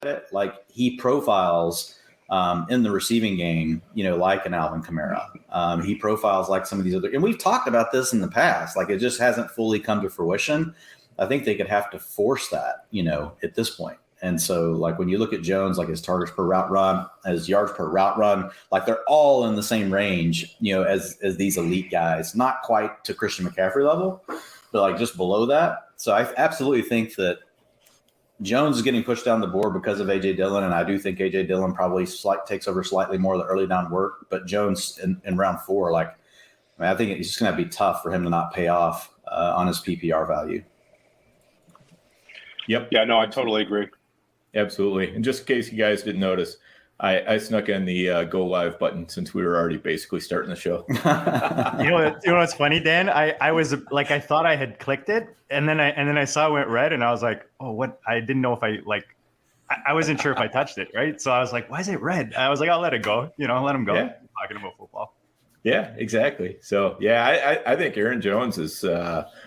it, like he profiles in the receiving game, like an Alvin Kamara. He profiles like some of these other, and we've talked about this in the past, like it just hasn't fully come to fruition. I think they could have to force that, at this point. And so like when you look at Jones, like his targets per route run, his yards per route run, like they're all in the same range, as these elite guys, not quite to Christian McCaffrey level, but like just below that. So I absolutely think that Jones is getting pushed down the board because of A.J. Dillon, and I do think A.J. Dillon probably takes over slightly more of the early down work. But Jones in round 4, I think it's just going to be tough for him to not pay off on his PPR value. Yep. Yeah, no, I totally agree. Absolutely. And just in case you guys didn't notice, I snuck in the go live button since we were already basically starting the show. You know what's funny, Dan? I was like, I thought I had clicked it, and then I saw it went red, and I was like, oh, what? I didn't know if I wasn't sure if I touched it, right? So I was like, why is it red? I was like, I'll let it go. Let him go. Yeah. Talking about football. Yeah, exactly. So yeah, I think Aaron Jones is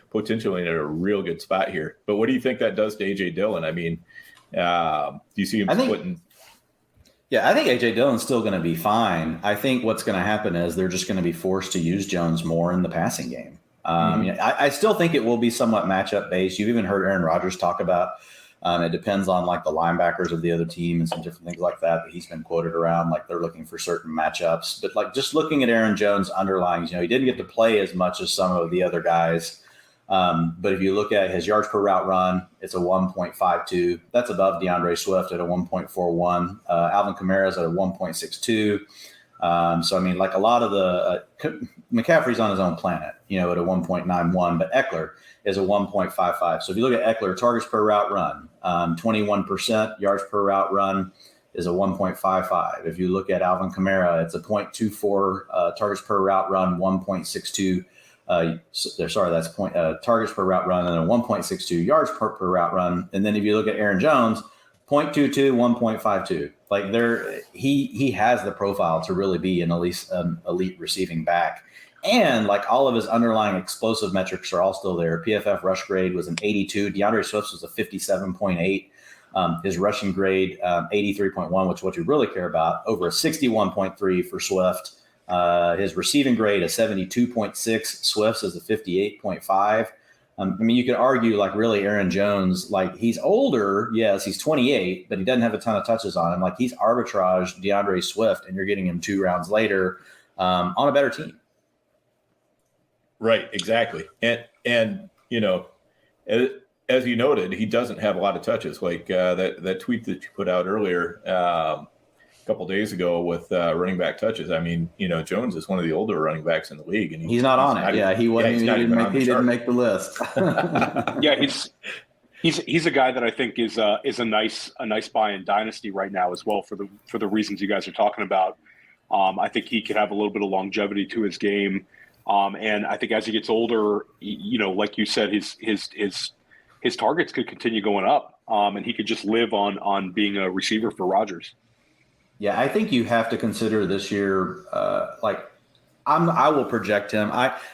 potentially in a real good spot here. But what do you think that does to A.J. Dillon? I mean, do you see him splitting? Yeah, I think A.J. Dillon's still going to be fine. I think what's going to happen is they're just going to be forced to use Jones more in the passing game. I still think it will be somewhat matchup based. You've even heard Aaron Rodgers talk about it depends on like the linebackers of the other team and some different things like that he's been quoted around, like they're looking for certain matchups. But like just looking at Aaron Jones' underlyings, he didn't get to play as much as some of the other guys. But if you look at his yards per route run, it's a 1.52. That's above DeAndre Swift at a 1.41. Alvin Kamara's at a 1.62. So, I mean, like a lot of the McCaffrey's on his own planet, at a 1.91, but Eckler is a 1.55. So if you look at Eckler, targets per route run, 21%, yards per route run is a 1.55. If you look at Alvin Kamara, it's a 0.24 targets per route run, 1.62. Targets per route run and a 1.62 yards per route run. And then if you look at Aaron Jones, 0.22, 1.52. Like he has the profile to really be an elite receiving back. And like all of his underlying explosive metrics are all still there. PFF rush grade was an 82. DeAndre Swift was a 57.8. His rushing grade, 83.1, which is what you really care about, over a 61.3 for Swift. His receiving grade, a 72.6. Swift's is a 58.5. I mean, you could argue like really Aaron Jones, like he's older. Yes, he's 28, but he doesn't have a ton of touches on him. Like he's arbitraged DeAndre Swift, and you're getting him 2 rounds later on a better team. Right, exactly. And as you noted, he doesn't have a lot of touches. Like that tweet that you put out earlier a couple days ago with running back touches. I mean, Jones is one of the older running backs in the league, and he's not on it. Yeah, he didn't make the list. Yeah, he's a guy that I think is a nice buy in dynasty right now as well for the reasons you guys are talking about. I think he could have a little bit of longevity to his game. And I think as he gets older, like you said, his targets could continue going up, and he could just live on being a receiver for Rodgers. Yeah, I think you have to consider this year. I will project him.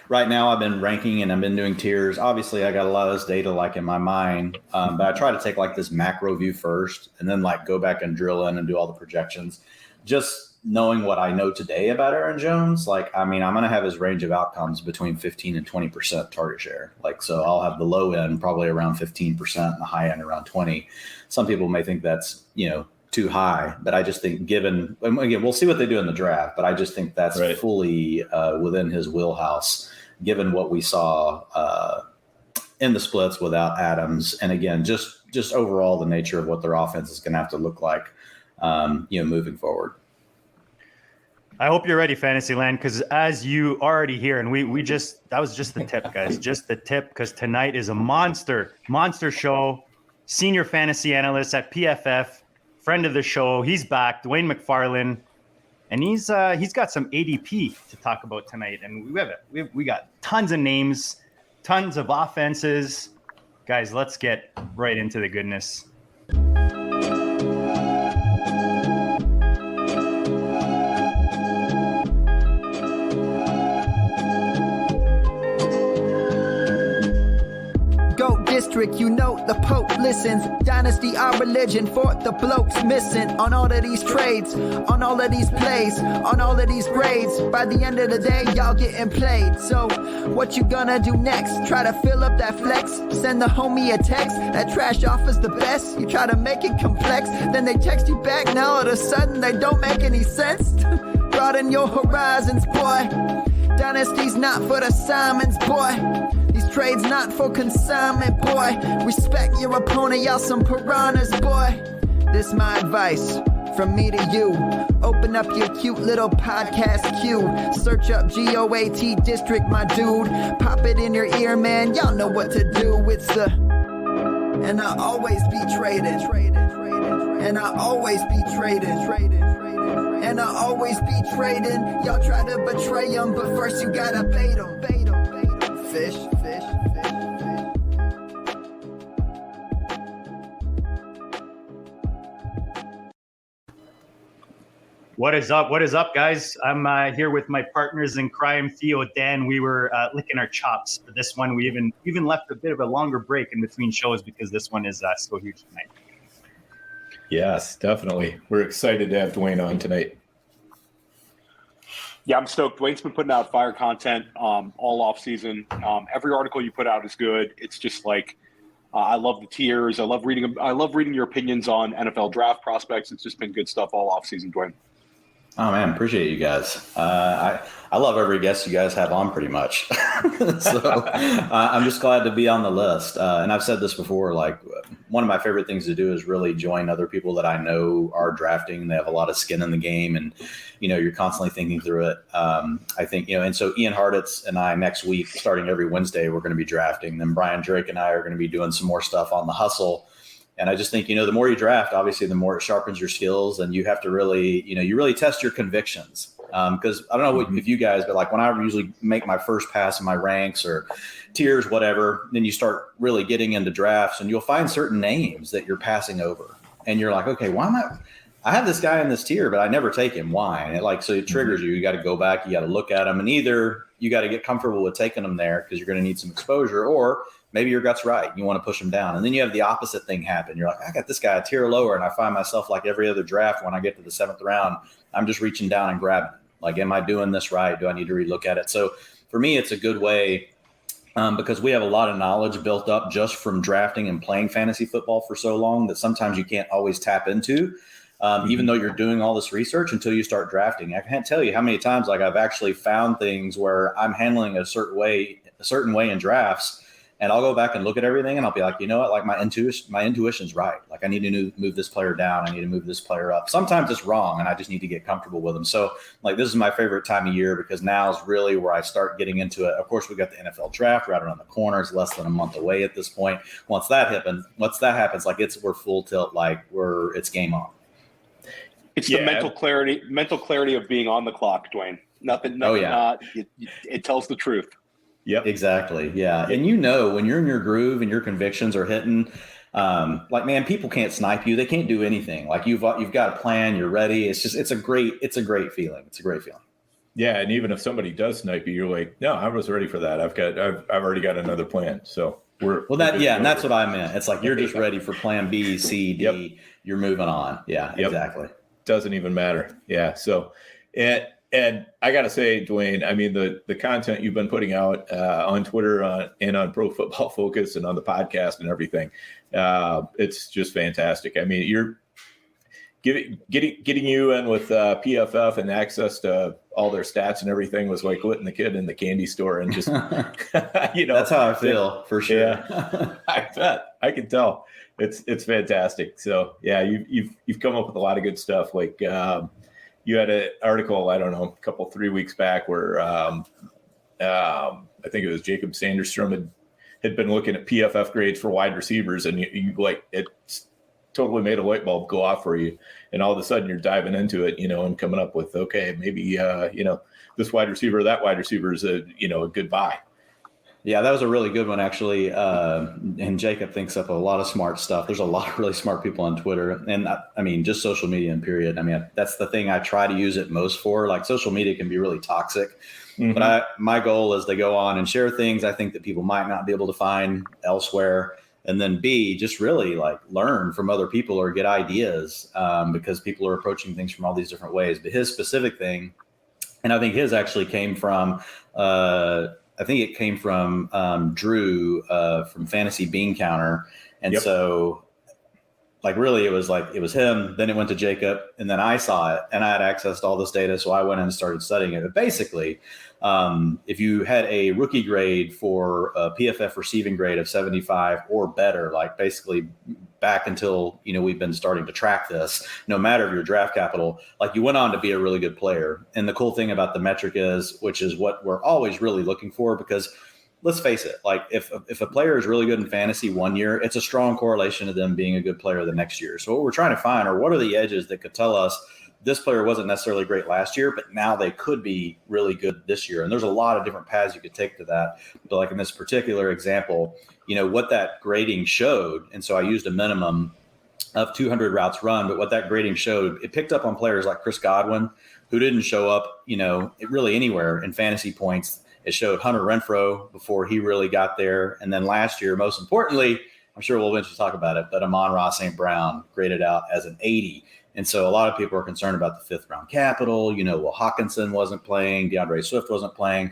Right now I've been ranking and I've been doing tiers. Obviously, I got a lot of this data like in my mind, but I try to take like this macro view first, and then like go back and drill in and do all the projections. Just knowing what I know today about Aaron Jones, I'm going to have his range of outcomes between 15 and 20% target share. So I'll have the low end probably around 15% and the high end around 20. Some people may think that's, too high, but I just think again, we'll see what they do in the draft, but I just think that's right. Fully within his wheelhouse, given what we saw in the splits without Adams. And again, just overall the nature of what their offense is going to have to look like, moving forward. I hope you're ready, Fantasyland, because as you already hear, and that was just the tip, guys, just the tip, because tonight is a monster show. Senior fantasy analyst at PFF, friend of the show, he's back, Dwain McFarland, and he's got some ADP to talk about tonight, and we got tons of names, tons of offenses. Guys, let's get right into the goodness. District, the Pope listens. Dynasty our religion for the blokes missing. On all of these trades, on all of these plays, on all of these grades. By the end of the day, y'all getting played. So what you gonna do next? Try to fill up that flex? Send the homie a text. That trash offer's the best. You try to make it complex, then they text you back. Now all of a sudden they don't make any sense. Broaden your horizons, boy. Dynasty's not for the Simons, boy. These trades not for consignment, boy. Respect your opponent, y'all some piranhas, boy. This my advice from me to you. Open up your cute little podcast queue. Search up GOAT District, my dude. Pop it in your ear, man. Y'all know what to do. It's the and I always be traded. And I always be traded. And I always be trading. Y'all try to betray them, but first you gotta bait them. Fish. What is up? What is up, guys? I'm here with my partners in crime, Theo, Dan. We were licking our chops for this one. We even left a bit of a longer break in between shows because this one is so huge tonight. Yes, definitely. We're excited to have Dwain on tonight. Yeah, I'm stoked. Dwain's been putting out fire content all off season. Every article you put out is good. It's just like I love the tiers. I love reading your opinions on NFL draft prospects. It's just been good stuff all off season, Dwain. Oh man, appreciate you guys. I love every guest you guys have on pretty much. So I'm just glad to be on the list. And I've said this before, like one of my favorite things to do is really join other people that I know are drafting. They have a lot of skin in the game and, you're constantly thinking through it. I think, and so Ian Harditz and I next week, starting every Wednesday, we're going to be drafting. Then Brian Drake and I are going to be doing some more stuff on the hustle. And I just think, the more you draft, obviously, the more it sharpens your skills, and you have to really, you really test your convictions. Because I don't know what if you guys, but like when I usually make my first pass in my ranks or tiers, whatever, then you start really getting into drafts, and you'll find certain names that you're passing over, and you're like, okay, why am I have this guy in this tier, but I never take him. Why? And it triggers you. You got to go back, you got to look at him, and either you got to get comfortable with taking them there because you're going to need some exposure, or maybe your gut's right. You want to push them down. And then you have the opposite thing happen. You're like, I got this guy a tier lower. And I find myself like every other draft, when I get to the 7th round, I'm just reaching down and grabbing it. Like, am I doing this right? Do I need to relook at it? So for me, it's a good way because we have a lot of knowledge built up just from drafting and playing fantasy football for so long that sometimes you can't always tap into, even though you're doing all this research until you start drafting. I can't tell you how many times like I've actually found things where I'm handling a certain way in drafts. And I'll go back and look at everything and I'll be like, you know what? Like my intuition's right. Like I need to move this player down. I need to move this player up. Sometimes it's wrong and I just need to get comfortable with them. So like, this is my favorite time of year because now is really where I start getting into it. Of course, we got the NFL draft right around the corner. It's less than a month away at this point. Once that happens, like we're full tilt, like it's game on. It's the mental clarity of being on the clock, Dwain. Nothing. Oh, yeah. It tells the truth. Yep. Exactly. Yeah. And when you're in your groove and your convictions are hitting, like, man, people can't snipe you. They can't do anything. Like you've got a plan, you're ready. It's a great feeling. It's a great feeling. Yeah. And even if somebody does snipe you, you're like, no, I was ready for that. I've already got another plan. So and that's what I meant. It's like, you're just ready for plan B, C, D, yep. You're moving on. Yeah, yep. Exactly. Doesn't even matter. Yeah. So, and I got to say, Dwain, I mean, the content you've been putting out on Twitter and on Pro Football Focus and on the podcast and everything, it's just fantastic. I mean, you're getting you in with PFF and access to all their stats and everything was like putting the kid in the candy store and just, That's how I feel for sure. Yeah. I bet. I can tell. It's fantastic. So yeah, you've come up with a lot of good stuff. Like, you had an article, I don't know, 3 weeks back where I think it was Jacob Sanderstrom had been looking at PFF grades for wide receivers, and you like it totally made a light bulb go off for you, and all of a sudden you're diving into it, and coming up with, okay, maybe this wide receiver, that wide receiver is a good buy. Yeah, that was a really good one, actually. And Jacob thinks up a lot of smart stuff. There's a lot of really smart people on Twitter. And I mean, just social media in period. I mean, that's the thing I try to use it most for. Like, social media can be really toxic. Mm-hmm. But my goal is to go on and share things I think that people might not be able to find elsewhere. And then B, just really like learn from other people or get ideas because people are approaching things from all these different ways. But his specific thing, and I think his actually came from, Drew from Fantasy Bean Counter. And so like really it was him, then it went to Jacob, and then I saw it and I had access to all this data. So I went in and started studying it. But basically, if you had a rookie grade for a PFF receiving grade of 75 or better, like basically back until, we've been starting to track this, no matter your draft capital, like you went on to be a really good player. And the cool thing about the metric is, which is what we're always really looking for, because let's face it, like if a player is really good in fantasy one year, it's a strong correlation to them being a good player the next year. So what we're trying to find are what are the edges that could tell us this player wasn't necessarily great last year, but now they could be really good this year. And there's a lot of different paths you could take to that. But like in this particular example, what that grading showed, and so I used a minimum of 200 routes run, but what that grading showed, it picked up on players like Chris Godwin, who didn't show up, really anywhere in fantasy points. It showed Hunter Renfrow before he really got there. And then last year, most importantly, I'm sure we'll eventually talk about it, but Amon-Ra St. Brown graded out as an 80. And so a lot of people are concerned about the 5th round capital. Will Hawkinson wasn't playing, DeAndre Swift wasn't playing.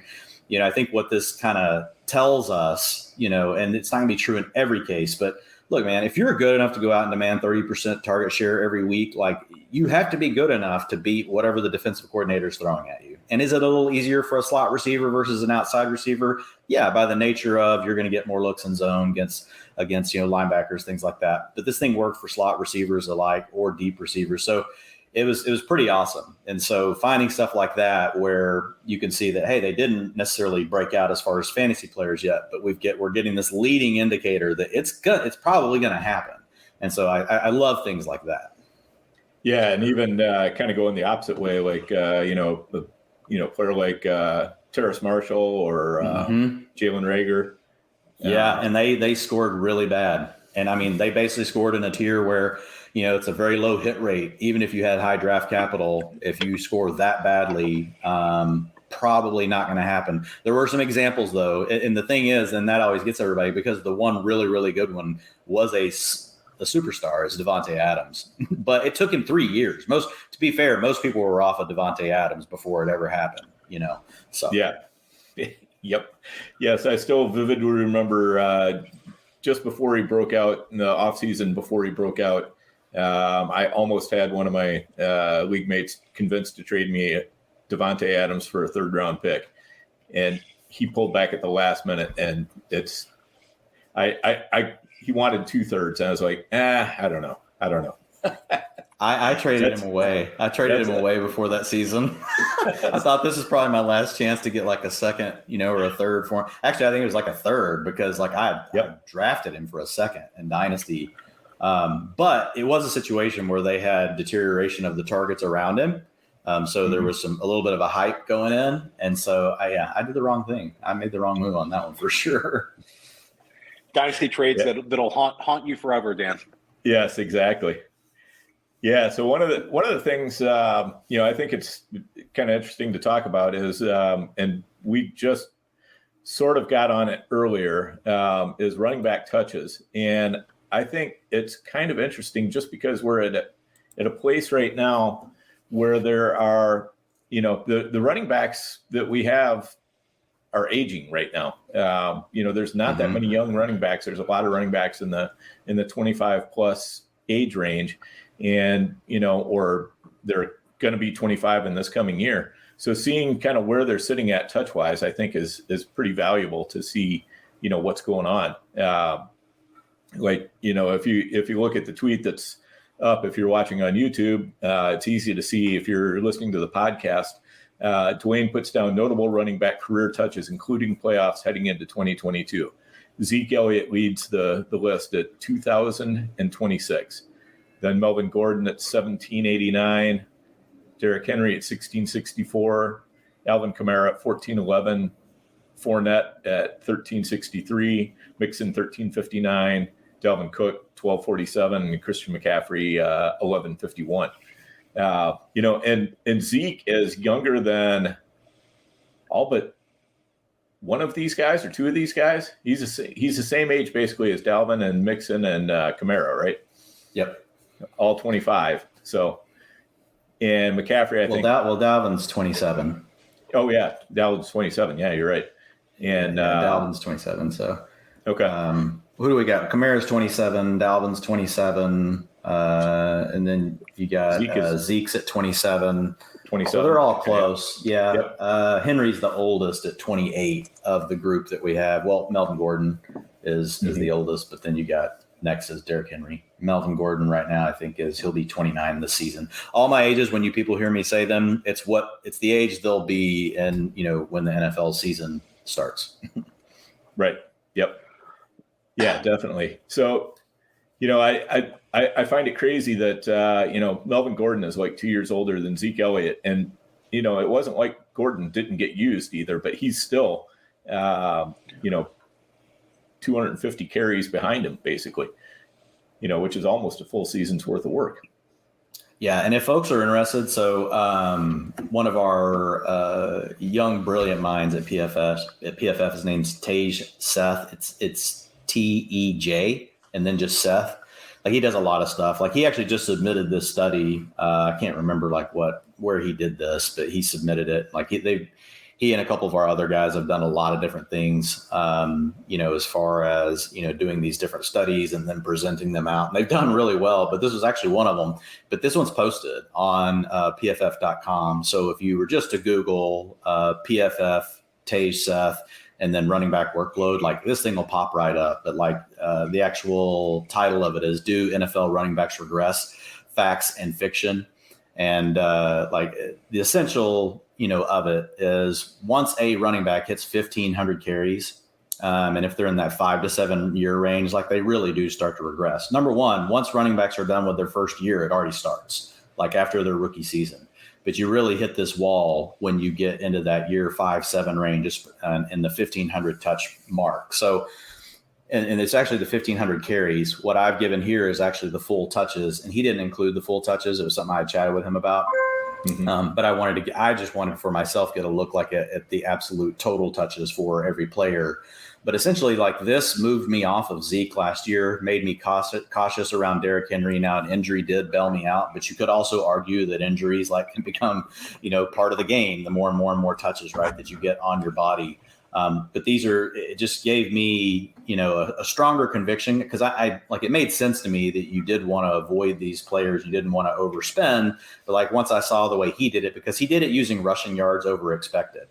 I think what this kind of tells us, and it's not going to be true in every case, but look, man, if you're good enough to go out and demand 30% target share every week, like you have to be good enough to beat whatever the defensive coordinator is throwing at you. And is it a little easier for a slot receiver versus an outside receiver? Yeah, by the nature of you're going to get more looks in zone against linebackers, things like that. But this thing worked for slot receivers alike or deep receivers. So it was pretty awesome. And so finding stuff like that where you can see that, hey, they didn't necessarily break out as far as fantasy players yet, but we're getting this leading indicator that it's probably going to happen. And so I love things like that. Yeah, and even kind of going the opposite way, like player like Terrace Marshall or Jalen Reagor. Yeah, and they scored really bad. And I mean, they basically scored in a tier where, it's a very low hit rate. Even if you had high draft capital, if you score that badly, probably not going to happen. There were some examples, though. And the thing is, and that always gets everybody, because the one really, really good one was a superstar, is Devontae Adams. But it took him 3 years. To be fair, most people were off of Devontae Adams before it ever happened, So yeah. Yep. Yes, I still vividly remember just before he broke out in the offseason, before he broke out, I almost had one of my league mates convinced to trade me Devontae Adams for a 3rd round pick. And he pulled back at the last minute, and he wanted 2/3. And I was like, I don't know. I traded him away. I traded him away before that season. I thought this is probably my last chance to get like a second, or a third for him. Actually, I think it was like a third, because like I drafted him for a second in Dynasty. But it was a situation where they had deterioration of the targets around him. So there was a little bit of a hype going in. And so I did the wrong thing. I made the wrong move on that one for sure. Dynasty trades that'll haunt you forever, Dan. Yes, exactly. Yeah. So one of the things, I think it's kind of interesting to talk about is, and we just sort of got on it earlier, is running back touches. And I think it's kind of interesting just because we're at a place right now where there are, the running backs that we have are aging right now. There's not that many young running backs. There's a lot of running backs in the 25 plus age range, and, or they're going to be 25 in this coming year. So seeing kind of where they're sitting at touch wise, I think is pretty valuable to see, what's going on. If you look at the tweet that's up, if you're watching on YouTube, it's easy to see. If you're listening to the podcast, Dwain puts down notable running back career touches, including playoffs heading into 2022. Zeke Elliott leads the list at 2,026. Then Melvin Gordon at 1,789. Derrick Henry at 1,664. Alvin Kamara at 1,411. Fournette at 1,363. Mixon 1,359. Dalvin Cook 1,247. And Christian McCaffrey 1,151. And Zeke is younger than all but one of these guys or two of these guys. He's the same age basically as Dalvin and Mixon and Kamara, right? Yep. All 25. So, and McCaffrey, I think. Dalvin's 27. Oh yeah, Dalvin's 27. Yeah, you're right. And Dalvin's 27. So okay. Who do we got? Kamara's 27. Dalvin's 27. And then you got Zeke's at 27. 27. So they're all close. Yeah. Yep. Henry's the oldest at 28 of the group that we have. Well, Melvin Gordon is the oldest, but then you got next is Derrick Henry. Melvin Gordon right now, I think he'll be 29 this season. All my ages, when you people hear me say them, it's the age they'll be in, when the NFL season starts. Right. Yep. Yeah, definitely. So, I find it crazy that, Melvin Gordon is like 2 years older than Zeke Elliott. And, it wasn't like Gordon didn't get used either, but he's still, 250 carries behind him, basically, which is almost a full season's worth of work. Yeah. And if folks are interested, so one of our young, brilliant minds at PFF, his name's Tej Seth. It's Tej and then just Seth. Like he does a lot of stuff. Like he actually just submitted this study. I can't remember where he did this, but he submitted it. Like he and a couple of our other guys have done a lot of different things, as far as, doing these different studies and then presenting them out. And they've done really well, but this was actually one of them. But this one's posted on PFF.com. So if you were just to Google PFF, Tej Seth, and then running back workload, like this thing will pop right up. But the actual title of it is Do NFL Running Backs Regress? Facts and Fiction. And the essential, of it is once a running back hits 1,500 carries, and if they're in that 5 to 7 year range, like they really do start to regress. Number one, once running backs are done with their first year, it already starts, like after their rookie season. But you really hit this wall when you get into that year 5-7 range in the 1,500 touch mark. So, and it's actually the 1,500 carries. What I've given here is actually the full touches, and he didn't include the full touches. It was something I had chatted with him about. Mm-hmm. But I just wanted for myself get a look at the absolute total touches for every player. But essentially, like this moved me off of Zeke last year, made me cautious around Derrick Henry. Now, an injury did bail me out, but you could also argue that injuries can become, part of the game. The more and more touches, right, that you get on your body. But it just gave me, a stronger conviction because it made sense to me that you did want to avoid these players. You didn't want to overspend. But once I saw the way he did it, because he did it using rushing yards over expected.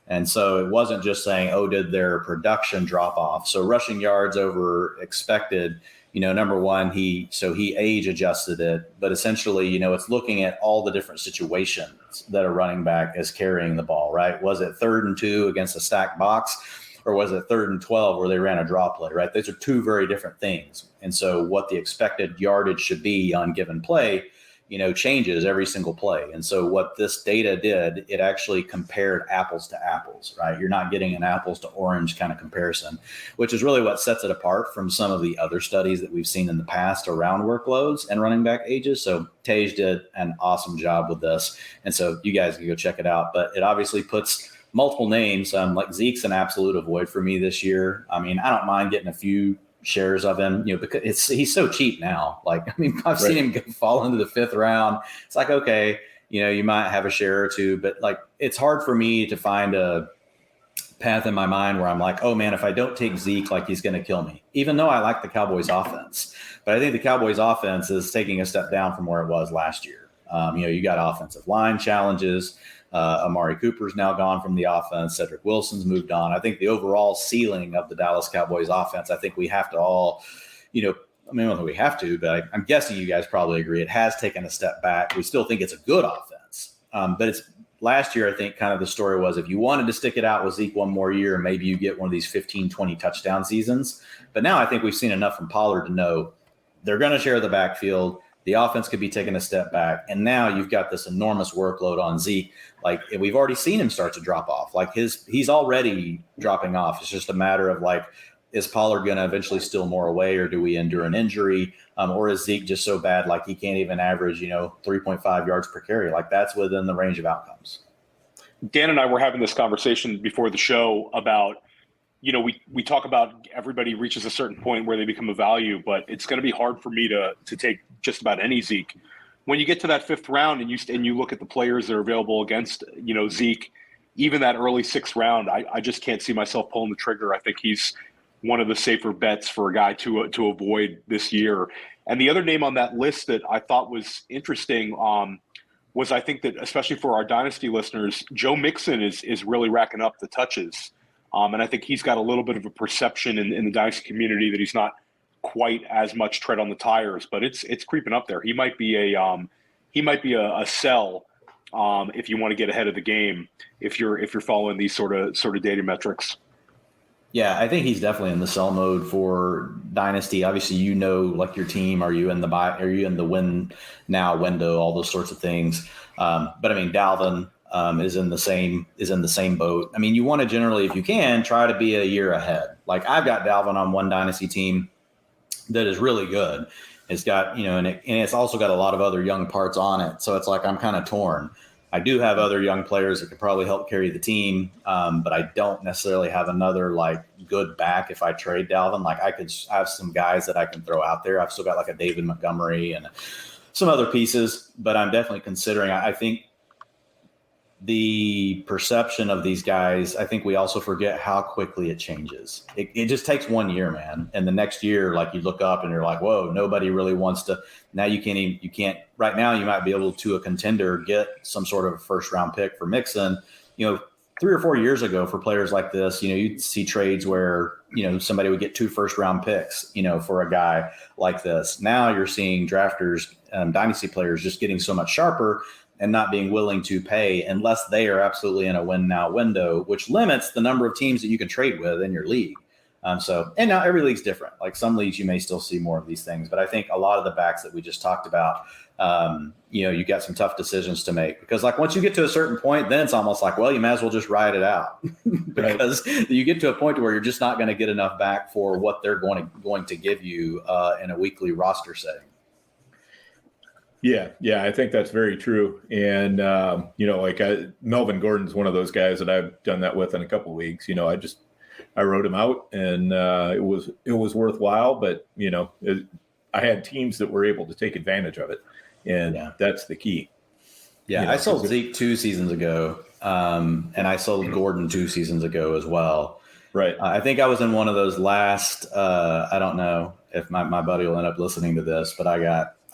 And so it wasn't just saying, did their production drop off? So rushing yards over expected, number one, he age adjusted it, but essentially, it's looking at all the different situations that a running back is carrying the ball, right? Was it 3rd and 2 against a stacked box, or was it 3rd and 12 where they ran a draw play, right? Those are two very different things. And so what the expected yardage should be on given play, changes every single play. And so what this data did, it actually compared apples to apples, right? You're not getting an apples to orange kind of comparison, which is really what sets it apart from some of the other studies that we've seen in the past around workloads and running back ages. So Tej did an awesome job with this. And so you guys can go check it out, but it obviously puts multiple names. Like Zeke's an absolute avoid for me this year. I mean, I don't mind getting a few shares of him, because he's so cheap now. I've seen him fall into the 5th round. It's like, okay, you might have a share or two, but it's hard for me to find a path in my mind where I'm like, oh man, if I don't take Zeke, he's going to kill me, even though I like the Cowboys offense. But I think the Cowboys offense is taking a step down from where it was last year. You got offensive line challenges. Amari Cooper's now gone from the offense. Cedric Wilson's moved on. I think the overall ceiling of the Dallas Cowboys offense, I think we have to all, I don't think we have to, but I'm guessing you guys probably agree. It has taken a step back. We still think it's a good offense. But it's last year, I think kind of the story was if you wanted to stick it out with Zeke one more year, maybe you get one of these 15, 20 touchdown seasons. But now I think we've seen enough from Pollard to know they're going to share the backfield. The offense could be taking a step back. And now you've got this enormous workload on Zeke. We've already seen him start to drop off. He's already dropping off. It's just a matter of is Pollard going to eventually steal more away, or do we endure an injury? Or is Zeke just so bad, he can't even average, 3.5 yards per carry? That's within the range of outcomes. Dan and I were having this conversation before the show about, we talk about everybody reaches a certain point where they become a value, but it's going to be hard for me to take just about any Zeke. When you get to that 5th round and you look at the players that are available against, Zeke, even that early 6th round, I just can't see myself pulling the trigger. I think he's one of the safer bets for a guy to avoid this year. And the other name on that list that I thought was interesting was, I think that especially for our Dynasty listeners, Joe Mixon is really racking up the touches. And I think he's got a little bit of a perception in the Dynasty community that he's not quite as much tread on the tires, but it's creeping up there. He might be a sell if you want to get ahead of the game, if you're following these sort of data metrics. Yeah, I think he's definitely in the sell mode for Dynasty. Obviously, like your team, are you in the win now window, all those sorts of things. But I mean, Dalvin is in the same boat. I mean, you want to generally, if you can, try to be a year ahead. Like I've got Dalvin on one Dynasty team that is really good. It's got, and it's also got a lot of other young parts on it. So it's like I'm kind of torn. I do have other young players that could probably help carry the team, but I don't necessarily have another like good back if I trade Dalvin. Like I have some guys that I can throw out there. I've still got like a David Montgomery and some other pieces, but I'm definitely considering. I think the perception of these guys, I think we also forget how quickly it changes. It just takes 1 year, man. And the next year, like you look up and you're like, whoa, nobody really wants to. Now you can't right now you might be able to a contender get some sort of first round pick for Mixon. 3 or 4 years ago for players like this, you'd see trades where, somebody would get 2 first round picks, for a guy like this. Now you're seeing drafters, dynasty players just getting so much sharper and not being willing to pay unless they are absolutely in a win now window, which limits the number of teams that you can trade with in your league. And now every league's different. Like some leagues, you may still see more of these things, but I think a lot of the backs that we just talked about, you got some tough decisions to make because like once you get to a certain point, then it's almost like, well, you might as well just ride it out because you get to a point where you're just not going to get enough back for what they're going to give you in a weekly roster setting. Yeah, I think that's very true. And, Melvin Gordon's one of those guys that I've done that with in a couple of leagues. I wrote him out and it was worthwhile, but, I had teams that were able to take advantage of it. And that's the key. Yeah, I sold Zeke 2 seasons ago and I sold Gordon 2 seasons ago as well. Right. I think I was in one of those last, I don't know if my buddy will end up listening to this, but I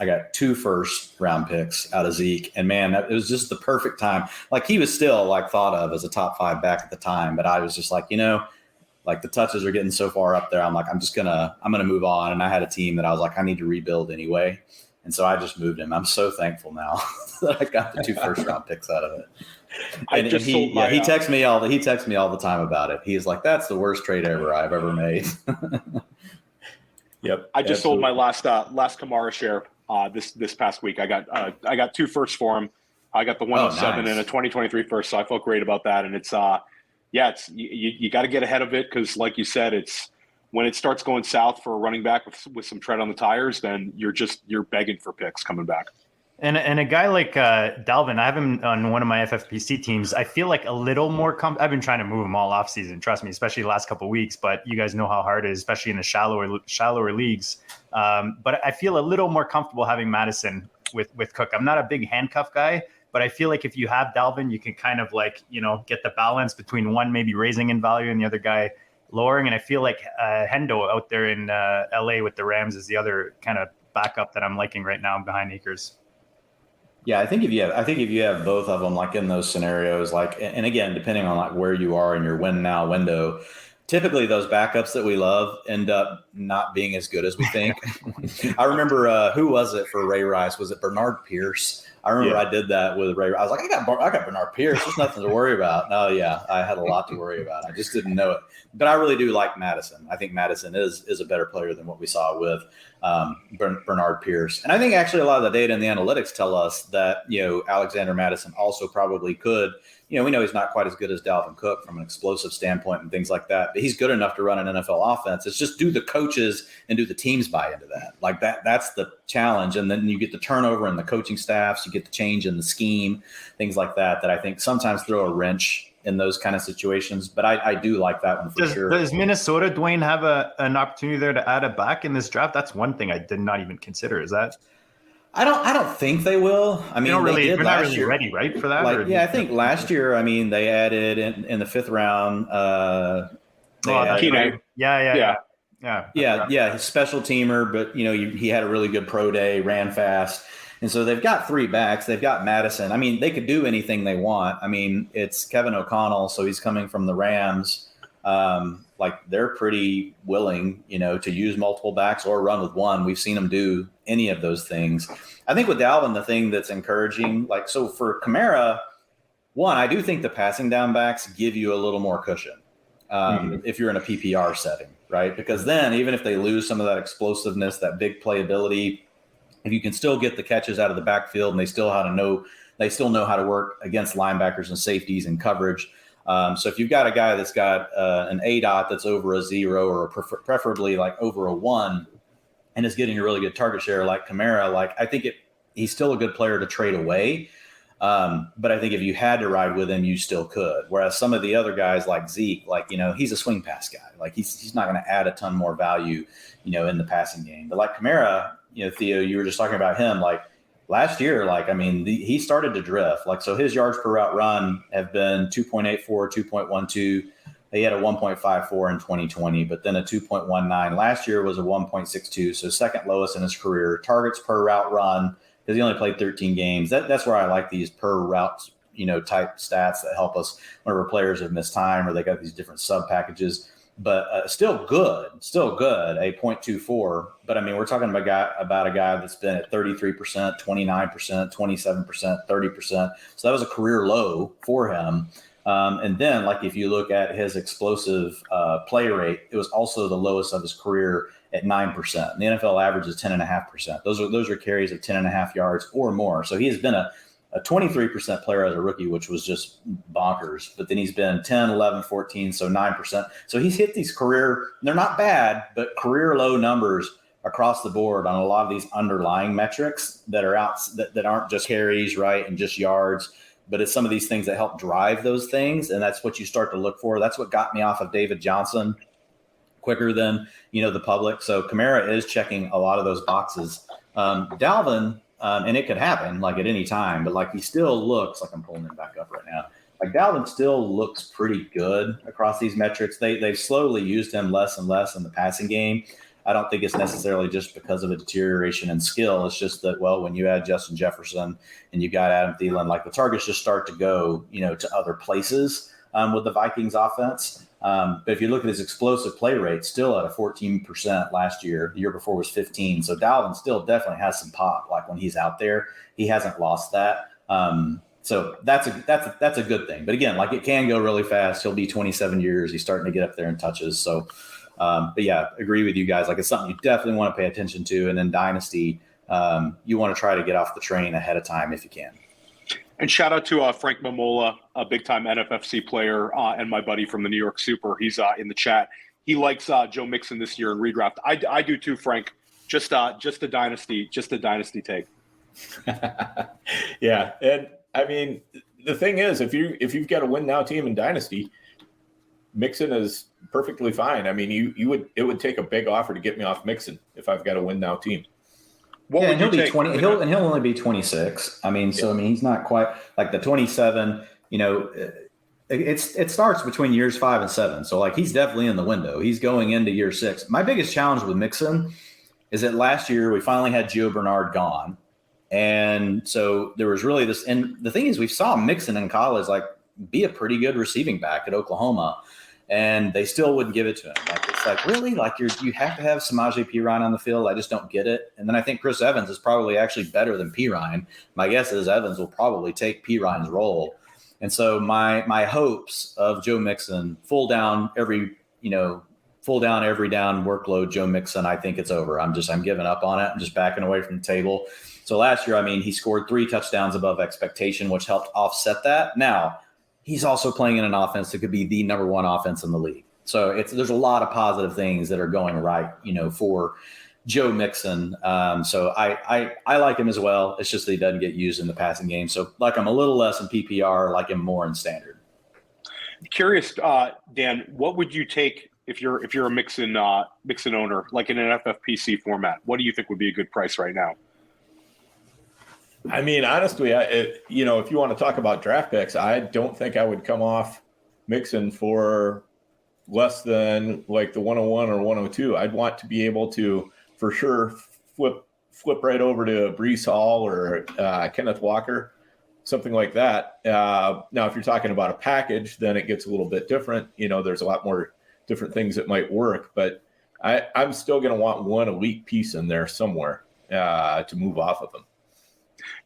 got 2 first round picks out of Zeke, and man, it was just the perfect time. Like he was still like thought of as a top 5 back at the time, but I was just like, like the touches are getting so far up there. I'm like, I'm going to move on. And I had a team that I was like, I need to rebuild anyway. And so I just moved him. I'm so thankful now that I got the 2 first round picks out of it. He texts me all the time about it. He's like, that's the worst trade I've ever made. Yep. I just sold my last Kamara share this past week. I got 2 firsts for him. I got the 107 and a 2023 first, so I felt great about that. And it's you got to get ahead of it because, like you said, it's when it starts going south for a running back with some tread on the tires, then you're begging for picks coming back. And a guy like Dalvin, I have him on one of my FFPC teams. I feel like a little more I've been trying to move him all off season, trust me, especially the last couple of weeks. But you guys know how hard it is, especially in the shallower leagues. But I feel a little more comfortable having Madison with Cook. I'm not a big handcuff guy, but I feel like if you have Dalvin, you can kind of like, get the balance between one maybe raising in value and the other guy lowering. And I feel like Hendo out there in LA with the Rams is the other kind of backup that I'm liking right now behind Akers. Yeah, I think if you have both of them, like in those scenarios, like, and again, depending on like where you are in your win now window, typically those backups that we love end up not being as good as we think. I remember who was it for Ray Rice? Was it Bernard Pierce? I remember I did that with Ray Rice. I was like, I got Bernard Pierce. There's nothing to worry about. No, yeah, I had a lot to worry about. I just didn't know it. But I really do like Madison. I think Madison is a better player than what we saw with Bernard Pierce. And I think actually a lot of the data and the analytics tell us that, Alexander Mattison also probably could, we know he's not quite as good as Dalvin Cook from an explosive standpoint and things like that, but he's good enough to run an NFL offense. It's just, do the coaches and do the teams buy into that? Like that's the challenge. And then you get the turnover in the coaching staffs, you get the change in the scheme, things like that I think sometimes throw a wrench in those kind of situations. But I do like that one for sure. Does Minnesota, Dwayne, have an opportunity there to add a back in this draft? That's one thing I did not even consider. Is that? I don't think they will. I mean, they're not really ready, right, for that? I think last year, I mean, they added in the 5th round. His special teamer, but he had a really good pro day, ran fast. And so they've got 3 backs. They've got Madison. I mean, they could do anything they want. I mean, it's Kevin O'Connell, so he's coming from the Rams. They're pretty willing, to use multiple backs or run with one. We've seen them do any of those things. I think with Dalvin, the thing that's encouraging, so for Kamara, one, I do think the passing down backs give you a little more cushion if you're in a PPR setting, right? Because then even if they lose some of that explosiveness, that big playability, if you can still get the catches out of the backfield and they still know how to work against linebackers and safeties and coverage. So if you've got a guy that's got an ADOT that's over a 0 or preferably like over a 1 and is getting a really good target share like Kamara, I think he's still a good player to trade away. But I think if you had to ride with him, you still could. Whereas some of the other guys like Zeke, he's a swing pass guy. He's not going to add a ton more value, in the passing game. But like Kamara, Theo, you were just talking about him, last year, he started to drift. So his yards per route run have been 2.84, 2.12. He had a 1.54 in 2020, but then a 2.19. Last year was a 1.62, so second lowest in his career. Targets per route run, because he only played 13 games. That's where I like these per route, type stats that help us whenever players have missed time or they got these different sub packages. But still good, a 0.24. But I mean, we're talking about a guy that's been at 33%, 29%, 27%, 30%. So that was a career low for him. And then, if you look at his explosive play rate, it was also the lowest of his career at 9%. And the NFL average is 10.5%. Those are carries of 10.5 yards or more. So he has been a 23% player as a rookie, which was just bonkers. But then he's been 10, 11, 14, so 9%. So he's hit these they're not bad, but career low numbers across the board on a lot of these underlying metrics that are out that aren't just carries, right, and just yards. But it's some of these things that help drive those things, and that's what you start to look for. That's what got me off of David Johnson quicker than, the public. So Kamara is checking a lot of those boxes. Dalvin, and it could happen at any time, but he still looks I'm pulling him back up right now. Dalvin still looks pretty good across these metrics. They've slowly used him less and less in the passing game. I don't think it's necessarily just because of a deterioration in skill. It's just that, when you add Justin Jefferson and you got Adam Thielen, the targets just start to go, to other places with the Vikings offense. But if you look at his explosive play rate, still at a 14% last year. The year before was 15. So Dalvin still definitely has some pop. When he's out there, he hasn't lost that. So that's a good thing. But again, it can go really fast. He'll be 27 years. He's starting to get up there in touches. So, but yeah, agree with you guys. It's something you definitely want to pay attention to. And then Dynasty, you want to try to get off the train ahead of time if you can. And shout out to Frank Mamola, a big-time NFFC player and my buddy from the New York Super. He's in the chat. He likes Joe Mixon this year in redraft. I do too, Frank. Just a dynasty take. Yeah, and I mean, the thing is, if you've got a win now team in dynasty, Mixon is perfectly fine. I mean, it would take a big offer to get me off Mixon if I've got a win now team. And he'll be 20. He'll only be 26. I mean, so I mean, he's not quite the 27. It starts between years 5 and 7. So he's definitely in the window. He's going into year 6. My biggest challenge with Mixon is that last year we finally had Gio Bernard gone, and so there was really this. And the thing is, we saw Mixon in college be a pretty good receiving back at Oklahoma. And they still wouldn't give it to him. It's really you have to have Samaje Perine on the field. I just don't get it. And then I think Chris Evans is probably actually better than Perine. My guess is Evans will probably take Perine's role. And so my hopes of Joe Mixon full down every full down, every down workload Joe Mixon, I think it's over. I'm giving up on it. I'm just backing away from the table. So last year, I mean, he scored 3 touchdowns above expectation, which helped offset that. Now, he's also playing in an offense that could be the number 1 offense in the league. So there's a lot of positive things that are going right, for Joe Mixon. So I like him as well. It's just that he doesn't get used in the passing game. So like him a little less in PPR, like him more in standard. Curious, Dan, what would you take if you're a Mixon owner, like in an FFPC format? What do you think would be a good price right now? I mean, honestly, if you want to talk about draft picks, I don't think I would come off Mixon for less than like the 101 or 102. I'd want to be able to, for sure, flip right over to Breece Hall or Kenneth Walker, something like that. Now, if you're talking about a package, then it gets a little bit different. There's a lot more different things that might work, but I'm still going to want one elite piece in there somewhere to move off of them.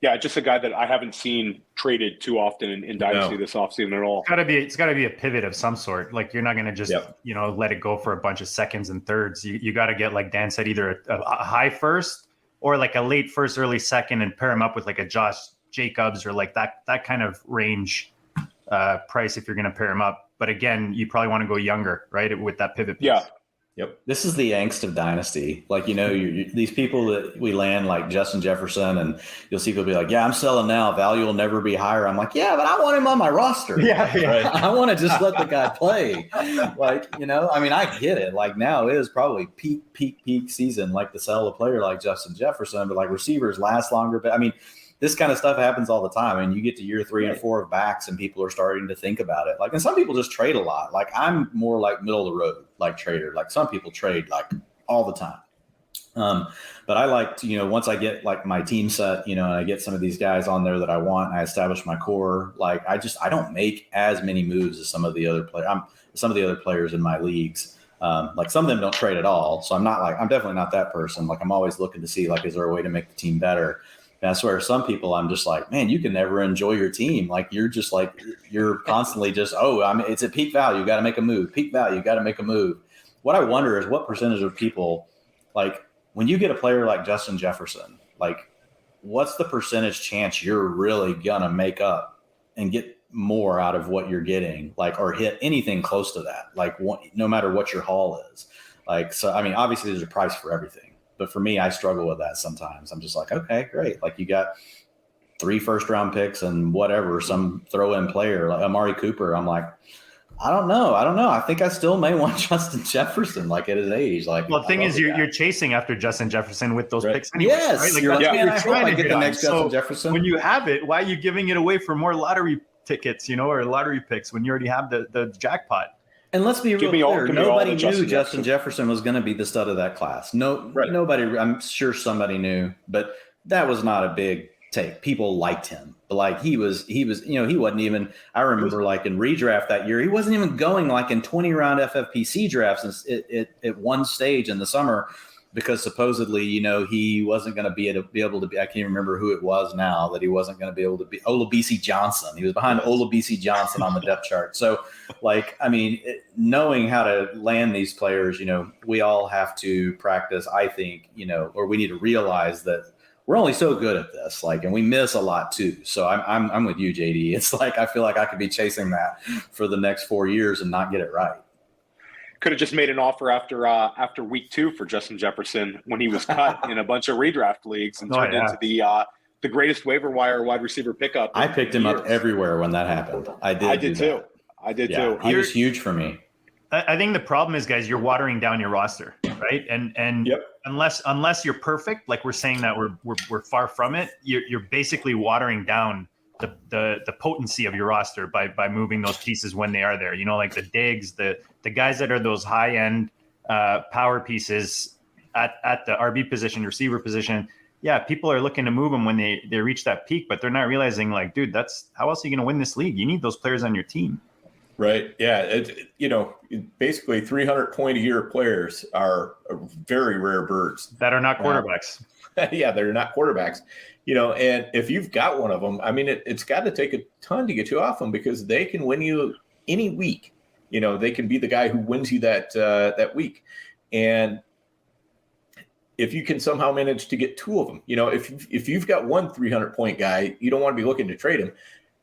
Yeah, just a guy that I haven't seen traded too often in Dynasty this offseason at all. It's got to be a pivot of some sort. Like you're not going to just let it go for a bunch of seconds and thirds. You got to get, like Dan said, either a high first or like a late first, early second, and pair him up with like a Josh Jacobs or like that kind of range price if you're going to pair him up. But again, you probably want to go younger, right, with that pivot piece. Yeah. Yep. This is the angst of Dynasty. Like, these people that we land like Justin Jefferson, and you'll see people be like, yeah, I'm selling now. Value will never be higher. I'm like, yeah, but I want him on my roster. Yeah. Right? I want to just let the guy play. Like, I mean, I get it. Like now is probably peak season, like to sell a player like Justin Jefferson, but like receivers last longer. But I mean, this kind of stuff happens all the time. And you get to year 3 and 4 of backs and people are starting to think about it. Like, and some people just trade a lot. Like I'm more like middle of the road, like trader. Like some people trade like all the time. But I like to, once I get like my team set, and I get some of these guys on there that I want, and I establish my core. Like I don't make as many moves as some of the other players in my leagues. Like some of them don't trade at all. So I'm definitely not that person. Like I'm always looking to see, like, is there a way to make the team better? And I swear some people, I'm just like, man, you can never enjoy your team. Like you're just like, you're constantly just, it's at peak value. Got to make a move. Peak value. Got to make a move. What I wonder is what percentage of people, like when you get a player like Justin Jefferson, like what's the percentage chance you're really going to make up and get more out of what you're getting, like, or hit anything close to that, like no matter what your haul is. Like, so, I mean, obviously there's a price for everything. But for me, I struggle with that sometimes. I'm just like, okay, great. Like you got 3 first-round picks and whatever, some throw-in player like Amari Cooper. I'm like, I don't know. I think I still may want Justin Jefferson, like at his age. Like, well, the thing is, you're chasing after Justin Jefferson with those picks anyways, yes, right? Like, you're that's trying to get the next Justin Jefferson. When you have it, why are you giving it away for more lottery tickets, or lottery picks when you already have the jackpot? And let's be real clear. Nobody knew Justin Jefferson was going to be the stud of that class. Nobody. I'm sure somebody knew, but that was not a big take. People liked him, but like he was. He wasn't even. I remember like in redraft that year, he wasn't even going like in 20-round FFPC drafts at one stage in the summer. Because supposedly, he wasn't going to be able to be. I can't remember who it was now that he wasn't going to be able to be. Olabisi Johnson. He was behind Olabisi Johnson on the depth chart. So, like, I mean, knowing how to land these players, we all have to practice. I think, or we need to realize that we're only so good at this. Like, and we miss a lot too. So I'm with you, JD. It's like I feel like I could be chasing that for the next 4 years and not get it right. Could have just made an offer after week 2 for Justin Jefferson when he was cut in a bunch of redraft leagues and turned into the greatest waiver wire wide receiver pickup. I picked him up everywhere when that happened. I did too. He was huge for me. I think the problem is, guys, you're watering down your roster, right? And unless you're perfect, like we're saying that we're far from it, you're basically watering down the potency of your roster by moving those pieces when they are there. Like the Diggs, the guys that are those high end power pieces at the RB position, receiver position. Yeah, people are looking to move them when they reach that peak, but they're not realizing, like, dude, that's how else are you going to win this league? You need those players on your team. Right. Yeah. Basically 300 point a year players are very rare birds that are not quarterbacks. Yeah, they're not quarterbacks. And if you've got one of them, I mean, it's got to take a ton to get you off them because they can win you any week. they can be the guy who wins you that week. And if you can somehow manage to get two of them, if you've got one 300-point guy, you don't want to be looking to trade him.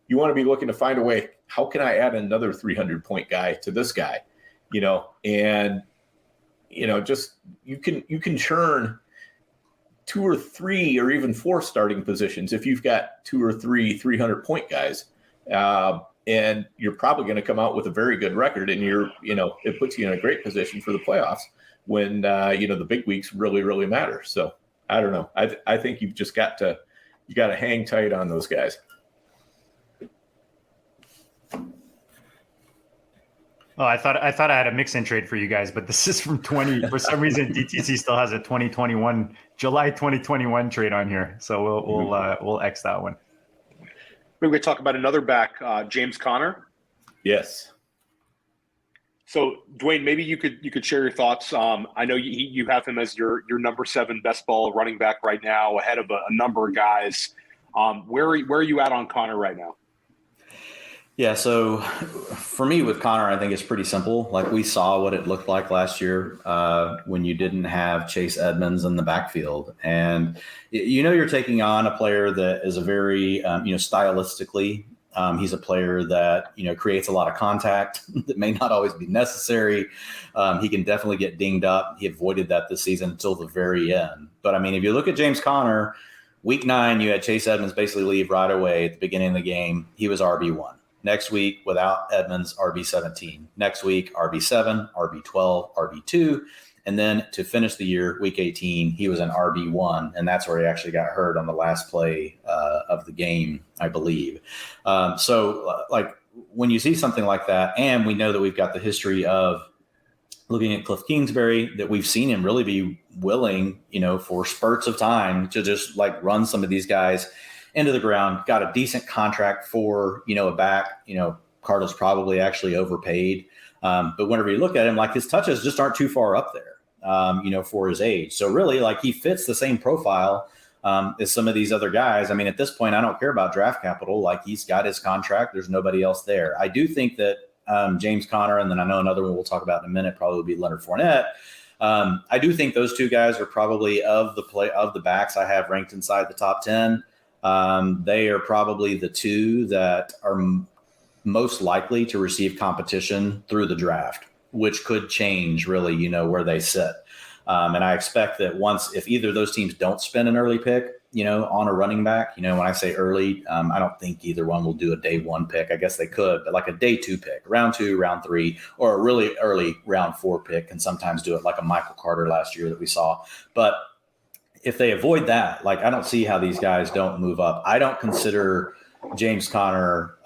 You want to be looking to find a way, how can I add another 300-point guy to this guy? And just you can churn 2 or 3 or even 4 starting positions if you've got 2 or 3 300-point guys, and you're probably going to come out with a very good record, and it puts you in a great position for the playoffs when the big weeks really, really matter. So I don't know. I think you've just got to hang tight on those guys. Oh, I thought I had a mix-in trade for you guys, but this is from 20. For some reason, DTC still has a July 2021 trade on here, so we'll X that one. We're going to talk about another back, James Conner. Yes. So, Dwain, maybe you could share your thoughts. I know you have him as your number 7 best ball running back right now, ahead of a number of guys. Where are you at on Conner right now? Yeah, so for me with Conner, I think it's pretty simple. Like, we saw what it looked like last year when you didn't have Chase Edmonds in the backfield. And, you're taking on a player that is a very, stylistically, he's a player that, creates a lot of contact that may not always be necessary. He can definitely get dinged up. He avoided that this season until the very end. But, if you look at James Conner, week 9, you had Chase Edmonds basically leave right away at the beginning of the game. He was RB1. Next week, without Edmonds, RB17. Next week, RB7, RB12, RB2. And then to finish the year, week 18, he was an RB1. And that's where he actually got hurt on the last play of the game, I believe. So when you see something like that, and we know that we've got the history of looking at Cliff Kingsbury, that we've seen him really be willing, for spurts of time to just run some of these guys into the ground, got a decent contract for, a back, Cardinals probably actually overpaid. But whenever you look at him, his touches just aren't too far up there, for his age. So really, he fits the same profile as some of these other guys. At this point, I don't care about draft capital. He's got his contract. There's nobody else there. I do think that James Conner, and then I know another one we'll talk about in a minute, probably will be Leonard Fournette. I do think those two guys are probably of the backs I have ranked inside the top 10. They are probably the two that are most likely to receive competition through the draft, which could change really, where they sit. And I expect that if either of those teams don't spend an early pick, on a running back, when I say early, I don't think either one will do a day 1 pick. I guess they could, but a day 2 pick, round 2, round 3, or a really early round 4 pick can sometimes do it, like a Michael Carter last year that we saw. But if they avoid that, I don't see how these guys don't move up. I don't consider James Conner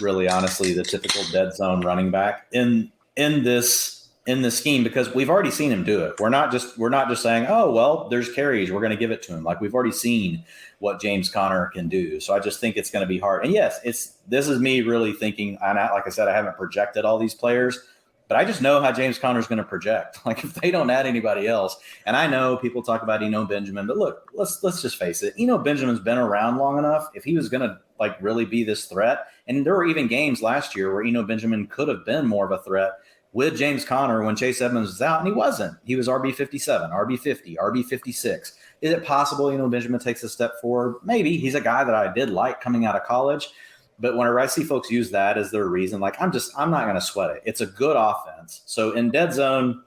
really, honestly, the typical dead zone running back in this scheme, because we've already seen him do it. We're not just saying, oh, well, there's carries, we're going to give it to him. We've already seen what James Conner can do. So I just think it's going to be hard. And yes, this is me really thinking, like I said, I haven't projected all these players, but I just know how James Conner is going to project. If they don't add anybody else, and I know people talk about Eno Benjamin, but look, let's just face it. Eno Benjamin's been around long enough. If he was going to really be this threat, and there were even games last year where Eno Benjamin could have been more of a threat with James Conner when Chase Edmonds was out, and he wasn't. He was RB57, RB50, RB56. Is it possible Eno Benjamin takes a step forward? Maybe. He's a guy that I did like coming out of college. But whenever I see folks use that as their reason, I'm not going to sweat it. It's a good offense. So in dead zone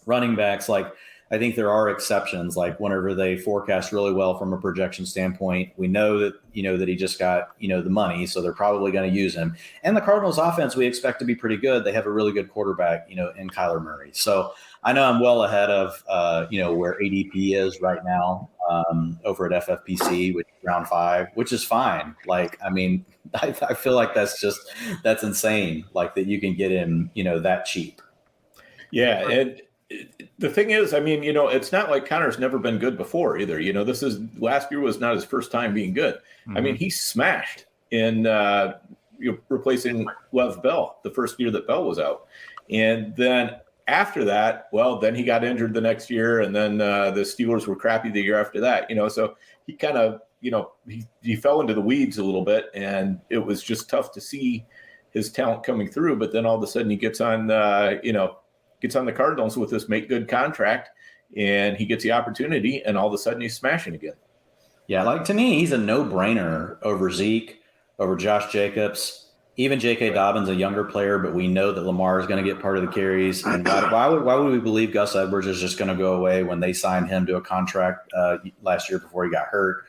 running backs, I think there are exceptions. Whenever they forecast really well from a projection standpoint, we know that, that he just got, the money. So they're probably going to use him. And the Cardinals offense, we expect to be pretty good. They have a really good quarterback, in Kyler Murray. So I know I'm well ahead of, where ADP is right now over at FFPC, which is round 5, which is fine. I feel like that's insane. That you can get him, that cheap. Yeah. And the thing is, it's not like Connor's never been good before either. Last year was not his first time being good. Mm-hmm. He smashed in replacing Lev Bell the first year that Bell was out. And then after that, then he got injured the next year, and then the Steelers were crappy the year after that. So he kind of, he fell into the weeds a little bit, and it was just tough to see, his talent coming through, but then all of a sudden he gets on, gets on the Cardinals with this make good contract, and he gets the opportunity, and all of a sudden he's smashing again. Yeah, like to me, he's a no-brainer over Zeke, over Josh Jacobs, even J.K. Dobbins, a younger player, but we know that Lamar is going to get part of the carries. And why would we believe Gus Edwards is just going to go away when they signed him to a contract last year before he got hurt?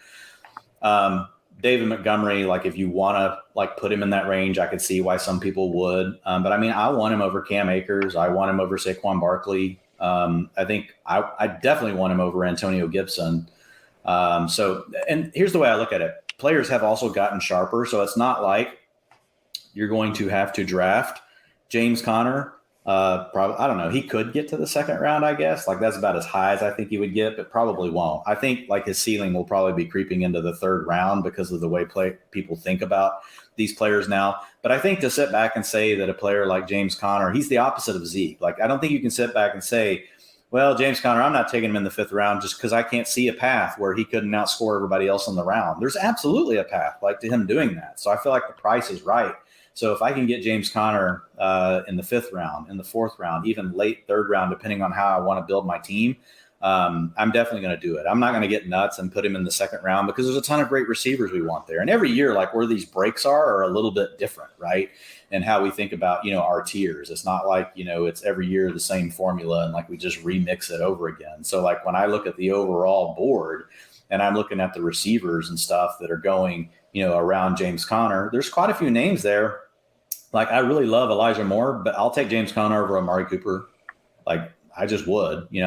David Montgomery, like if you want to like put him in that range, I could see why some people would. But I mean, I want him over Cam Akers. I want him over Saquon Barkley. I think I definitely want him over Antonio Gibson. And here's the way I look at it. Players have also gotten sharper. So it's not like you're going to have to draft James Conner. Probably, I don't know. He could get to the second round, I guess. Like that's about as high as I think he would get, but probably won't. I think like his ceiling will probably be creeping into the third round because of the way people think about these players now. But I think to sit back and say that a player like James Conner, he's the opposite of Zeke. Like I don't think you can sit back and say, well, James Conner, I'm not taking him in the fifth round just because I can't see a path where he couldn't outscore everybody else in the round. There's absolutely a path like to him doing that. So I feel like the price is right. So if I can get James Conner in the fifth round, in the fourth round, even late third round, depending on how I want to build my team, I'm definitely going to do it. I'm not going to get nuts and put him in the second round because there's a ton of great receivers we want there. And every year, like where these breaks are a little bit different, right? And how we think about, our tiers. It's not like, it's every year the same formula and like we just remix it over again. So like when I look at the overall board and I'm looking at the receivers and stuff that are going, around James Conner, there's quite a few names there. Like I really love Elijah Moore, but I'll take James Conner over Amari Cooper. Like I just would, you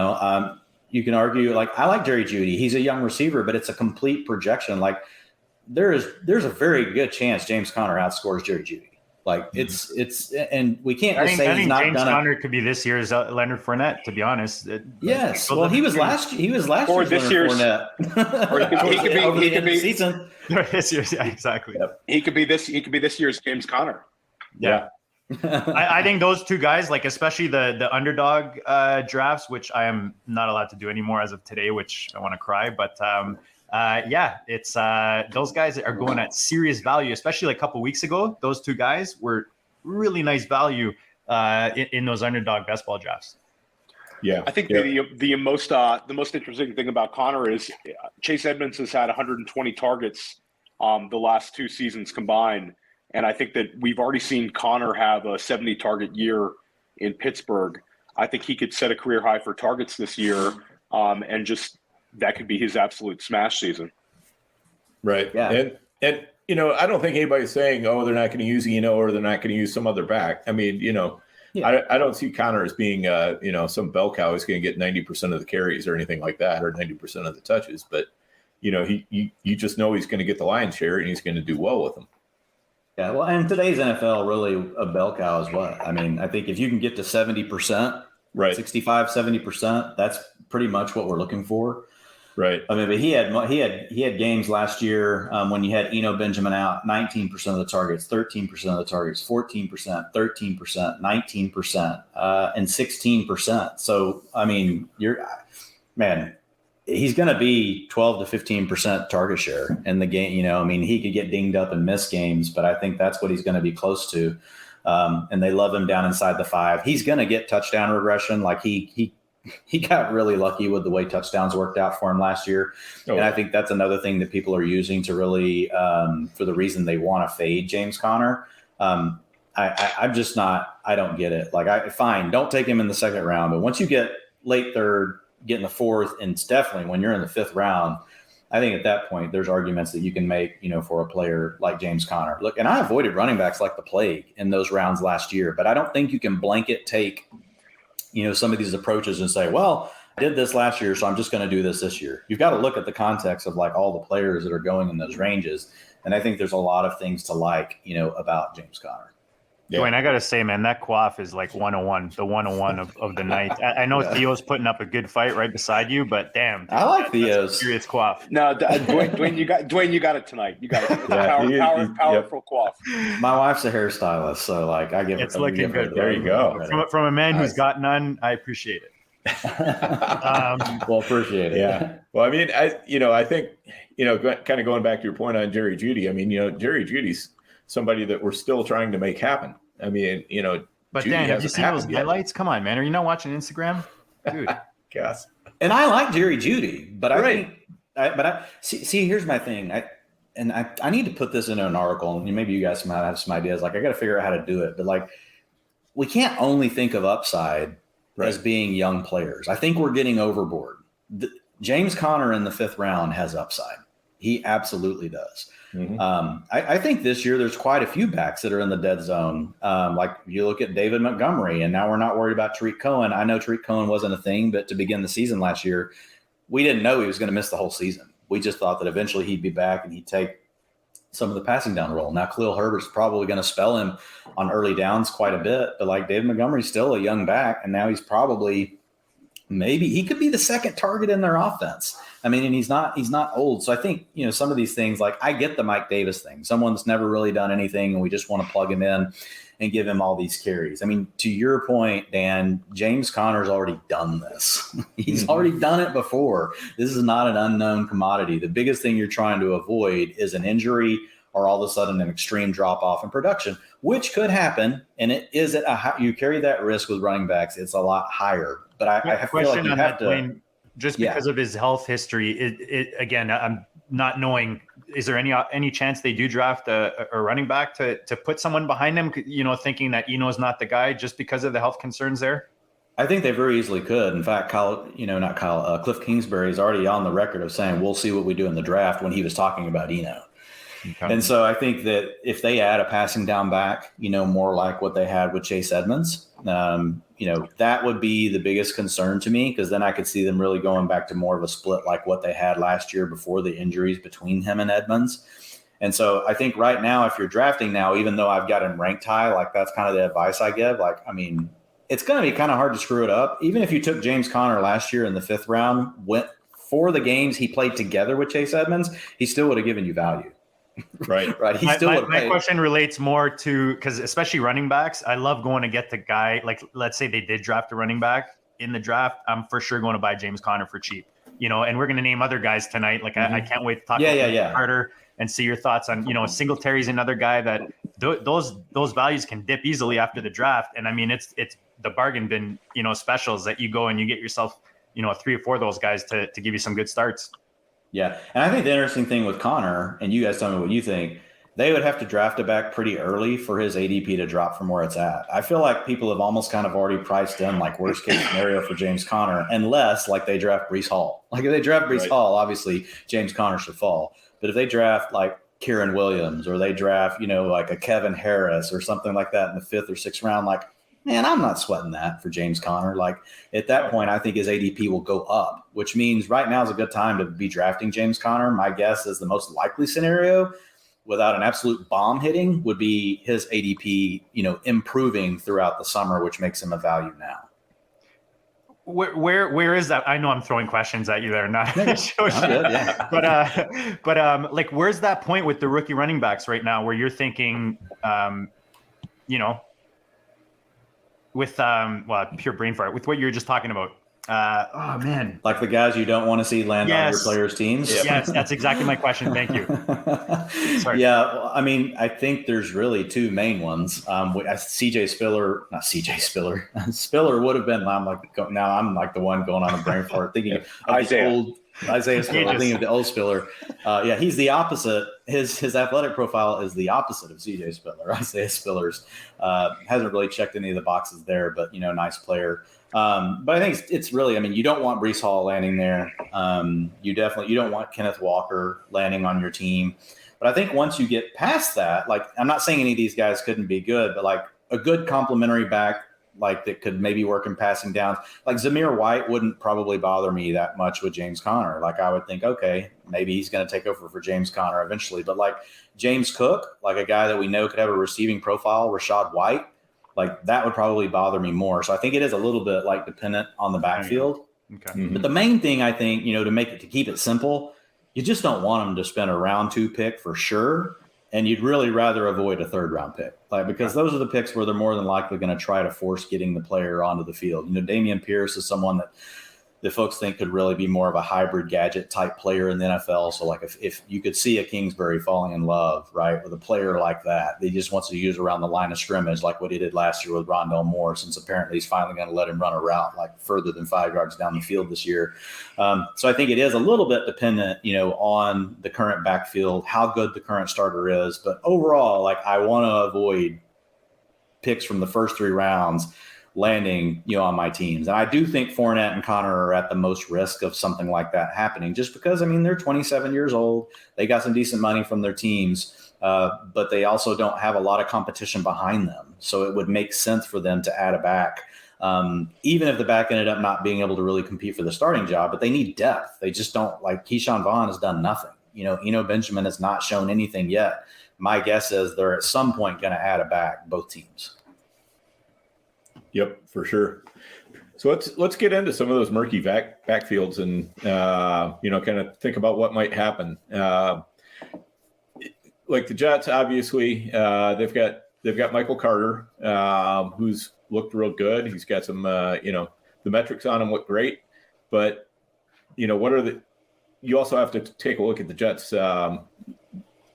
can argue like I like Jerry Jeudy. He's a young receiver, but it's a complete projection. Like there's a very good chance James Conner outscores Jerry Jeudy. Like it's and we can't just say he's not James gonna. Conner could be this year's Leonard Fournette, to be honest. Yes, well, he was last year's or this year's Fournette. Or he could be season. This year's, yeah, exactly. Yep. He could be this year's James Conner. Yeah. I think those two guys, like especially the underdog drafts, which I am not allowed to do anymore as of today, which I want to cry. But it's those guys are going at serious value, especially like a couple weeks ago. Those two guys were really nice value in those underdog best ball drafts. Yeah, I think the most interesting thing about Conner is Chase Edmonds has had 120 targets the last two seasons combined. And I think that we've already seen Conner have a 70 target year in Pittsburgh. I think he could set a career high for targets this year. And just that could be his absolute smash season. Right. Yeah. And I don't think anybody's saying, oh, they're not going to use or they're not going to use some other back. I mean, I don't see Conner as being, some bell cow who's going to get 90% of the carries or anything like that, or 90% of the touches. But, you just know he's going to get the lion's share and he's going to do well with them. Yeah, well, and today's NFL, really a bell cow is what? I mean, I think if you can get to 70%, right, 65, 70%, that's pretty much what we're looking for. Right. I mean, but he had games last year when you had Eno Benjamin out, 19% of the targets, 13% of the targets, 14%, 13%, 19%, and 16%. So, I mean, he's going to be 12 to 15% target share in the game. He could get dinged up and miss games, but I think that's what he's going to be close to. And they love him down inside the 5. He's going to get touchdown regression. Like he got really lucky with the way touchdowns worked out for him last year. And I think that's another thing that people are using to really, for the reason they want to fade James Conner. I'm just not, I don't get it. Like fine, don't take him in the second round, but once you get late third, get in the fourth, and it's definitely when you're in the fifth round, I think at that point there's arguments that you can make, for a player like James Conner. Look, and I avoided running backs like the plague in those rounds last year, but I don't think you can blanket take, some of these approaches and say, well, I did this last year, so I'm just going to do this year. You've got to look at the context of like all the players that are going in those ranges. And I think there's a lot of things to like, about James Conner. Yeah. Dwayne, I got to say, man, that quaff is like 101, the 101 of the night. I know Theo's putting up a good fight right beside you, but damn. I like Theo's. Serious quaff. No, Dwayne, you got it tonight. You got it. It's a powerful quaff. My wife's a hairstylist, so like I give it's looking good. There you go. From a man who's got none, I appreciate it. Well, appreciate it. Yeah. Well, I mean, I think, kind of going back to your point on Jerry Jeudy, I mean, Jerry Jeudy's somebody that we're still trying to make happen. I mean, But Judy Dan, have you hasn't seen those happened yet. highlights? Come on, man. Are you not watching Instagram? Dude. Yes. And I like Jerry Judy, but Right. I see. Here's my thing. I need to put this into an article, and maybe you guys might have some ideas. Like, I got to figure out how to do it, but like, we can't only think of upside as being young players. I think we're getting overboard. James Conner in the 5th round has upside. He absolutely does. Mm-hmm. I think this year there's quite a few backs that are in the dead zone. Like, you look at David Montgomery, and now we're not worried about Tariq Cohen. I know Tariq Cohen wasn't a thing, but to begin the season last year, we didn't know he was going to miss the whole season. We just thought that eventually he'd be back and he'd take some of the passing down role. Now, Khalil Herbert's probably going to spell him on early downs quite a bit, but like, David Montgomery's still a young back, and now he's probably maybe he could be the second target in their offense. I mean, and he's not old. So I think, some of these things, like, I get the Mike Davis thing. Someone that's never really done anything, and we just want to plug him in and give him all these carries. I mean, to your point, Dan, James Conner's already done this. He's already done it before. This is not an unknown commodity. The biggest thing you're trying to avoid is an injury or all of a sudden an extreme drop off in production, which could happen. And it is you carry that risk with running backs. It's a lot higher. But I feel like you have to. Dwayne, just because of his health history, it again, I'm not knowing. Is there any chance they do draft a running back to put someone behind him? Thinking that Eno's not the guy just because of the health concerns there. I think they very easily could. In fact, Cliff Kingsbury is already on the record of saying we'll see what we do in the draft when he was talking about Eno. Okay. And so I think that if they add a passing down back, more like what they had with Chase Edmonds, that would be the biggest concern to me, because then I could see them really going back to more of a split like what they had last year before the injuries between him and Edmonds. And so I think right now, if you're drafting now, even though I've got him ranked high, like, that's kind of the advice I give. Like, I mean, it's going to be kind of hard to screw it up. Even if you took James Conner last year in the 5th round, went for the games he played together with Chase Edmonds, he still would have given you value. Right. He my question relates more to, because especially running backs, I love going to get the guy, like, let's say they did draft a running back in the draft, I'm for sure going to buy James Conner for cheap, and we're going to name other guys tonight. Like, I can't wait to talk about Carter and see your thoughts on, Singletary's another guy that those values can dip easily after the draft. And I mean, it's the bargain bin, specials that you go and you get yourself, 3 or 4 of those guys to give you some good starts. Yeah. And I think the interesting thing with Conner, and you guys tell me what you think, they would have to draft a back pretty early for his ADP to drop from where it's at. I feel like people have almost kind of already priced in like worst case scenario for James Conner, unless like they draft Breece Hall. Like, if they draft Breece Hall, obviously James Conner should fall. But if they draft like Kieran Williams, or they draft, like a Kevin Harris or something like that in the 5th or 6th round, like, man, I'm not sweating that for James Conner. Like, at that point, I think his ADP will go up, which means right now is a good time to be drafting James Conner. My guess is the most likely scenario, without an absolute bomb hitting, would be his ADP, improving throughout the summer, which makes him a value now. Where is that? I know I'm throwing questions at you there, not good, yeah. but like, where's that point with the rookie running backs right now, where you're thinking, with pure brain fart, with what you were just talking about. Oh man, like the guys you don't want to see land on your players' teams. Yes, that's exactly my question. Thank you. Sorry. Yeah, well, I mean, I think there's really 2 main ones. Spiller would have been. I'm like the one going on a brain fart, thinking of Isaiah Spiller, thinking of the old Spiller. He's the opposite. His athletic profile is the opposite of CJ Spiller. Isaiah Spiller's hasn't really checked any of the boxes there, but nice player. But I think it's really, I mean, you don't want Breece Hall landing there. You don't want Kenneth Walker landing on your team. But I think once you get past that, like, I'm not saying any of these guys couldn't be good, but like a good complementary back, like, that could maybe work in passing downs. Like, Zamir White wouldn't probably bother me that much with James Conner. Like, I would think, okay, maybe he's going to take over for James Conner eventually. But like James Cook, like a guy that we know could have a receiving profile, Rashad White, like, that would probably bother me more. So I think it is a little bit like dependent on the backfield. Okay. Mm-hmm. But the main thing, I think, to keep it simple, you just don't want them to spend a round 2 pick for sure. And you'd really rather avoid a 3rd round pick, like, because those are the picks where they're more than likely going to try to force getting the player onto the field. Damian Pierce is someone that that folks think could really be more of a hybrid gadget type player in the NFL. So like if you could see a Kingsbury falling in love, right, with a player like that, he just wants to use around the line of scrimmage, like what he did last year with Rondell Moore, since apparently he's finally going to let him run a route like further than 5 yards down the field this year. So I think it is a little bit dependent, on the current backfield, how good the current starter is. But overall, like I want to avoid picks from the first 3 rounds landing, on my teams. And I do think Fournette and Connor are at the most risk of something like that happening, just because, they're 27 years old. They got some decent money from their teams, but they also don't have a lot of competition behind them. So it would make sense for them to add a back, even if the back ended up not being able to really compete for the starting job. But they need depth. They just don't. Like Keyshawn Vaughn has done nothing. Eno Benjamin has not shown anything yet. My guess is they're at some point going to add a back, both teams. Yep, for sure. So let's get into some of those murky backfields and kind of think about what might happen. Like the Jets, obviously, they've got Michael Carter, who's looked real good. He's got some, the metrics on him look great. But you also have to take a look at the Jets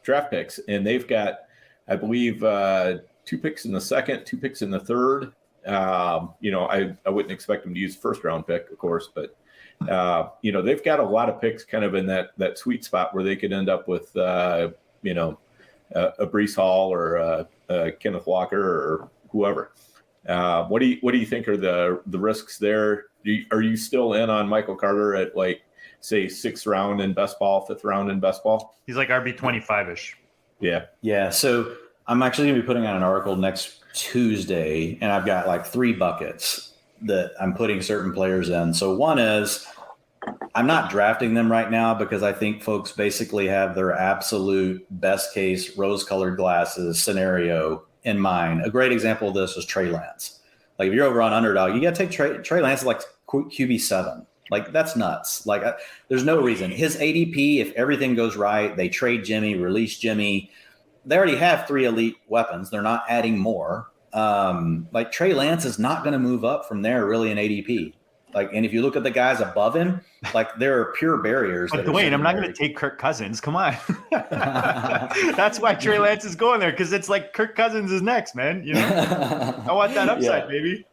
draft picks, and they've got, I believe, 2 picks in the second, 2 picks in the third. I wouldn't expect them to use first round pick, of course, but they've got a lot of picks kind of in that sweet spot where they could end up with a Breece Hall or a Kenneth Walker or whoever. What do you think are the risks there? Are you still in on Michael Carter at say 6th round in best ball, 5th round in best ball? He's like RB 25-ish. Yeah. So I'm actually going to be putting out an article next Tuesday, and I've got 3 buckets that I'm putting certain players in. So one is I'm not drafting them right now because I think folks basically have their absolute best case rose-colored glasses scenario in mind. A great example of this is Trey Lance. If you're over on Underdog, you got to take Trey Lance like QB7. That's nuts. There's no reason. His ADP, if everything goes right, they trade Jimmy, release Jimmy. They already have 3 elite weapons. They're not adding more. Trey Lance is not going to move up from there really in ADP. And if you look at the guys above him, there are pure barriers. But Dwain, I'm not going to take Kirk Cousins. Come on. That's why Trey Lance is going there, because it's Kirk Cousins is next, man. I want that upside, baby.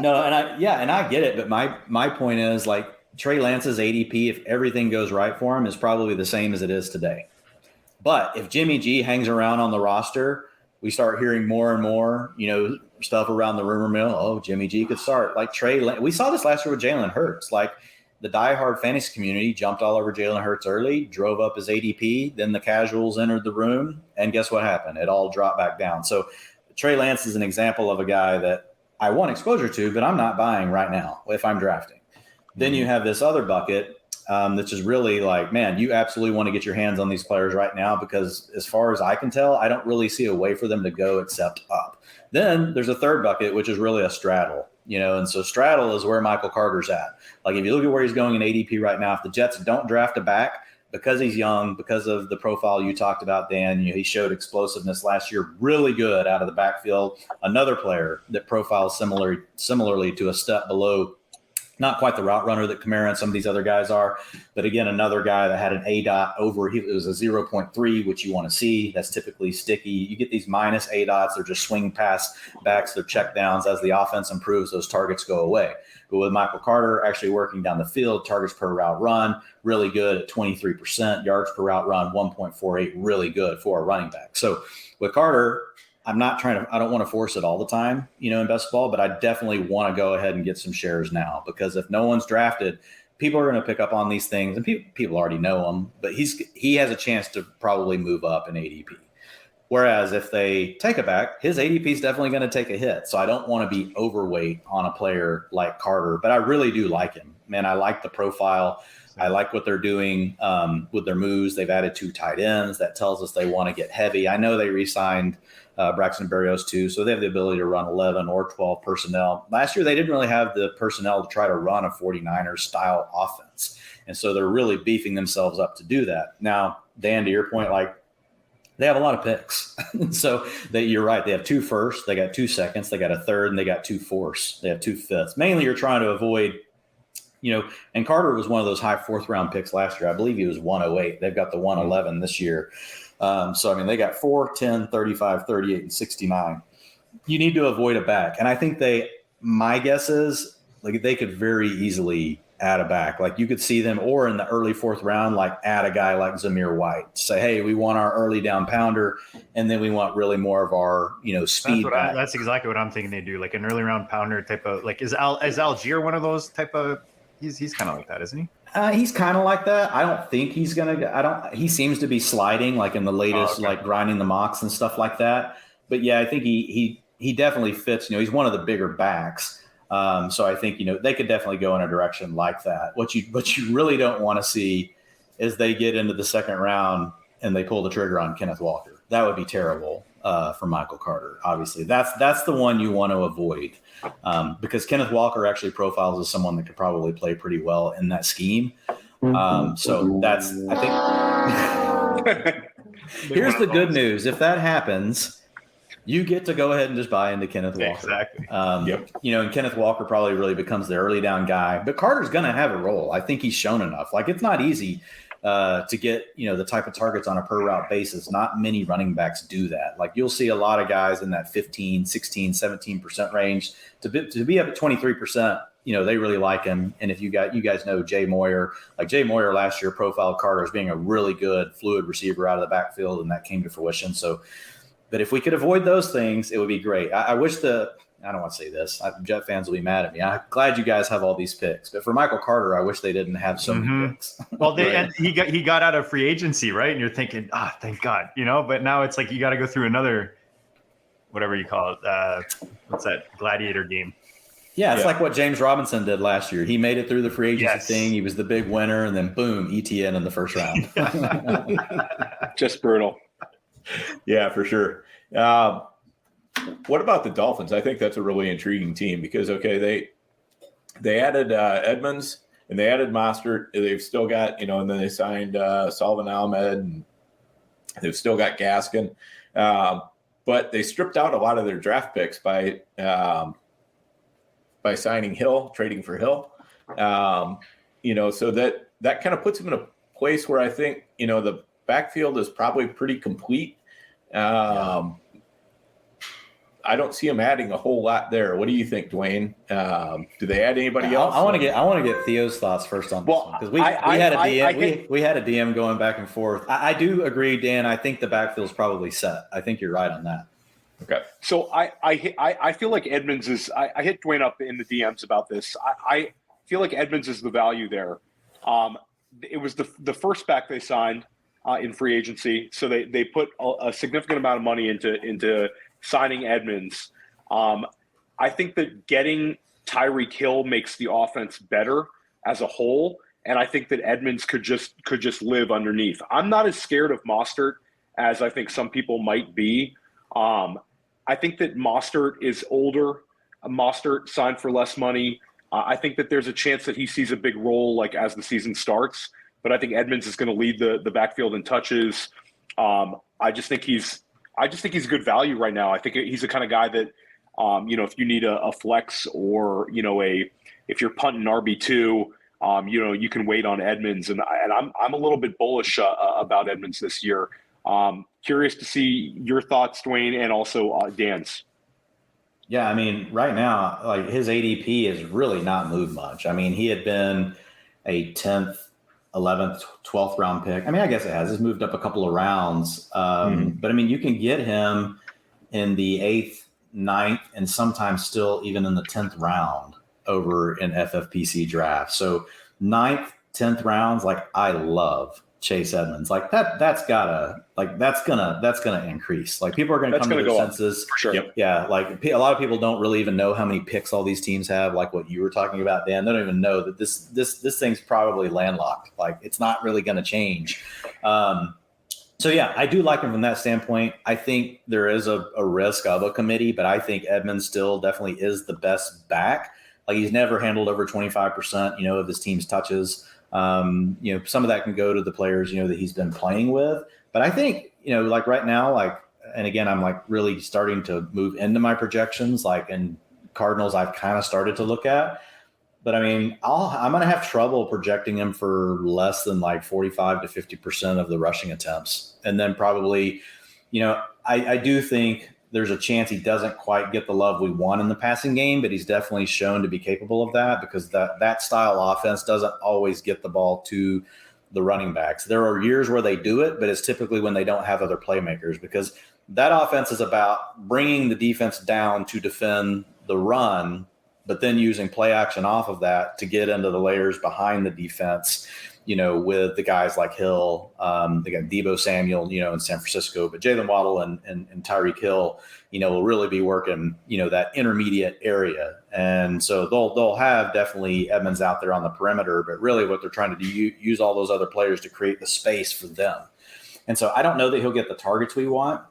No, and I get it. But my point is Trey Lance's ADP, if everything goes right for him, is probably the same as it is today. But if Jimmy G hangs around on the roster, we start hearing more and more, stuff around the rumor mill. Oh, Jimmy G could start. We saw this last year with Jalen Hurts. The diehard fantasy community jumped all over Jalen Hurts early, drove up his ADP. Then the casuals entered the room, and guess what happened? It all dropped back down. So Trey Lance is an example of a guy that I want exposure to, but I'm not buying right now if I'm drafting. Then you have this other bucket. That's just really man, you absolutely want to get your hands on these players right now, because as far as I can tell, I don't really see a way for them to go except up. Then there's a third bucket, which is really a straddle, and so straddle is where Michael Carter's at. If you look at where he's going in ADP right now, if the Jets don't draft a back because he's young, because of the profile you talked about, Dan, he showed explosiveness last year, really good out of the backfield. Another player that profiles similarly to a step below, not quite the route runner that Kamara and some of these other guys are, but again, another guy that had an ADOT over, it was a 0.3, which you want to see. That's typically sticky. You get these minus ADOTs, they're just swing pass backs, they're check downs. As the offense improves, those targets go away. But with Michael Carter actually working down the field, targets per route run, really good at 23%, yards per route run, 1.48, really good for a running back. So with Carter, I don't want to force it all the time, in best ball, but I definitely want to go ahead and get some shares now, because if no one's drafted, people are going to pick up on these things, and people already know him, but he has a chance to probably move up in ADP. Whereas if they take it back, his ADP is definitely going to take a hit. So I don't want to be overweight on a player like Carter, but I really do like him. Man, I like the profile. I like what they're doing with their moves. They've added 2 tight ends. That tells us they want to get heavy. I know they re-signed Braxton Berrios too, so they have the ability to run 11 or 12 personnel. Last year, they didn't really have the personnel to try to run a 49ers style offense. And so they're really beefing themselves up to do that. Now, Dan, to your point, they have a lot of picks. So you're right. They have 2 firsts, they got 2 seconds, they got a third, and they got 2 fourths. They have 2 fifths. Mainly you're trying to avoid and Carter was one of those high 4th round picks last year. I believe he was 108. They've got the 111 this year. So, I mean, they got 4, 10, 35, 38, and 69. You need to avoid a back. And I think my guess is like they could very easily add a back. Like you could see them, or in the early 4th round, like add a guy like Zamir White. Say, hey, we want our early down pounder, and then we want really more of our, speed back. That's exactly what I'm thinking they do. Like an early round pounder type of, like, is Algier one of those type of, he's kind of like that, isn't he? He's kind of like that. I don't think he's going to, he seems to be sliding like in the latest, like grinding the mocks and stuff like that. But yeah, I think he definitely fits, he's one of the bigger backs. So I think, they could definitely go in a direction like that. What you really don't want to see is they get into the 2nd round and they pull the trigger on Kenneth Walker. That would be terrible for Michael Carter. Obviously, that's the one you want to avoid because Kenneth Walker actually profiles as someone that could probably play pretty well in that scheme. So that's, I think, here's the good news. If that happens, you get to go ahead and just buy into Kenneth Walker. Exactly. And Kenneth Walker probably really becomes the early down guy, but Carter's going to have a role. I think he's shown enough. Like it's not easy to get, the type of targets on a per route basis. Not many running backs do that. Like you'll see a lot of guys in that 15, 16, 17% range to be up at 23%. They really like him. And if you guys know Jay Moyer, like Jay Moyer last year profiled Carter as being a really good fluid receiver out of the backfield, and that came to fruition. So, but if we could avoid those things, it would be great. I wish I don't want to say this. Jet fans will be mad at me. I'm glad you guys have all these picks. But for Michael Carter, I wish they didn't have so many picks. Well, and he got out of free agency, right? And you're thinking, thank God, But now it's like you got to go through another, whatever you call it. What's that? Gladiator game. Yeah, it's like what James Robinson did last year. He made it through the free agency thing. He was the big winner, and then boom, ETN in the 1st round. Just brutal. Yeah, for sure. What about the Dolphins? I think that's a really intriguing team because, they added Edmonds and they added Mostert. They've still got, and then they signed Salvin Ahmed, and they've still got Gaskin. But they stripped out a lot of their draft picks by signing Hill, trading for Hill. So that kind of puts them in a place where I think, the backfield is probably pretty complete. I don't see them adding a whole lot there. What do you think, Dwain? Do they add anybody else? I want to get Theo's thoughts first on this one because we had a DM going back and forth. I do agree, Dan. I think the backfield's probably set. I think you're right on that. Okay. So I feel like Edmonds is. I hit Dwain up in the DMs about this. I feel like Edmonds is the value there. It was the first back they signed in free agency, so they put a significant amount of money into signing Edmonds. I think that getting Tyreek Hill makes the offense better as a whole, and I think that Edmonds could just live underneath. I'm not as scared of Mostert as I think some people might be. I think that Mostert is older. Mostert signed for less money. I think that there's a chance that he sees a big role like as the season starts. But I think Edmonds is going to lead the backfield in touches. I just think he's a good value right now. I think he's the kind of guy that, if you need a flex or if you're punting RB2, you can wait on Edmonds. And I'm a little bit bullish about Edmonds this year. Curious to see your thoughts, Dwain, and also Dan's. Yeah, I mean, right now, like his ADP has really not moved much. I mean, he had been a 10th, 11th, 12th round pick. I mean, I guess it has. It's moved up a couple of rounds. But I mean, you can get him in the 8th, 9th, and sometimes still even in the 10th round over in FFPC draft. So 9th, 10th rounds, like I love Chase Edmonds. Like that's gonna increase. Like people are gonna come to their senses. For sure. Yep. Yeah. Like a lot of people don't really even know how many picks all these teams have. Like what you were talking about, Dan. They don't even know that this thing's probably landlocked. Like it's not really gonna change. So yeah, I do like him from that standpoint. I think there is a risk of a committee, but I think Edmonds still definitely is the best back. Like he's never handled over 25%, of his team's touches. Some of that can go to the players, that he's been playing with. But I think, like right now, and again, I'm like really starting to move into my projections, like in Cardinals, I've kind of started to look at. But I mean, I'm going to have trouble projecting him for less than like 45 to 50% of the rushing attempts. And then probably, I do think there's a chance he doesn't quite get the love we want in the passing game, but he's definitely shown to be capable of that because that style offense doesn't always get the ball to the running backs. There are years where they do it, but it's typically when they don't have other playmakers because that offense is about bringing the defense down to defend the run, but then using play action off of that to get into the layers behind the defense, with the guys like Hill, they got Deebo Samuel, in San Francisco, but Jalen Waddle and Tyreek Hill, will really be working, that intermediate area. And so they'll have definitely Edmonds out there on the perimeter, but really what they're trying to do, use all those other players to create the space for them. And so I don't know that he'll get the targets we want,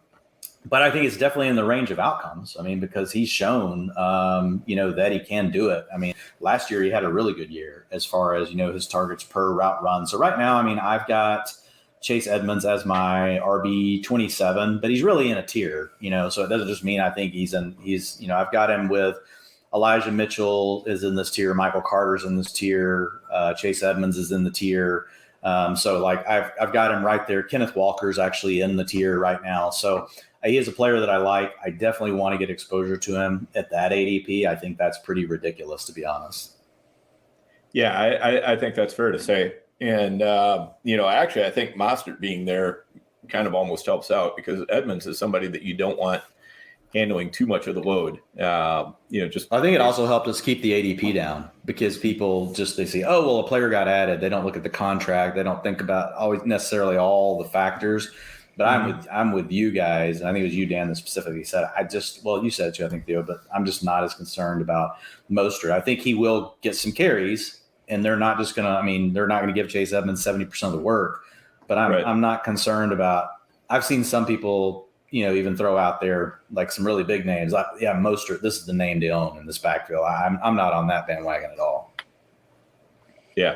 but I think it's definitely in the range of outcomes. I mean, because he's shown, that he can do it. I mean, last year he had a really good year as far as, his targets per route run. So right now, I mean, I've got Chase Edmonds as my RB 27, but he's really in a tier, so it doesn't just mean I think I've got him with Elijah Mitchell is in this tier. Michael Carter's in this tier. Chase Edmonds is in the tier. So like I've got him right there. Kenneth Walker's actually in the tier right now. So he is a player that I like. I definitely want to get exposure to him at that ADP. I think that's pretty ridiculous, to be honest. Yeah, I think that's fair to say. And, actually, I think Mostert being there kind of almost helps out because Edmonds is somebody that you don't want handling too much of the load. I think it also helped us keep the ADP down because people they see, oh, well, a player got added. They don't look at the contract. They don't think about always necessarily all the factors. But I'm with you guys. I think it was you, Dan, that specifically said, you said it too, I think, Theo, but I'm just not as concerned about Mostert. I think he will get some carries and they're not going to give Chase Edmonds 70% of the work, but I'm not concerned about, I've seen some people, even throw out there like some really big names. Like, yeah, Mostert, this is the name to own in this backfield. I'm not on that bandwagon at all. Yeah.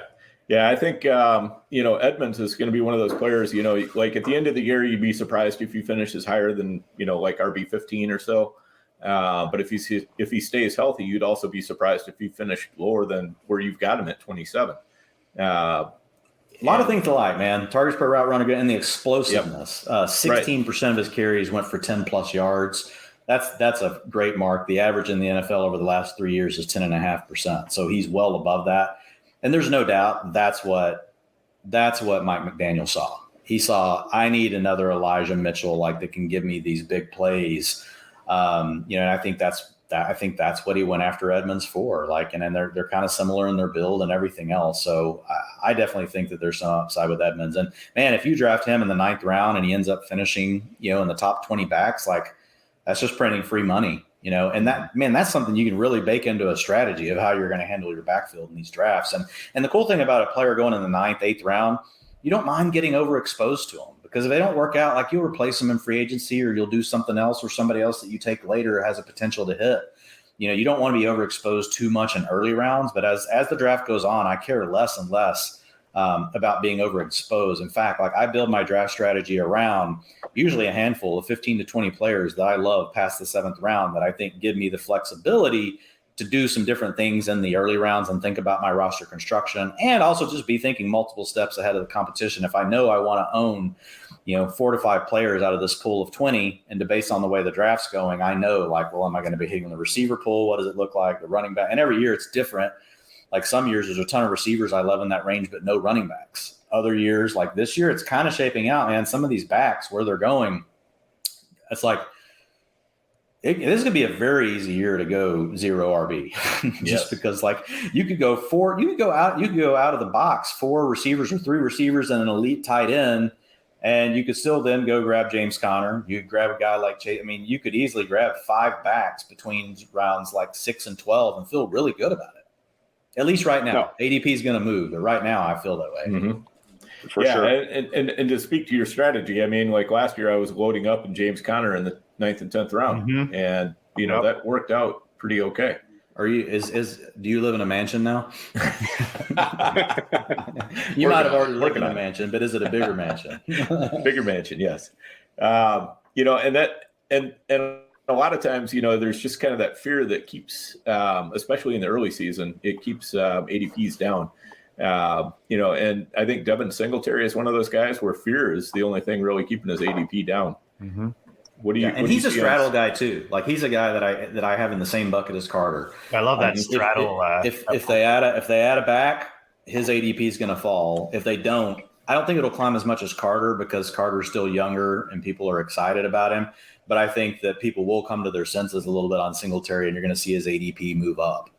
Yeah, I think, Edmonds is going to be one of those players, like at the end of the year, you'd be surprised if he finishes higher than, like RB 15 or so. But if he stays healthy, you'd also be surprised if he finished lower than where you've got him at 27. A lot of things to like, man. Targets per route run are good, and the explosiveness. 16% of his carries went for 10 plus yards. That's a great mark. The average in the NFL over the last 3 years is 10.5%. So he's well above that. And there's no doubt that's what Mike McDaniel saw. He saw, I need another Elijah Mitchell that can give me these big plays. And I think that's what he went after Edmonds for. And then they're kind of similar in their build and everything else. So I definitely think that there's some upside with Edmonds. And man, if you draft him in the 9th round and he ends up finishing, in the top 20 backs, that's just printing free money. And that's something you can really bake into a strategy of how you're going to handle your backfield in these drafts. And the cool thing about a player going in the 9th, 8th round, you don't mind getting overexposed to them because if they don't work out, you'll replace them in free agency or you'll do something else or somebody else that you take later has a potential to hit. You don't want to be overexposed too much in early rounds, but as the draft goes on, I care less and less about being overexposed. In fact, I build my draft strategy around usually a handful of 15 to 20 players that I love past the 7th round that I think give me the flexibility to do some different things in the early rounds and think about my roster construction and also just be thinking multiple steps ahead of the competition. If I know I want to own, 4 to 5 players out of this pool of 20 and based on the way the draft's going, I know am I going to be hitting the receiver pool? What does it look like? The running back? And every year it's different. Some years there's a ton of receivers I love in that range, but no running backs. Other years, like this year, it's kind of shaping out, man. Some of these backs where they're going, it's this is gonna be a very easy year to go 0 RB, just because you could go out of the box 4 receivers or 3 receivers and an elite tight end, and you could still then go grab James Conner. You could grab a guy like Chase. I mean, you could easily grab 5 backs between rounds 6 and 12 and feel really good about it. At least right now, no. ADP is going to move, but right now I feel that way. Mm-hmm. For sure. And to speak to your strategy, I mean, last year I was loading up in James Conner in the 9th and 10th round, and that worked out pretty okay. Are you? Do you live in a mansion now? You might have already lived in a mansion, but is it a bigger mansion? Bigger mansion, yes. And a lot of times, there's just kind of that fear that keeps, especially in the early season, it keeps ADPs down. And I think Devin Singletary is one of those guys where fear is the only thing really keeping his ADP down. Mm-hmm. What do you? And he's a straddle guy too. Like he's a guy that I have in the same bucket as Carter. I love that straddle. If they add a back, his ADP is going to fall. If they don't, I don't think it'll climb as much as Carter because Carter's still younger and people are excited about him. But I think that people will come to their senses a little bit on Singletary, and you're going to see his ADP move up.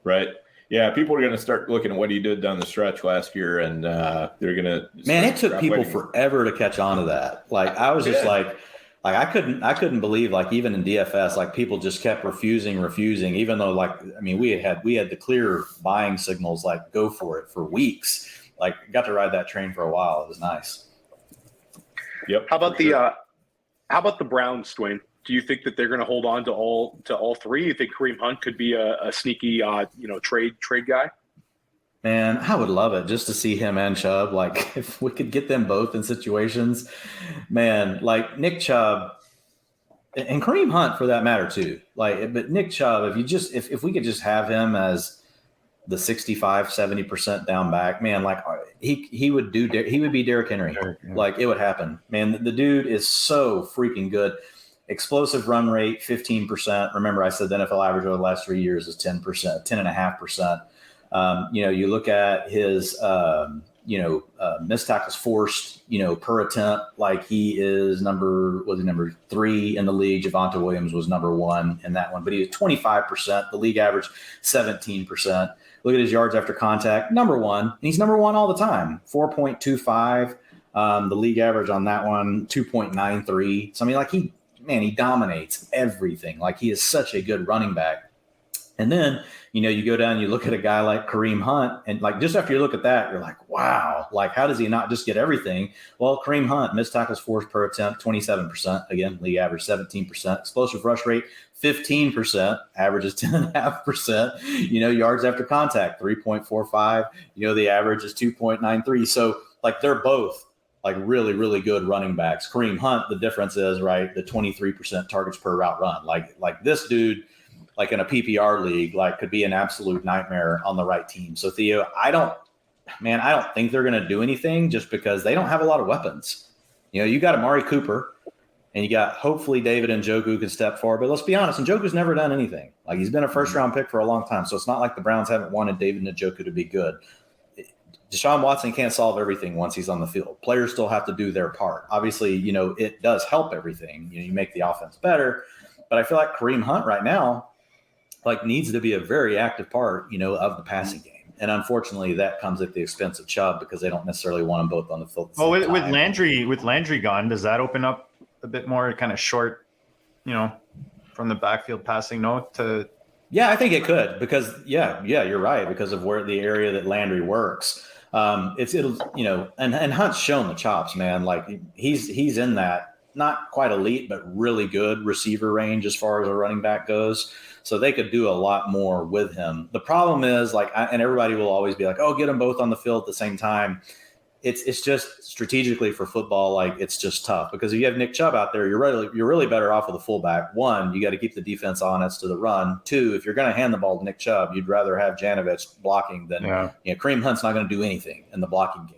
Right. Yeah, people are going to start looking at what he did down the stretch last year, and they're going to. Man, it took people forever to catch on to that. Like I was just like I couldn't believe, like, even in DFS, like people just kept refusing, even though, like, I mean, we had the clear buying signals, like go for it for weeks. Like got to ride that train for a while. It was nice. Yep. How about the Browns, Dwain? Do you think that they're going to hold on to all three? You think Kareem Hunt could be a sneaky, trade guy? Man, I would love it just to see him and Chubb. Like if we could get them both in situations, man, like Nick Chubb and Kareem Hunt for that matter too. Like, but Nick Chubb, if we could just have him as the 65-70% down back, man, like he would be Derrick Henry. Yeah. Like it would happen, man. The dude is so freaking good. Explosive run rate, 15%. Remember, I said the NFL average over the last 3 years is 10%, 10.5%. You look at his, missed tackles forced, per attempt, like he is number 3 in the league. Javonte Williams was number 1 in that one, but he was 25%. The league average, 17%. Look at his yards after contact, number 1. And he's number 1 all the time, 4.25. The league average on that one, 2.93. So, I mean, like he dominates everything. Like he is such a good running back. And then, you go down, you look at a guy like Kareem Hunt, and like just after you look at that, you're like, wow, like how does he not just get everything? Well, Kareem Hunt, missed tackles forced per attempt, 27%. Again, league average 17%. Explosive rush rate, 15%. Average is 10.5%. Yards after contact, 3.45. The average is 2.93. So like they're both like really, really good running backs. Kareem Hunt, the difference is, right, the 23% targets per route run. Like this dude, like in a PPR league, like could be an absolute nightmare on the right team. So Theo, I don't think they're going to do anything just because they don't have a lot of weapons. You got Amari Cooper and you got hopefully David Njoku can step forward, but let's be honest, Njoku's never done anything. Like he's been a first round pick for a long time. So it's not like the Browns haven't wanted David Njoku to be good. Deshaun Watson can't solve everything once he's on the field. Players still have to do their part. Obviously, it does help everything. You make the offense better, but I feel like Kareem Hunt right now, like needs to be a very active part, of the passing game. And unfortunately that comes at the expense of Chubb because they don't necessarily want them both on the field. Well, with Landry gone, does that open up a bit more kind of short, from the backfield passing note to? Yeah, I think it could because you're right. Because of where the area that Landry works. And Hunt's shown the chops, man. Like he's in that not quite elite, but really good receiver range as far as a running back goes. So they could do a lot more with him. The problem is and everybody will always be like, oh, get them both on the field at the same time. It's just strategically for football, like it's just tough because if you have Nick Chubb out there, you're really better off with a fullback. 1, you got to keep the defense honest to the run. 2, if you're going to hand the ball to Nick Chubb, you'd rather have Janovich blocking than Kareem Hunt's not going to do anything in the blocking game.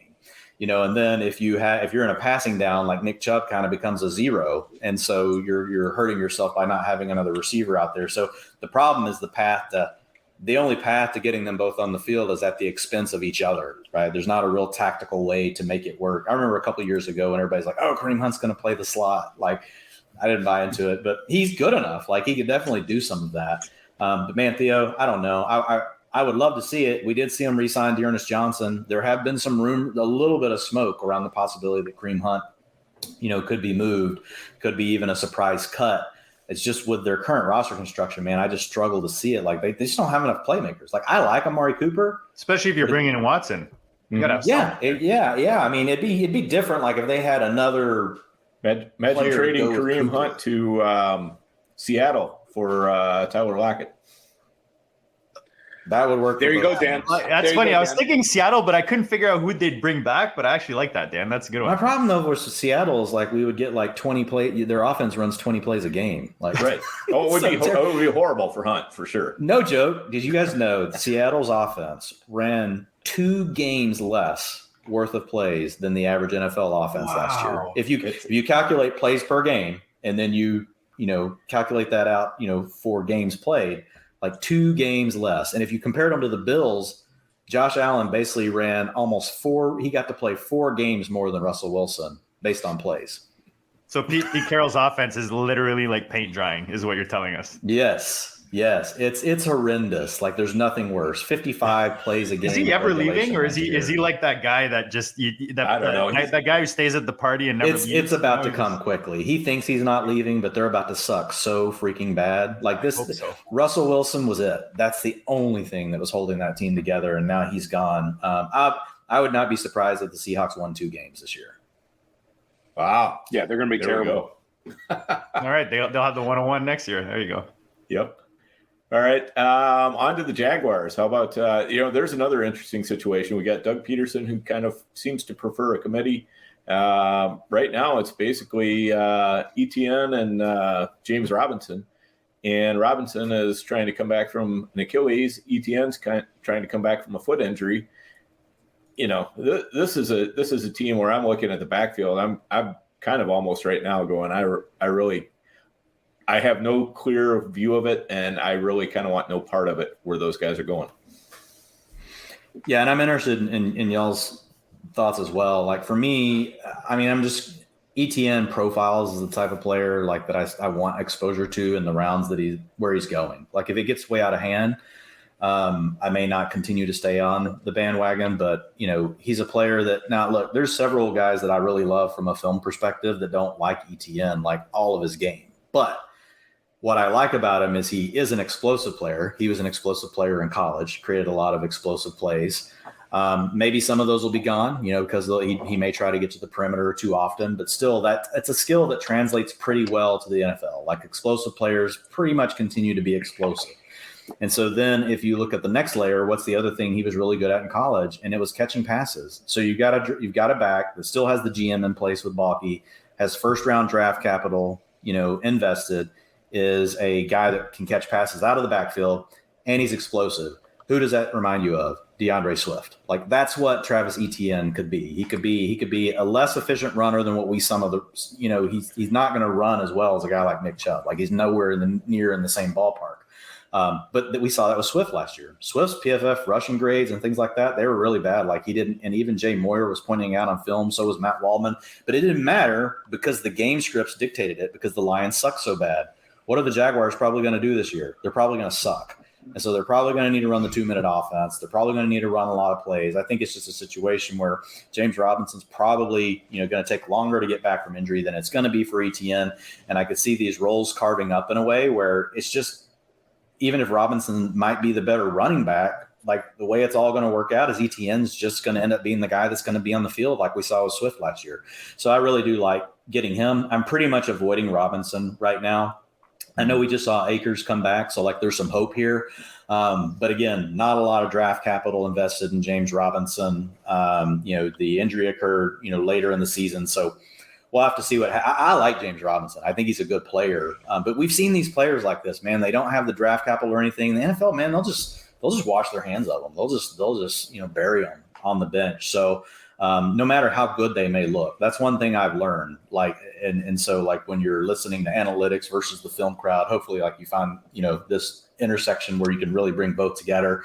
And then if you're in a passing down, like Nick Chubb kind of becomes a 0. And so you're hurting yourself by not having another receiver out there. So the problem is the only path to getting them both on the field is at the expense of each other, right? There's not a real tactical way to make it work. I remember a couple of years ago when everybody's like, oh, Kareem Hunt's going to play the slot. Like I didn't buy into it, but he's good enough. Like he could definitely do some of that. But man, Theo, I don't know. I would love to see it. We did see him re-sign Dearness Johnson. There have been some a little bit of smoke around the possibility that Kareem Hunt, could be moved, could be even a surprise cut. It's just with their current roster construction, man, I just struggle to see it. Like they just don't have enough playmakers. Like I like Amari Cooper, especially if you're bringing in Watson. You gotta have yeah. I mean, it'd be different. Like if they had another. Imagine trading Kareem Hunt to Seattle for Tyler Lockett. That would work. There you go, Dan. That's funny. I was thinking Seattle, but I couldn't figure out who they'd bring back. But I actually like that, Dan. That's a good one. My problem though was Seattle is like we would get like 20 plays. Their offense runs 20 plays a game. Like Right. Oh, it would be horrible for Hunt for sure. No joke. Did you guys know Seattle's offense ran 2 games less worth of plays than the average NFL offense last year? If you calculate plays per game and then you calculate that out, for games played, like 2 games less. And if you compared them to the Bills, Josh Allen basically ran almost 4. He got to play 4 games more than Russell Wilson based on plays. So Pete Carroll's offense is literally like paint drying, is what you're telling us. Yes. It's horrendous. Like there's nothing worse. 55 plays a game. Is he ever leaving, or is he like that guy that just I don't know. That guy who stays at the party and never leaves? It's about to come quickly. He thinks he's not leaving, but they're about to suck so freaking bad. Like this, so. Russell Wilson was it. That's the only thing that was holding that team together, and now he's gone. I would not be surprised if the Seahawks won 2 games this year. Wow. Yeah, they're going to be terrible. All right, they'll have the 101 next year. There you go. Yep. All right. On to the Jaguars. How about, there's another interesting situation. We got Doug Peterson, who kind of seems to prefer a committee. Right now, it's basically Etienne and James Robinson. And Robinson is trying to come back from an Achilles. Etienne's trying to come back from a foot injury. This is a team where I'm looking at the backfield. I'm kind of almost right now going, I have no clear view of it, and I really kind of want no part of it where those guys are going. Yeah, and I'm interested in y'all's thoughts as well. Like for me, I'm just ETN profiles is the type of player like that I want exposure to in the rounds where he's going. Like if it gets way out of hand, I may not continue to stay on the bandwagon, but he's a player that now look, there's several guys that I really love from a film perspective that don't like ETN, like all of his game. But what I like about him is he is an explosive player. He was an explosive player in college, created a lot of explosive plays. Maybe some of those will be gone, because he may try to get to the perimeter too often, but still it's a skill that translates pretty well to the NFL. Like explosive players pretty much continue to be explosive. And so then if you look at the next layer, what's the other thing he was really good at in college? And it was catching passes. So you've got a back that still has the GM in place with Balky, has first round draft capital, invested, is a guy that can catch passes out of the backfield, and he's explosive. Who does that remind you of? DeAndre Swift. Like that's what Travis Etienne could be. He could be a less efficient runner than what he's not going to run as well as a guy like Nick Chubb. Like he's nowhere near in the same ballpark. But we saw that with Swift last year. Swift's PFF rushing grades and things like that, they were really bad. Like he didn't, and even Jay Moyer was pointing out on film, so was Matt Waldman. But it didn't matter because the game scripts dictated it because the Lions suck so bad. What are the Jaguars probably going to do this year? They're probably going to suck. And so they're probably going to need to run the 2-minute offense. They're probably going to need to run a lot of plays. I think it's just a situation where James Robinson's probably, going to take longer to get back from injury than it's going to be for ETN. And I could see these roles carving up in a way where it's just, even if Robinson might be the better running back, like the way it's all going to work out is ETN's just going to end up being the guy that's going to be on the field like we saw with Swift last year. So I really do like getting him. I'm pretty much avoiding Robinson right now. I know we just saw Akers come back, so like there's some hope here. But again, not a lot of draft capital invested in James Robinson. The injury occurred, later in the season. So we'll have to see what I like James Robinson. I think he's a good player. But we've seen these players like this, man. They don't have the draft capital or anything. The NFL, man, they'll just wash their hands of them. They'll just bury them on the bench. So no matter how good they may look, that's one thing I've learned. Like, and so like when you're listening to analytics versus the film crowd, hopefully like you find, this intersection where you can really bring both together.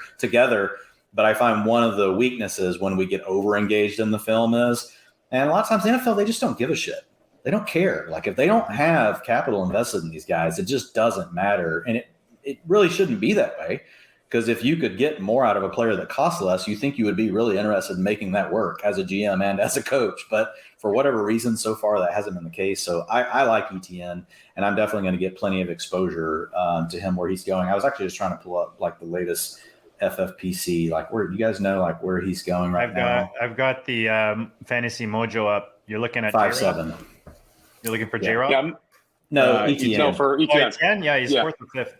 But I find one of the weaknesses when we get over engaged in the film is, and a lot of times the NFL, they just don't give a shit. They don't care. Like if they don't have capital invested in these guys, it just doesn't matter. And it really shouldn't be that way. Because if you could get more out of a player that costs less, you think you would be really interested in making that work as a GM and as a coach. But for whatever reason, so far that hasn't been the case. So I like ETN, and I'm definitely going to get plenty of exposure to him where he's going. I was actually just trying to pull up like the latest FFPC, like where you guys know like where he's going now. I've got the Fantasy Mojo up. You're looking at 5.7. You're looking for J-Rob? Yeah, no, ETN. No, for ETN. Yeah, he's fourth or fifth.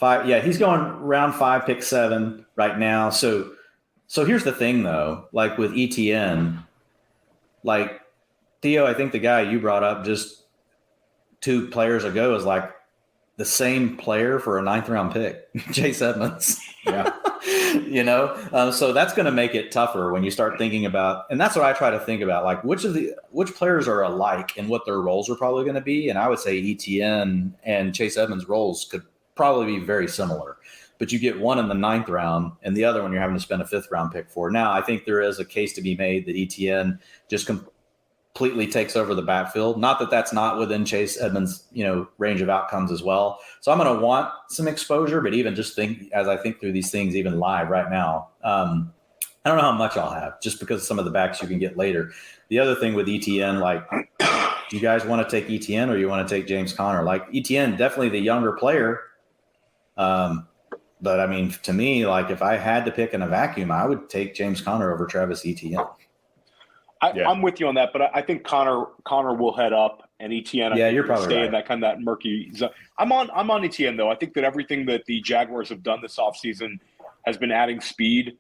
5. Yeah, he's going round 5, pick 7 right now. So here's the thing, though. Like with ETN, like Theo, I think the guy you brought up just 2 players ago is like the same player for a 9th round pick, Chase Edmonds. Yeah. So that's going to make it tougher when you start thinking about, and that's what I try to think about, like which players are alike and what their roles are probably going to be. And I would say ETN and Chase Edmonds' roles could probably be very similar, but you get one in the 9th round and the other one you're having to spend a 5th round pick for. Now, I think there is a case to be made that ETN just completely takes over the backfield. Not that that's not within Chase Edmonds, range of outcomes as well. So I'm going to want some exposure, but even just as I think through these things, even live right now, I don't know how much I'll have just because of some of the backs you can get later. The other thing with ETN, like, do you guys want to take ETN or you want to take James Conner? Like ETN, definitely the younger player. But I mean, to me, like if I had to pick in a vacuum, I would take James Conner over Travis Etienne. I'm with you on that, but I think Connor will head up, and ETN. Yeah, you're probably stay right. in that kind of that murky zone. I'm on ETN though. I think that everything that the Jaguars have done this offseason has been adding speed.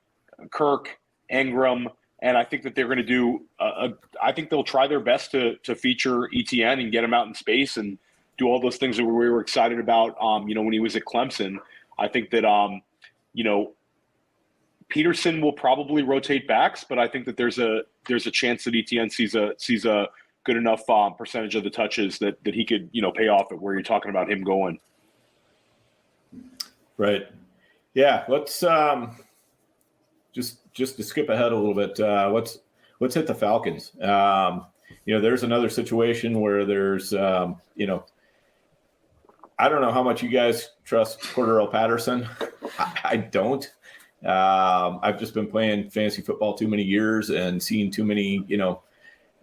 Kirk, Ingram, and I think that they're going to do. I think they'll try their best to feature ETN and get him out in space and do all those things that we were excited about. When he was at Clemson, I think that Peterson will probably rotate backs, but I think that there's a chance that ETN sees a good enough percentage of the touches that he could pay off at where you're talking about him going. Right. Yeah. Let's just to skip ahead a little bit. Let's hit the Falcons. There's another situation where there's I don't know how much you guys trust Cordarrelle Patterson. I don't. I've just been playing fantasy football too many years and seen too many,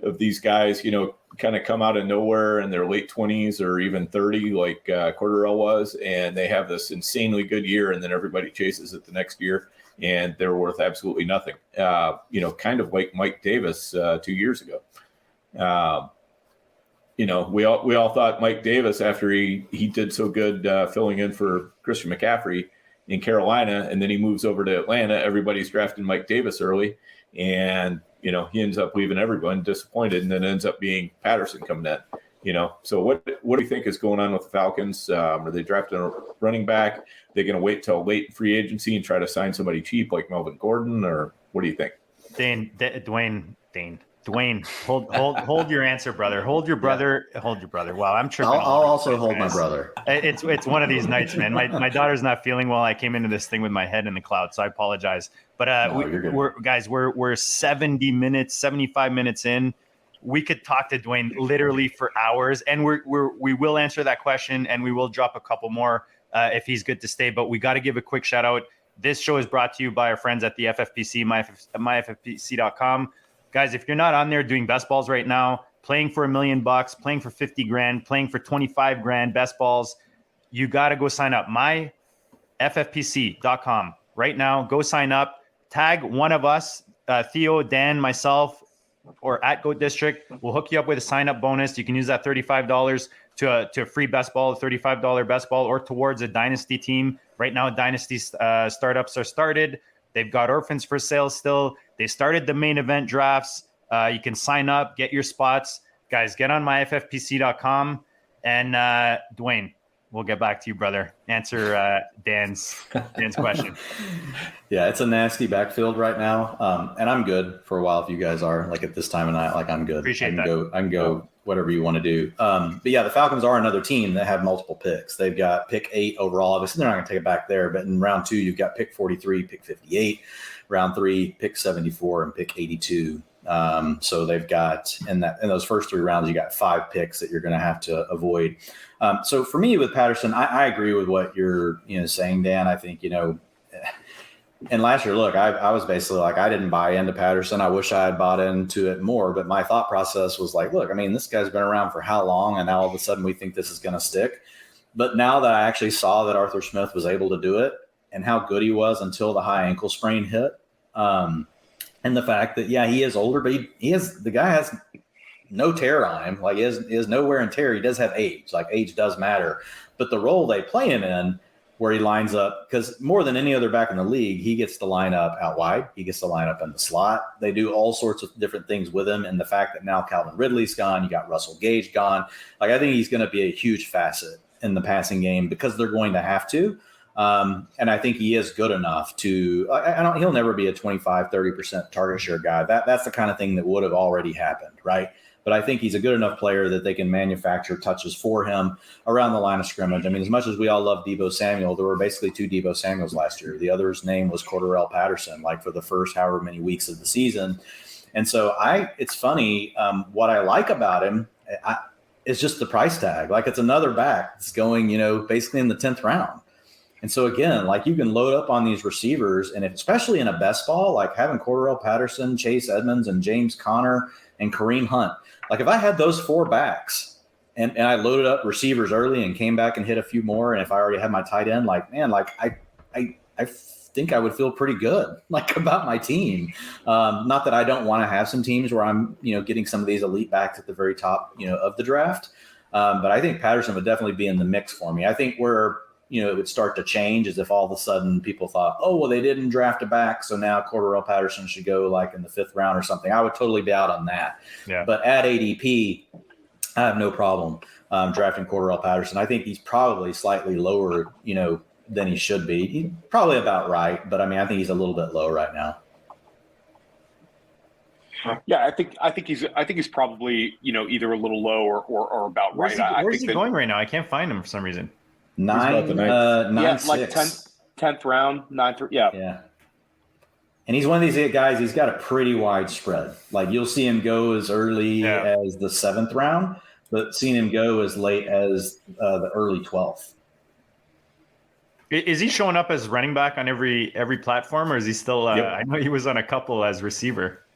of these guys, kind of come out of nowhere in their late 20s or even 30, like Cordarrelle was, and they have this insanely good year, and then everybody chases it the next year, and they're worth absolutely nothing. Kind of like Mike Davis 2 years ago. We all thought Mike Davis, after he did so good filling in for Christian McCaffrey in Carolina, and then he moves over to Atlanta, everybody's drafting Mike Davis early, and he ends up leaving everyone disappointed, and then ends up being Patterson coming in. So what do you think is going on with the Falcons? Are they drafting a running back? Are they going to wait till late free agency and try to sign somebody cheap like Melvin Gordon, or what do you think? Dwain, hold your answer, brother. Hold your brother. Wow, I'm tripping. I'll also hold my brother. It's one of these nights, man. My daughter's not feeling well. I came into this thing with my head in the cloud, so I apologize. But we're 75 minutes in. We could talk to Dwain literally for hours, and we will answer that question, and we will drop a couple more if he's good to stay. But we got to give a quick shout out. This show is brought to you by our friends at the FFPC, myffpc.com. Guys, if you're not on there doing best balls right now, playing for $1 million, playing for 50 grand, playing for 25 grand best balls, you got to go sign up. myffpc.com right now. Go sign up. Tag one of us, Theo, Dan, myself, or at Goat District. We'll hook you up with a sign up bonus. You can use that $35 to a free best ball, a $35 best ball, or towards a dynasty team. Right now, dynasty startups are started. They've got orphans for sale still. They started the main event drafts. You can sign up, get your spots. Guys, get on myffpc.com. And Dwain, we'll get back to you, brother. Answer Dan's question. Yeah, it's a nasty backfield right now. And I'm good for a while if you guys are. Like at this time of night, like I'm good. Appreciate that. I can go whatever you want to do. But yeah, the Falcons are another team that have multiple picks. They've got pick 8 overall. Obviously, they're not going to take it back there. But in round 2, you've got pick 43, pick 58. Round 3, pick 74, and pick 82. So they've got in those first 3 rounds, you got 5 picks that you're going to have to avoid. So for me with Patterson, I agree with what you're saying, Dan. I think and last year, look, I was basically like, I didn't buy into Patterson. I wish I had bought into it more, but my thought process was like, look, I mean, this guy's been around for how long, and now all of a sudden we think this is going to stick. But now that I actually saw that Arthur Smith was able to do it and how good he was until the high ankle sprain hit. And the fact that, yeah, he is older, but the guy has no tear on him. Like he has no wear and tear. He does have age. Like age does matter, but the role they play him in, where he lines up, because more than any other back in the league, he gets to line up out wide. He gets to line up in the slot. They do all sorts of different things with him. And the fact that now Calvin Ridley's gone, you got Russell Gage gone. Like, I think he's going to be a huge facet in the passing game because they're going to have to. And I think he is good enough to, he'll never be a 25, 30% target share guy. That's the kind of thing that would have already happened, right? But I think he's a good enough player that they can manufacture touches for him around the line of scrimmage. I mean, as much as we all love Deebo Samuel, there were basically 2 Deebo Samuels last year. The other's name was Cordarrelle Patterson, like for the first however many weeks of the season. And so it's funny. What I like about him is just the price tag. Like, it's another back that's going, basically in the 10th round. And so again, like, you can load up on these receivers, and especially in a best ball, like having Cordarrelle Patterson, Chase Edmonds, and James Conner and Kareem Hunt. Like, if I had those 4 backs and I loaded up receivers early and came back and hit a few more, and if I already had my tight end, like, man, like I think I would feel pretty good, like, about my team. Not that I don't want to have some teams where I'm, getting some of these elite backs at the very top, of the draft. But I think Patterson would definitely be in the mix for me. I think where it would start to change is if all of a sudden people thought, oh, well, they didn't draft a back, so now Cordarrelle Patterson should go like in the 5th round or something. I would totally be out on that. Yeah. But at ADP, I have no problem drafting Cordarrelle Patterson. I think he's probably slightly lower, than he should be. He's probably about right, but I mean, I think he's a little bit low right now. Yeah, I think he's probably either a little low or about right. Where's he going right now? I can't find him for some reason. 9, like 10th round, 9th. Yeah. And he's one of these guys, he's got a pretty wide spread. Like, you'll see him go as early as the 7th round, but seeing him go as late as the early 12th. Is he showing up as running back on every platform, or is he still Yep. I know he was on a couple as receiver.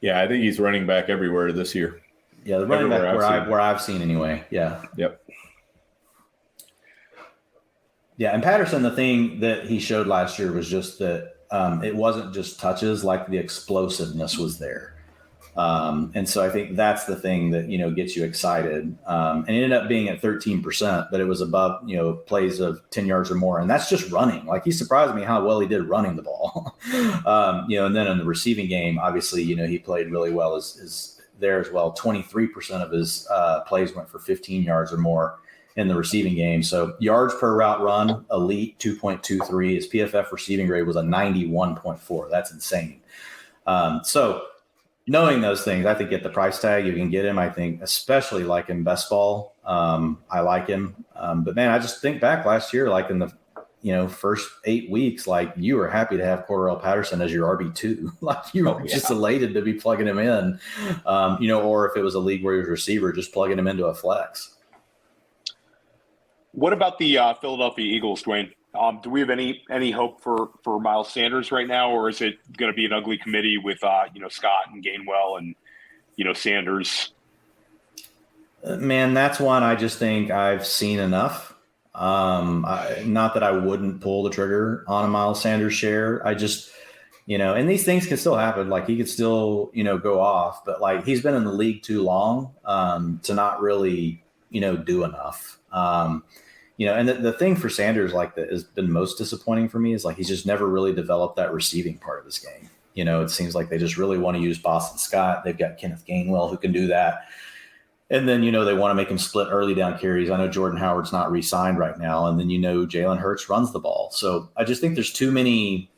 Yeah, I think he's running back everywhere this year. Yeah, the running back where I've seen anyway. Yeah. Yep. Yeah, and Patterson, the thing that he showed last year was just that it wasn't just touches, like the explosiveness was there. And so I think that's the thing that, gets you excited. And it ended up being at 13%, but it was above, plays of 10 yards or more. And that's just running. Like, he surprised me how well he did running the ball. And then in the receiving game, obviously, he played really well as there as well. 23% of his plays went for 15 yards or more in the receiving game. So yards per route run, elite 2.23. His PFF receiving grade was a 91.4. That's insane. So knowing those things, I think at the price tag, you can get him. I think, especially like in best ball, I like him. But man, I just think back last year, like in the first 8 weeks, like, you were happy to have Cordarrelle Patterson as your RB2. Like, you were just elated to be plugging him in, or if it was a league where he was a receiver, just plugging him into a flex. What about the Philadelphia Eagles, Dwayne? Do we have any hope for Miles Sanders right now, or is it going to be an ugly committee with Scott and Gainwell and Sanders? Man, that's one I just think I've seen enough. Not that I wouldn't pull the trigger on a Miles Sanders share. I just, and these things can still happen. Like, he could still, go off, but like, he's been in the league too long to not really, do enough. And the thing for Sanders, like, that has been most disappointing for me is, like, he's just never really developed that receiving part of his game. It seems like they just really want to use Boston Scott. They've got Kenneth Gainwell who can do that. And then, they want to make him split early down carries. I know Jordan Howard's not re-signed right now. And then, Jalen Hurts runs the ball. So I just think there's too many,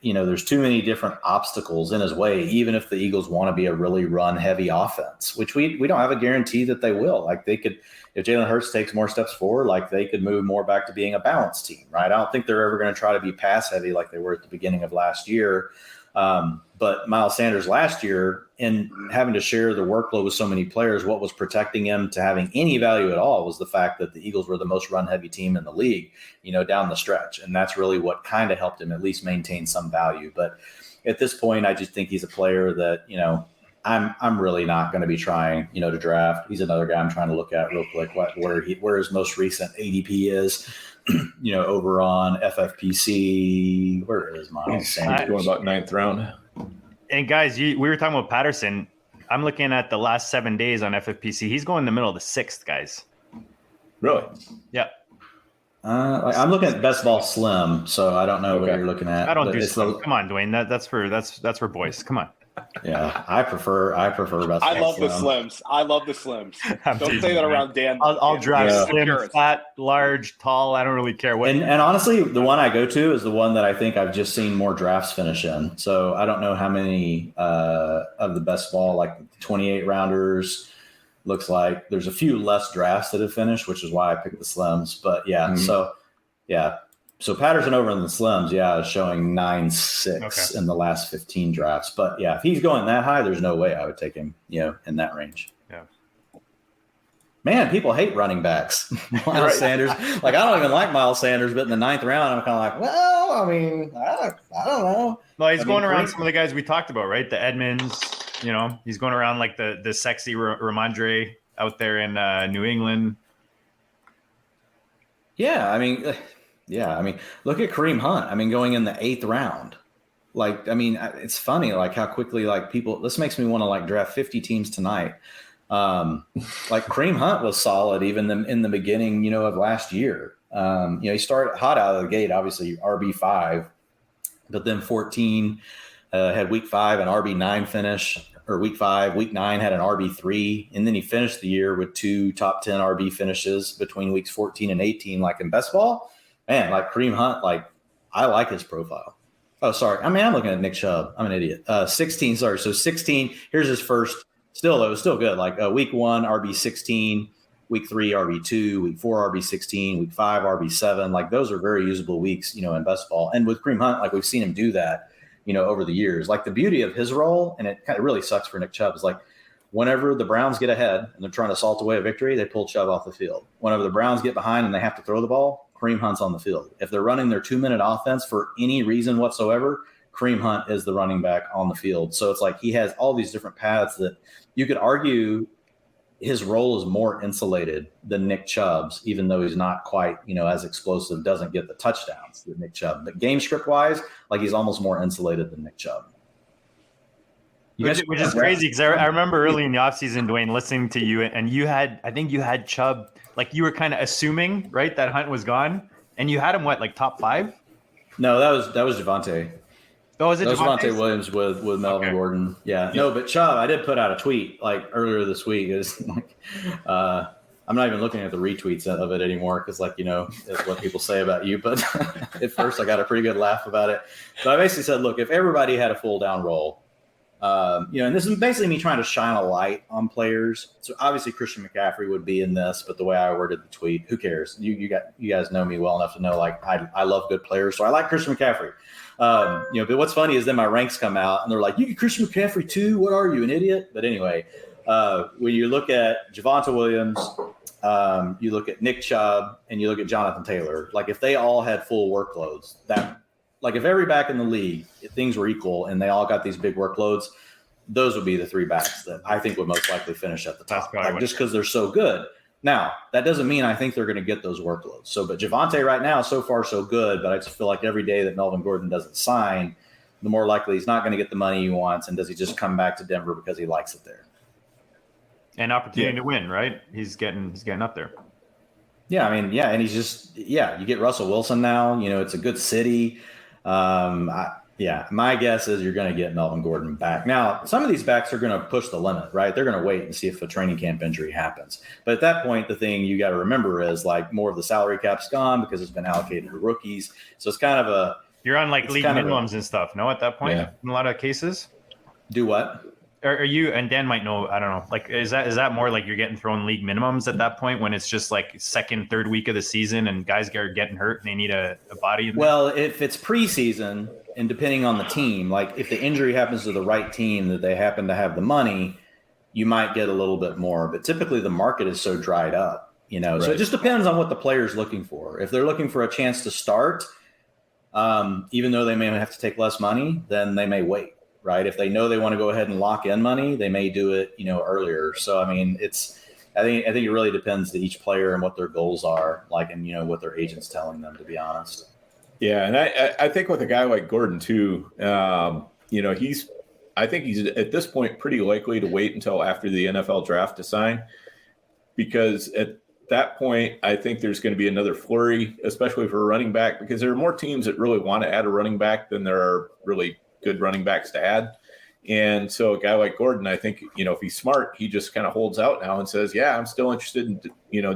there's too many different obstacles in his way, even if the Eagles want to be a really run heavy offense, which we don't have a guarantee that they will. Like, they could, if Jalen Hurts takes more steps forward, like, they could move more back to being a balanced team, right? I don't think they're ever going to try to be pass heavy like they were at the beginning of last year. But Miles Sanders last year, in having to share the workload with so many players, what was protecting him to having any value at all was the fact that the Eagles were the most run heavy team in the league, down the stretch. And that's really what kind of helped him at least maintain some value. But at this point, I just think he's a player that, I'm really not going to be trying, to draft. He's another guy I'm trying to look at real quick, where his most recent ADP is, over on FFPC. Where is Miles Sanders? Going about 9th round. And guys, we were talking about Patterson. I'm looking at the last 7 days on FFPC. He's going in the middle of the 6th, guys. Really? Yeah. I'm looking at best ball slim, so I don't know what you're looking at. I don't but do it's slim. Come on, Dwayne. That's for boys. Come on. Yeah, I prefer best ball I love slim. the slims. I love the slims. I'm Don't teasing, say that man. around Dan. I'll drive Yeah. slim, Hakers. fat, large, tall. I don't really care what. And honestly, the one I go to is the one that I think I've just seen more drafts finish in. So I don't know how many of the best ball, like 28 rounders, looks like. There's a few less drafts that have finished, which is why I picked the slims. But yeah, So Patterson over in the slims, is showing 9.6 in the last 15 drafts. But yeah, if he's going that high, there's no way I would take him, in that range. Yeah. Man, people hate running backs. Miles Sanders. Like, I don't even like Miles Sanders, but in the 9th round, I'm kind of like, well, I mean, I don't know. Well, he's going around some of the guys we talked about, right? The Edmonds, he's going around like the sexy Ramondre out there in New England. Yeah, I mean, look at Kareem Hunt. I mean, going in the 8th round. Like, I mean, it's funny, like how quickly, like people, this makes me want to like draft 50 teams tonight. Like Kareem Hunt was solid even in the beginning, of last year. He started hot out of the gate, obviously RB5, but then 14 had week 5 an RB9 finish, or week 5, week 9 had an RB3, and then he finished the year with 2 top 10 RB finishes between weeks 14 and 18. Like in best ball, man, like Kareem Hunt, like I like his profile. Oh, sorry. I mean, I'm looking at Nick Chubb. I'm an idiot. 16. Sorry. So 16. Here's his first. Still, though, still good. Like week 1, RB16. Week 3, RB2. Week 4, RB16. Week 5, RB7. Like those are very usable weeks, in best ball. And with Kareem Hunt, like we've seen him do that, over the years. Like the beauty of his role, and it kind of really sucks for Nick Chubb, is like whenever the Browns get ahead and they're trying to salt away a victory, they pull Chubb off the field. Whenever the Browns get behind and they have to throw the ball, Kareem Hunt's on the field. If they're running their 2-minute offense for any reason whatsoever, Kareem Hunt is the running back on the field. So it's like he has all these different paths that you could argue his role is more insulated than Nick Chubb's, even though he's not quite, as explosive, doesn't get the touchdowns that Nick Chubb. But game script wise, like he's almost more insulated than Nick Chubb. Which is crazy because I remember early in the offseason, Dwayne, listening to you, and I think you had Chubb, like you were kind of assuming, right, that Hunt was gone, and you had him like top 5? No, that was Javonte. Oh, was it Javonte Williams with Melvin Gordon? Yeah, no, but Chubb, I did put out a tweet like earlier this week. Is like, I'm not even looking at the retweets of it anymore because, like, it's what people say about you. But at first, I got a pretty good laugh about it. But I basically said, look, if everybody had a full down roll. And this is basically me trying to shine a light on players. So obviously Christian McCaffrey would be in this, but the way I worded the tweet, who cares? You guys know me well enough to know, like, I love good players. So I like Christian McCaffrey. But what's funny is then my ranks come out and they're like, you get Christian McCaffrey too? What are you, an idiot? But anyway, when you look at Javonte Williams, you look at Nick Chubb, and you look at Jonathan Taylor, like if they all had full workloads, like if every back in the league, if things were equal and they all got these big workloads, those would be the 3 backs that I think would most likely finish at the top, like, just because they're so good. Now, that doesn't mean I think they're going to get those workloads. So, but Javonte right now, so far so good, but I just feel like every day that Melvin Gordon doesn't sign, the more likely he's not going to get the money he wants. And does he just come back to Denver because he likes it there? An opportunity to win, right? He's getting up there. Yeah, I mean, and he's just, you get Russell Wilson now. It's a good city. My guess is you're going to get Melvin Gordon back. Now, some of these backs are going to push the limit, right? They're going to wait and see if a training camp injury happens. But at that point, the thing you got to remember is like more of the salary cap's gone because it's been allocated to rookies. So it's kind of you're on like league minimums and stuff. No, at that point, in a lot of cases. Do what? Are you, and Dan might know, I don't know, like, is that more like you're getting thrown league minimums at that point when it's just like second, third week of the season and guys are getting hurt and they need a body? Well, if it's preseason and depending on the team, like if the injury happens to the right team that they happen to have the money, you might get a little bit more. But typically the market is so dried up, so it just depends on what the player's looking for. If they're looking for a chance to start, even though they may have to take less money, then they may wait. Right. If they know they want to go ahead and lock in money, they may do it, earlier. So, I mean, I think it really depends to each player and what their goals are, like, and, what their agent's telling them, to be honest. Yeah. And I think with a guy like Gordon too, I think he's at this point pretty likely to wait until after the NFL draft to sign, because that point, I think there's going to be another flurry, especially for a running back, because there are more teams that really want to add a running back than there are really good running backs to add. And so a guy like Gordon, I think, if he's smart, he just kind of holds out now and says, yeah, I'm still interested in,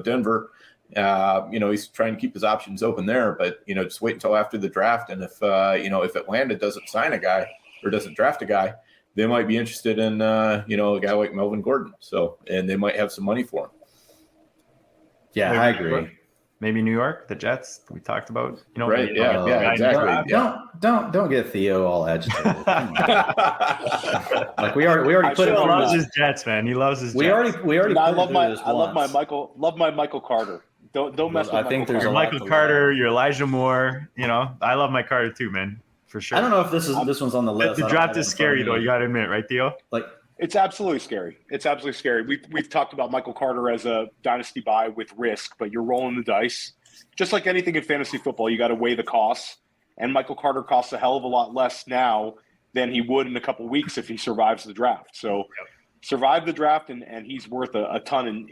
Denver. He's trying to keep his options open there, but, just wait until after the draft. And if Atlanta doesn't sign a guy or doesn't draft a guy, they might be interested in, a guy like Melvin Gordon. So, and they might have some money for him. Yeah, I agree. Maybe New York, the Jets we talked about. Right? Yeah, exactly. Don't get Theo all agitated. Like we already put him. He loves his Jets, man. He loves his Jets. We already. I love my Michael Carter. Don't mess with I think there's Michael Carter, you're Elijah Moore. I love my Carter too, man, for sure. I don't know if this one's on the list. The draft is scary though. You got to admit, right, Theo? It's absolutely scary. We've talked about Michael Carter as a dynasty buy with risk, but you're rolling the dice. Just like anything in fantasy football, you got to weigh the costs. And Michael Carter costs a hell of a lot less now than he would in a couple of weeks if he survives the draft. So survive the draft, and he's worth a ton, and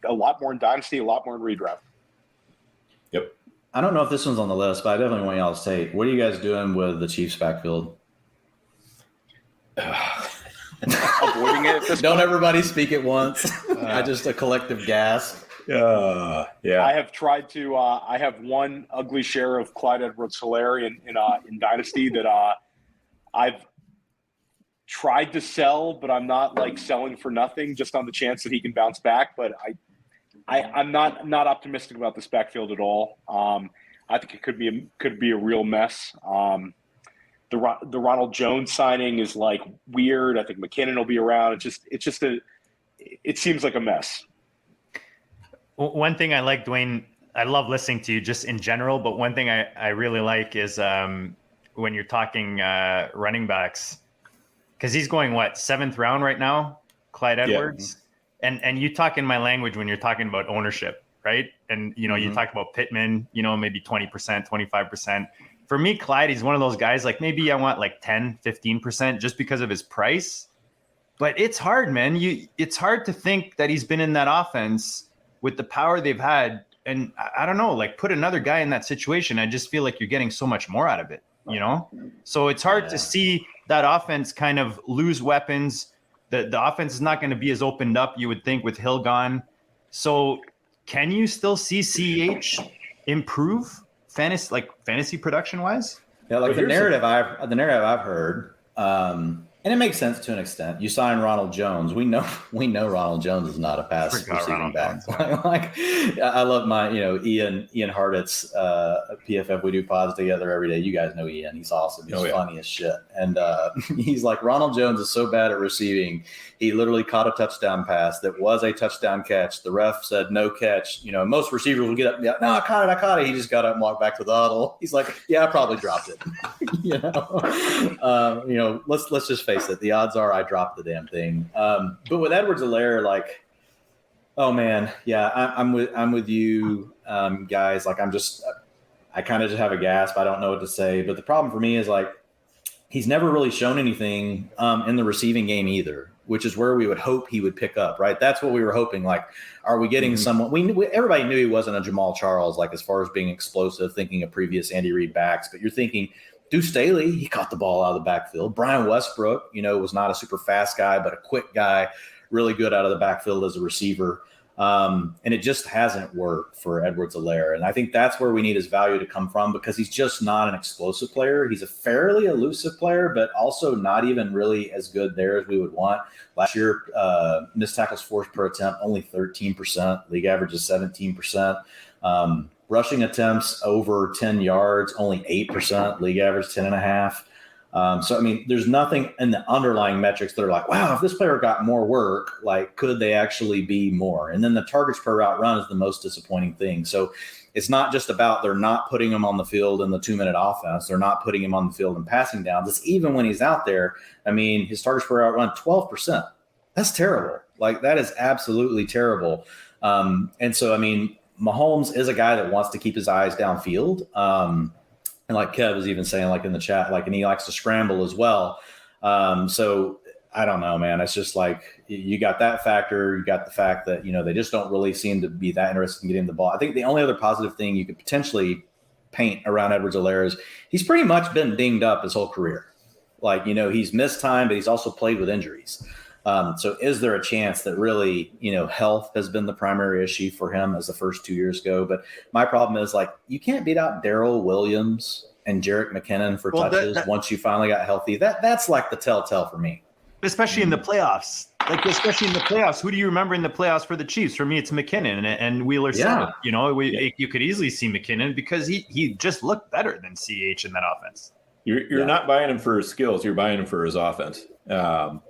a lot more in dynasty, a lot more in redraft. Yep. I don't know if this one's on the list, but I definitely want y'all to say, what are you guys doing with the Chiefs backfield? Avoiding it at this Don't point. Everybody speak at once. Just a collective gasp. Yeah. I have tried to. I have one ugly share of Clyde Edwards-Helaire in Dynasty that I've tried to sell, but I'm not selling for nothing, just on the chance that he can bounce back. But I'm not optimistic about this backfield at all. I think it could be a real mess. The Ronald Jones signing is weird. I think McKinnon will be around. It seems like a mess. One thing I like, Dwain, I love listening to you just in general, but one thing I really like is when you're talking running backs, because he's going, 7th round right now, Clyde Edwards? Yeah. And you talk in my language when you're talking about ownership, right? And, you talk about Pittman, maybe 20%, 25%. For me, Clyde, he's one of those guys, maybe I want 10, 15% just because of his price. But it's hard, man. It's hard to think that he's been in that offense with the power they've had. And I don't know, put another guy in that situation. I just feel like you're getting so much more out of it, So it's hard to see that offense kind of lose weapons. The offense is not going to be as opened up, you would think, with Hill gone. So can you still see CEH improve fantasy production wise? Yeah, the narrative I've heard, and it makes sense to an extent. You sign Ronald Jones. We know Ronald Jones is not a pass receiving back. I love my Ian Hardett's PFF. We do pods together every day. You guys know Ian. He's awesome. He's funny as shit. And he's like, Ronald Jones is so bad at receiving. He literally caught a touchdown pass that was a touchdown catch. The ref said no catch. Most receivers will get up and be like, no, I caught it. He just got up and walked back to the huddle. He's like, yeah, I probably dropped it. Let's just face it. The odds are I dropped the damn thing. But with Edwards-Helaire, oh man, yeah, I'm with you guys. I kind of just have a gasp. I don't know what to say. But the problem for me is he's never really shown anything in the receiving game either, which is where we would hope he would pick up, right? That's what we were hoping. Are we getting someone? Everybody knew he wasn't a Jamal Charles, as far as being explosive, thinking of previous Andy Reid backs. But you're thinking, Deuce Staley, he caught the ball out of the backfield. Brian Westbrook, was not a super fast guy, but a quick guy, really good out of the backfield as a receiver. And it just hasn't worked for Edwards-Helaire. And I think that's where we need his value to come from, because he's just not an explosive player. He's a fairly elusive player, but also not even really as good there as we would want. Last year, missed tackles forced per attempt, only 13%. League average is 17%. Rushing attempts over 10 yards, only 8%. League average 10.5. There's nothing in the underlying metrics that are wow, if this player got more work, could they actually be more? And then the targets per route run is the most disappointing thing. So it's not just about they're not putting him on the field in the 2-minute offense. They're not putting him on the field in passing downs. It's even when he's out there. His targets per route run, 12%. That's terrible. That is absolutely terrible. Mahomes is a guy that wants to keep his eyes downfield. And Kev was even saying, in the chat, and he likes to scramble as well. So I don't know, man. It's just like you got that factor. You got the fact that, they just don't really seem to be that interested in getting the ball. I think the only other positive thing you could potentially paint around Edwards-Helaire is he's pretty much been dinged up his whole career. Like, he's missed time, but he's also played with injuries. So is there a chance that really, health has been the primary issue for him as the first 2 years go? But my problem is, like, you can't beat out Darrell Williams and Jerick McKinnon for touches once you finally got healthy. That's like the telltale for me. Especially in the playoffs. Who do you remember in the playoffs for the Chiefs? For me, it's McKinnon and Wheeler. Yeah. You could easily see McKinnon because he just looked better than CH in that offense. You're not buying him for his skills. You're buying him for his offense. And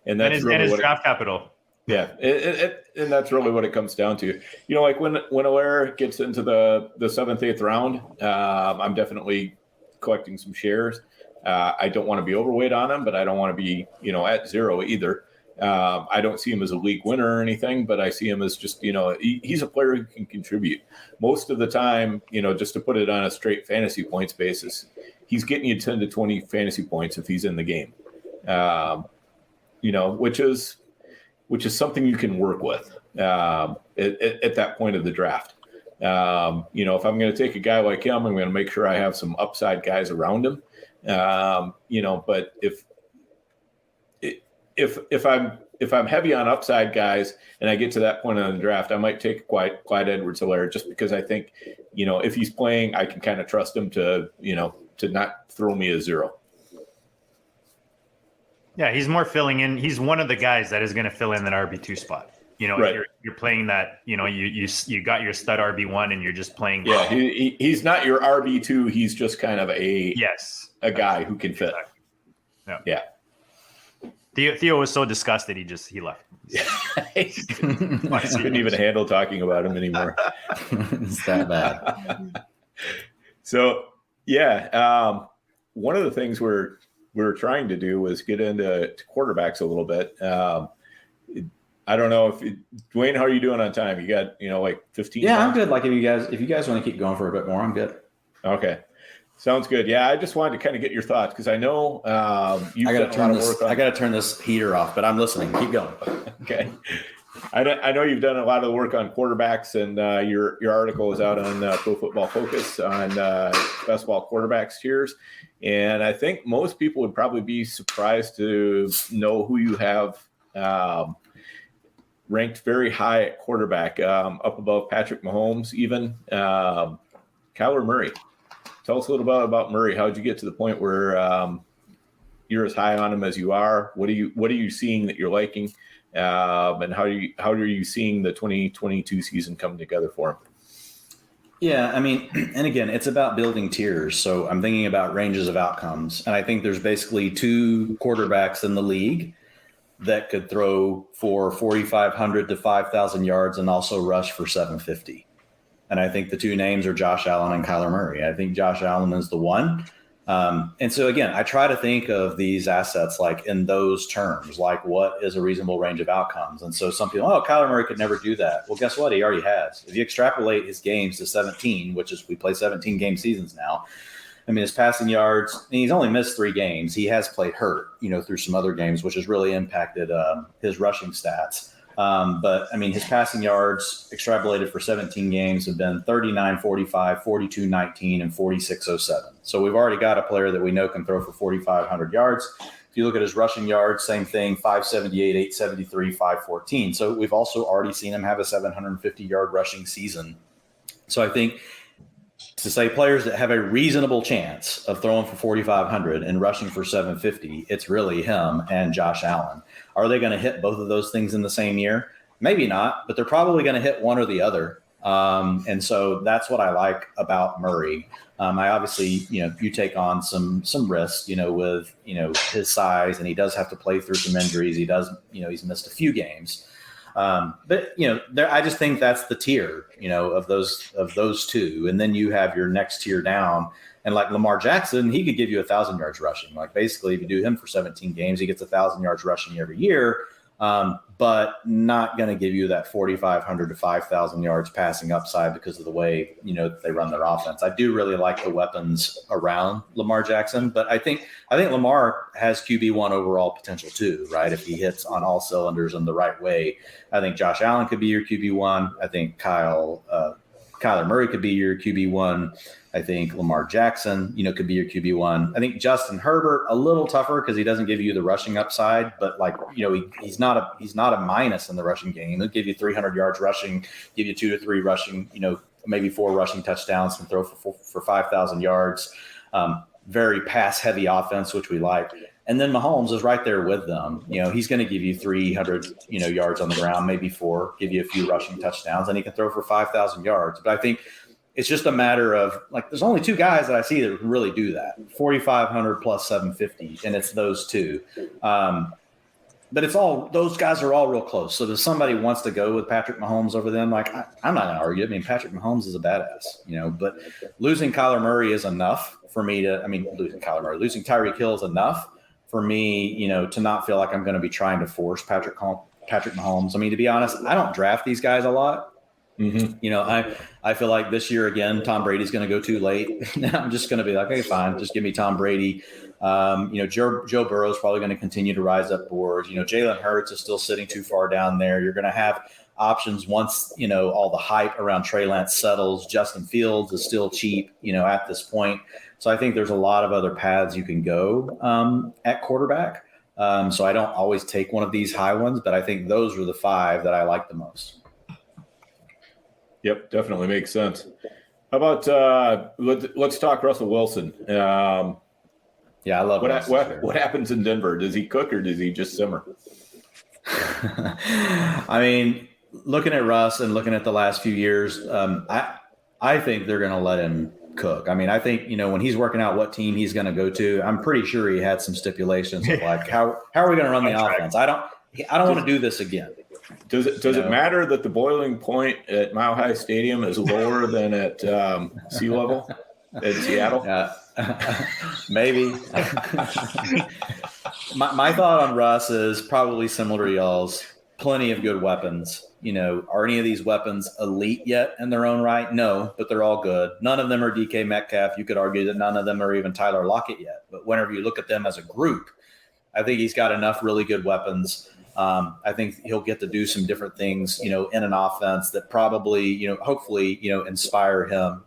that's his draft capital. Yeah, and that's really what it comes down to. Like when Helaire gets into the 7th, 8th round, I'm definitely collecting some shares. I don't want to be overweight on him, but I don't want to be, at zero either. I don't see him as a league winner or anything, but I see him as just, he's a player who can contribute. Most of the time, just to put it on a straight fantasy points basis, he's getting you 10 to 20 fantasy points if he's in the game, which is something you can work with at that point of the draft. If I'm going to take a guy like him, I'm going to make sure I have some upside guys around him. But if I'm heavy on upside guys and I get to that point on the draft, I might take Clyde Edwards-Helaire just because I think, if he's playing, I can kind of trust him to not throw me a zero. Yeah, he's more filling in. He's one of the guys that is going to fill in that RB2 spot. Right. You're playing that. You got your stud RB1 and you're just playing. Yeah, he's not your RB2. He's just kind of a guy who can fit. Yeah. Theo was so disgusted he left. Couldn't even handle talking about him anymore. It's that bad. So one of the things we're trying to do was get into quarterbacks a little bit. I don't know if Dwain, how are you doing on time? You got, like 15 Yeah, minutes? I'm good. Like if you guys want to keep going for a bit more, I'm good. Okay. Sounds good. Yeah, I just wanted to kind of get your thoughts because I know you've done a lot of work on. I got to turn this heater off, but I'm listening. Keep going. Okay. I know you've done a lot of the work on quarterbacks, and your article is out on Pro Football Focus on best ball quarterbacks tiers. And I think most people would probably be surprised to know who you have ranked very high at quarterback, up above Patrick Mahomes, even Kyler Murray. Tell us a little bit about Murray. How did you get to the point where you're as high on him as you are? What are you seeing that you're liking? And how are you seeing the 2022 season come together for him? Yeah, I mean, and again, it's about building tiers. So I'm thinking about ranges of outcomes. And I think there's basically two quarterbacks in the league that could throw for 4,500 to 5,000 yards and also rush for 750. And I think the two names are Josh Allen and Kyler Murray. I think Josh Allen is the one. And so, again, I try to think of these assets like in those terms, like what is a reasonable range of outcomes. And so some people, Kyler Murray could never do that. Well, guess what? He already has. If you extrapolate his games to 17, which is we play 17 game seasons now. I mean, his passing yards, and he's only missed 3 games. He has played hurt, through some other games, which has really impacted his rushing stats. But I mean, his passing yards extrapolated for 17 games have been 39-45, 42-19, and 46-07. So we've already got a player that we know can throw for 4,500 yards. If you look at his rushing yards, same thing, 578, 873, 514. So we've also already seen him have a 750-yard rushing season. So I think to say players that have a reasonable chance of throwing for 4,500 and rushing for 750, it's really him and Josh Allen. Are they going to hit both of those things in the same year? Maybe not, but they're probably going to hit one or the other. And so that's what I like about Murray. I obviously, you take on some risk, with, his size, and he does have to play through some injuries. He does, he's missed a few games. But I just think that's the tier, of those two. And then you have your next tier down, and like Lamar Jackson, he could give you 1,000 yards rushing. Like basically, if you do him for 17 games, he gets 1,000 yards rushing every year. but not going to give you that 4,500 to 5,000 yards passing upside because of the way, they run their offense. I do really like the weapons around Lamar Jackson, but I think Lamar has QB1 overall potential too, right? If he hits on all cylinders in the right way. I think Josh Allen could be your QB1. I think Kyler Murray could be your QB1. I think Lamar Jackson, could be your QB1. I think Justin Herbert, a little tougher because he doesn't give you the rushing upside, but he's not a minus in the rushing game. He'll give you 300 yards rushing, give you 2 to 3 rushing, maybe 4 rushing touchdowns, and throw for 5,000 yards. Very pass heavy offense, which we like. And then Mahomes is right there with them. He's going to give you 300, yards on the ground, maybe 4, give you a few rushing touchdowns, and he can throw for 5,000 yards. But I think it's just a matter of there's only 2 guys that I see that really do that, 4,500 plus 750, and it's those 2. But it's all, those guys are all real close. So if somebody wants to go with Patrick Mahomes over them, I'm not going to argue. I mean, Patrick Mahomes is a badass, but losing Kyler Murray is enough for me losing Tyreek Hill is enough for me, to not feel like I'm going to be trying to force Patrick Mahomes. I mean, to be honest, I don't draft these guys a lot. Mm-hmm. I feel like this year again, Tom Brady's going to go too late. I'm just going to be like, okay, fine, just give me Tom Brady. Joe Burrow is probably going to continue to rise up boards. Jalen Hurts is still sitting too far down there. You're going to have options once all the hype around Trey Lance settles. Justin Fields is still cheap, at this point. So I think there's a lot of other paths you can go at quarterback. So I don't always take one of these high ones, but I think those are the 5 that I like the most. Yep, definitely makes sense. How about let's talk Russell Wilson. Yeah, I love what happens in Denver. Does he cook or does he just simmer? I mean, looking at Russ and looking at the last few years, I think they're going to let him cook. I mean, I think, when he's working out what team he's going to go to, I'm pretty sure he had some stipulations of how are we going to run the offense? I don't want to do this again. Does it matter that the boiling point at Mile High Stadium is lower than at sea level in Seattle? Maybe. my thought on Russ is probably similar to y'all's. Plenty of good weapons. Are any of these weapons elite yet in their own right? No, but they're all good. None of them are DK Metcalf. You could argue that none of them are even Tyler Lockett yet. But whenever you look at them as a group, I think he's got enough really good weapons. I think he'll get to do some different things, in an offense that probably, hopefully, inspire him.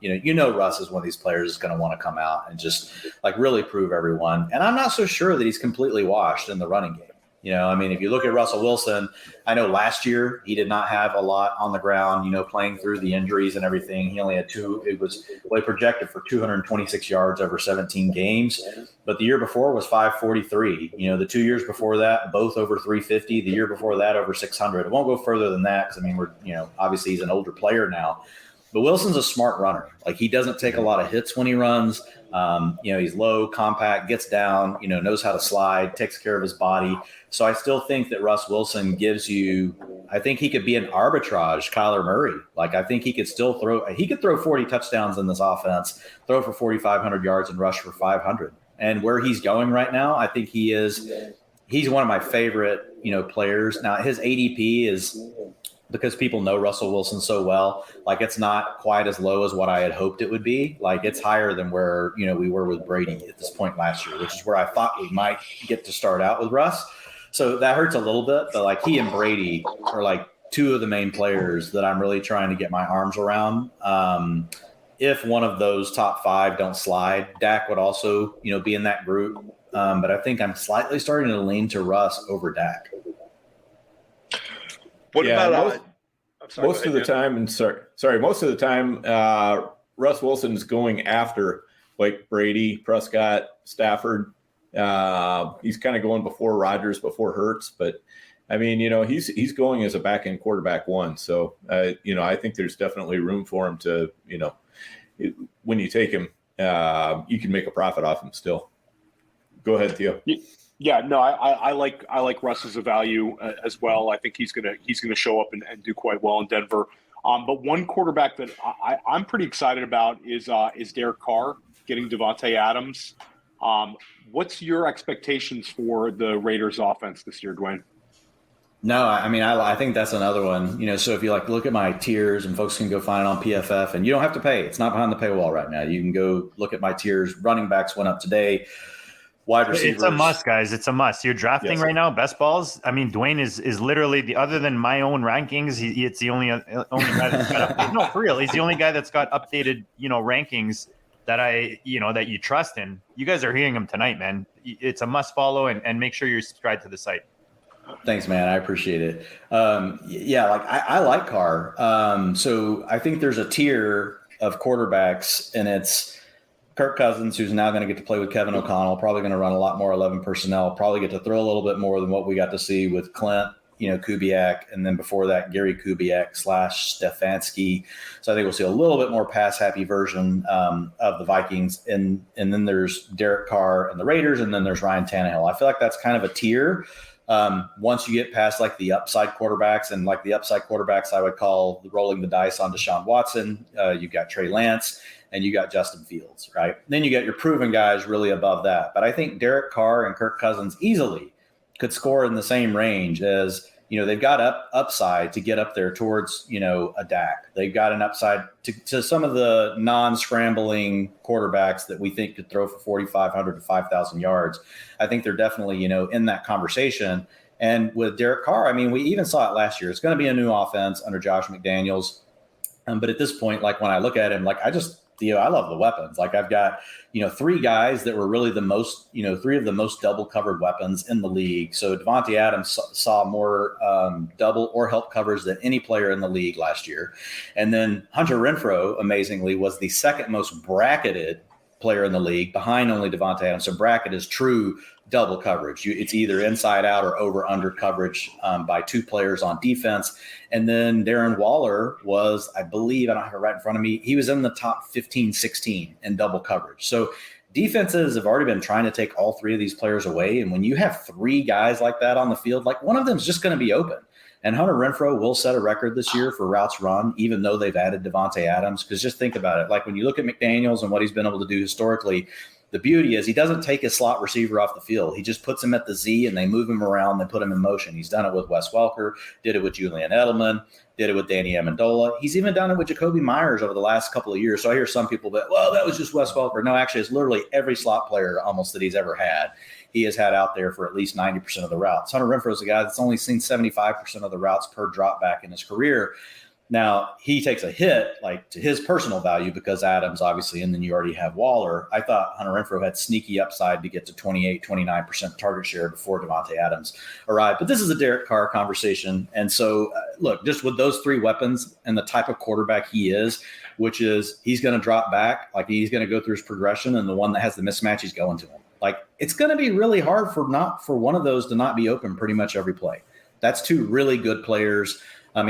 Russ is one of these players that's going to want to come out and just really prove everyone. And I'm not so sure that he's completely washed in the running game. If you look at Russell Wilson, I know last year he did not have a lot on the ground, playing through the injuries and everything. He only had 2. He projected for 226 yards over 17 games. But the year before was 543. The 2 years before that, both over 350. The year before that, over 600. It won't go further than that because, we're, obviously he's an older player now. But Wilson's a smart runner. He doesn't take a lot of hits when he runs. He's low, compact, gets down, knows how to slide, takes care of his body. So I still think that Russ Wilson gives you – I think he could be an arbitrage Kyler Murray. I think he could still throw – he could throw 40 touchdowns in this offense, throw for 4,500 yards and rush for 500. And where he's going right now, I think he's one of my favorite, players. Now, his ADP is – because people know Russell Wilson so well, it's not quite as low as what I had hoped it would be. It's higher than where, we were with Brady at this point last year, which is where I thought we might get to start out with Russ. So that hurts a little bit, but he and Brady are 2 of the main players that I'm really trying to get my arms around. If one of those top 5 don't slide, Dak would also, be in that group. But I think I'm slightly starting to lean to Russ over Dak. What about most of the time, Russ Wilson's going after Brady, Prescott, Stafford. He's kind of going before Rodgers, before Hurts, but he's going as a back end quarterback 1. So I think there's definitely room for him to when you take him, you can make a profit off him still. Go ahead, Theo. Yeah, no, I like Russ as a value as well. I think he's gonna show up and do quite well in Denver. But one quarterback that I'm pretty excited about is Derek Carr getting Devontae Adams. What's your expectations for the Raiders offense this year, Dwain? No, I mean, I think that's another one, so if you look at my tiers, and folks can go find it on PFF, and you don't have to pay. It's not behind the paywall right now. You can go look at my tiers. Running backs went up today. Wide receivers. It's a must, guys. It's a must. You're drafting right now, best balls. I mean, Dwain is literally other than my own rankings, it's the only guy that's got updated. No, for real. He's the only guy that's got updated, rankings that that you trust in. You guys are hearing him tonight, man. It's a must follow and make sure you're subscribed to the site. Thanks, man. I appreciate it. I like Carr. So I think there's a tier of quarterbacks, and it's Kirk Cousins, who's now going to get to play with Kevin O'Connell, probably going to run a lot more 11 personnel, probably get to throw a little bit more than what we got to see with Clint, Kubiak, and then before that, Gary Kubiak / Stefanski. So I think we'll see a little bit more pass-happy version of the Vikings. And then there's Derek Carr and the Raiders, and then there's Ryan Tannehill. I feel like that's kind of a tier. Once you get past the upside quarterbacks, and the upside quarterbacks, I would call rolling the dice on Deshaun Watson. You've got Trey Lance and you got Justin Fields, right? Then you got your proven guys really above that. But I think Derek Carr and Kirk Cousins easily could score in the same range as, they've got upside to get up there towards, a Dak. They've got an upside to some of the non-scrambling quarterbacks that we think could throw for 4,500 to 5,000 yards. I think they're definitely, in that conversation. And with Derek Carr, I mean, we even saw it last year. It's going to be a new offense under Josh McDaniels. But at this point, when I look at him, I love the weapons. I've got, three guys that were really the most, three of the most double covered weapons in the league. So Davante Adams saw more double or help covers than any player in the league last year. And then Hunter Renfrow, amazingly, was the second most bracketed player in the league, behind only Davante Adams. So bracket is true double coverage. It's either inside out or over under coverage by two players on defense. And then Darren Waller was, I believe, I don't have it right in front of me, he was in the top 15, 16 in double coverage. So defenses have already been trying to take all three of these players away. And when you have three guys like that on the field, one of them is just going to be open. And Hunter Renfrow will set a record this year for routes run, even though they've added Davante Adams. Because just think about it. When you look at McDaniels and what he's been able to do historically, the beauty is he doesn't take his slot receiver off the field. He just puts him at the Z and they move him around. They put him in motion. He's done it with Wes Welker, did it with Julian Edelman, did it with Danny Amendola. He's even done it with Jacoby Myers over the last couple of years. So I hear some people that, that was just Wes Welker. No, actually, it's literally every slot player almost that he's ever had. He has had out there for at least 90% of the routes. Hunter Renfrow is a guy that's only seen 75% of the routes per drop back in his career. Now, he takes a hit to his personal value because Adams, obviously, and then you already have Waller. I thought Hunter Renfrow had sneaky upside to get to 28, 29% target share before Davante Adams arrived. But this is a Derek Carr conversation. And so, look, just with those three weapons and the type of quarterback he is, which is he's going to drop back, he's going to go through his progression, and the one that has the mismatch, he's going to him. It's going to be really hard for one of those to not be open pretty much every play. That's two really good players.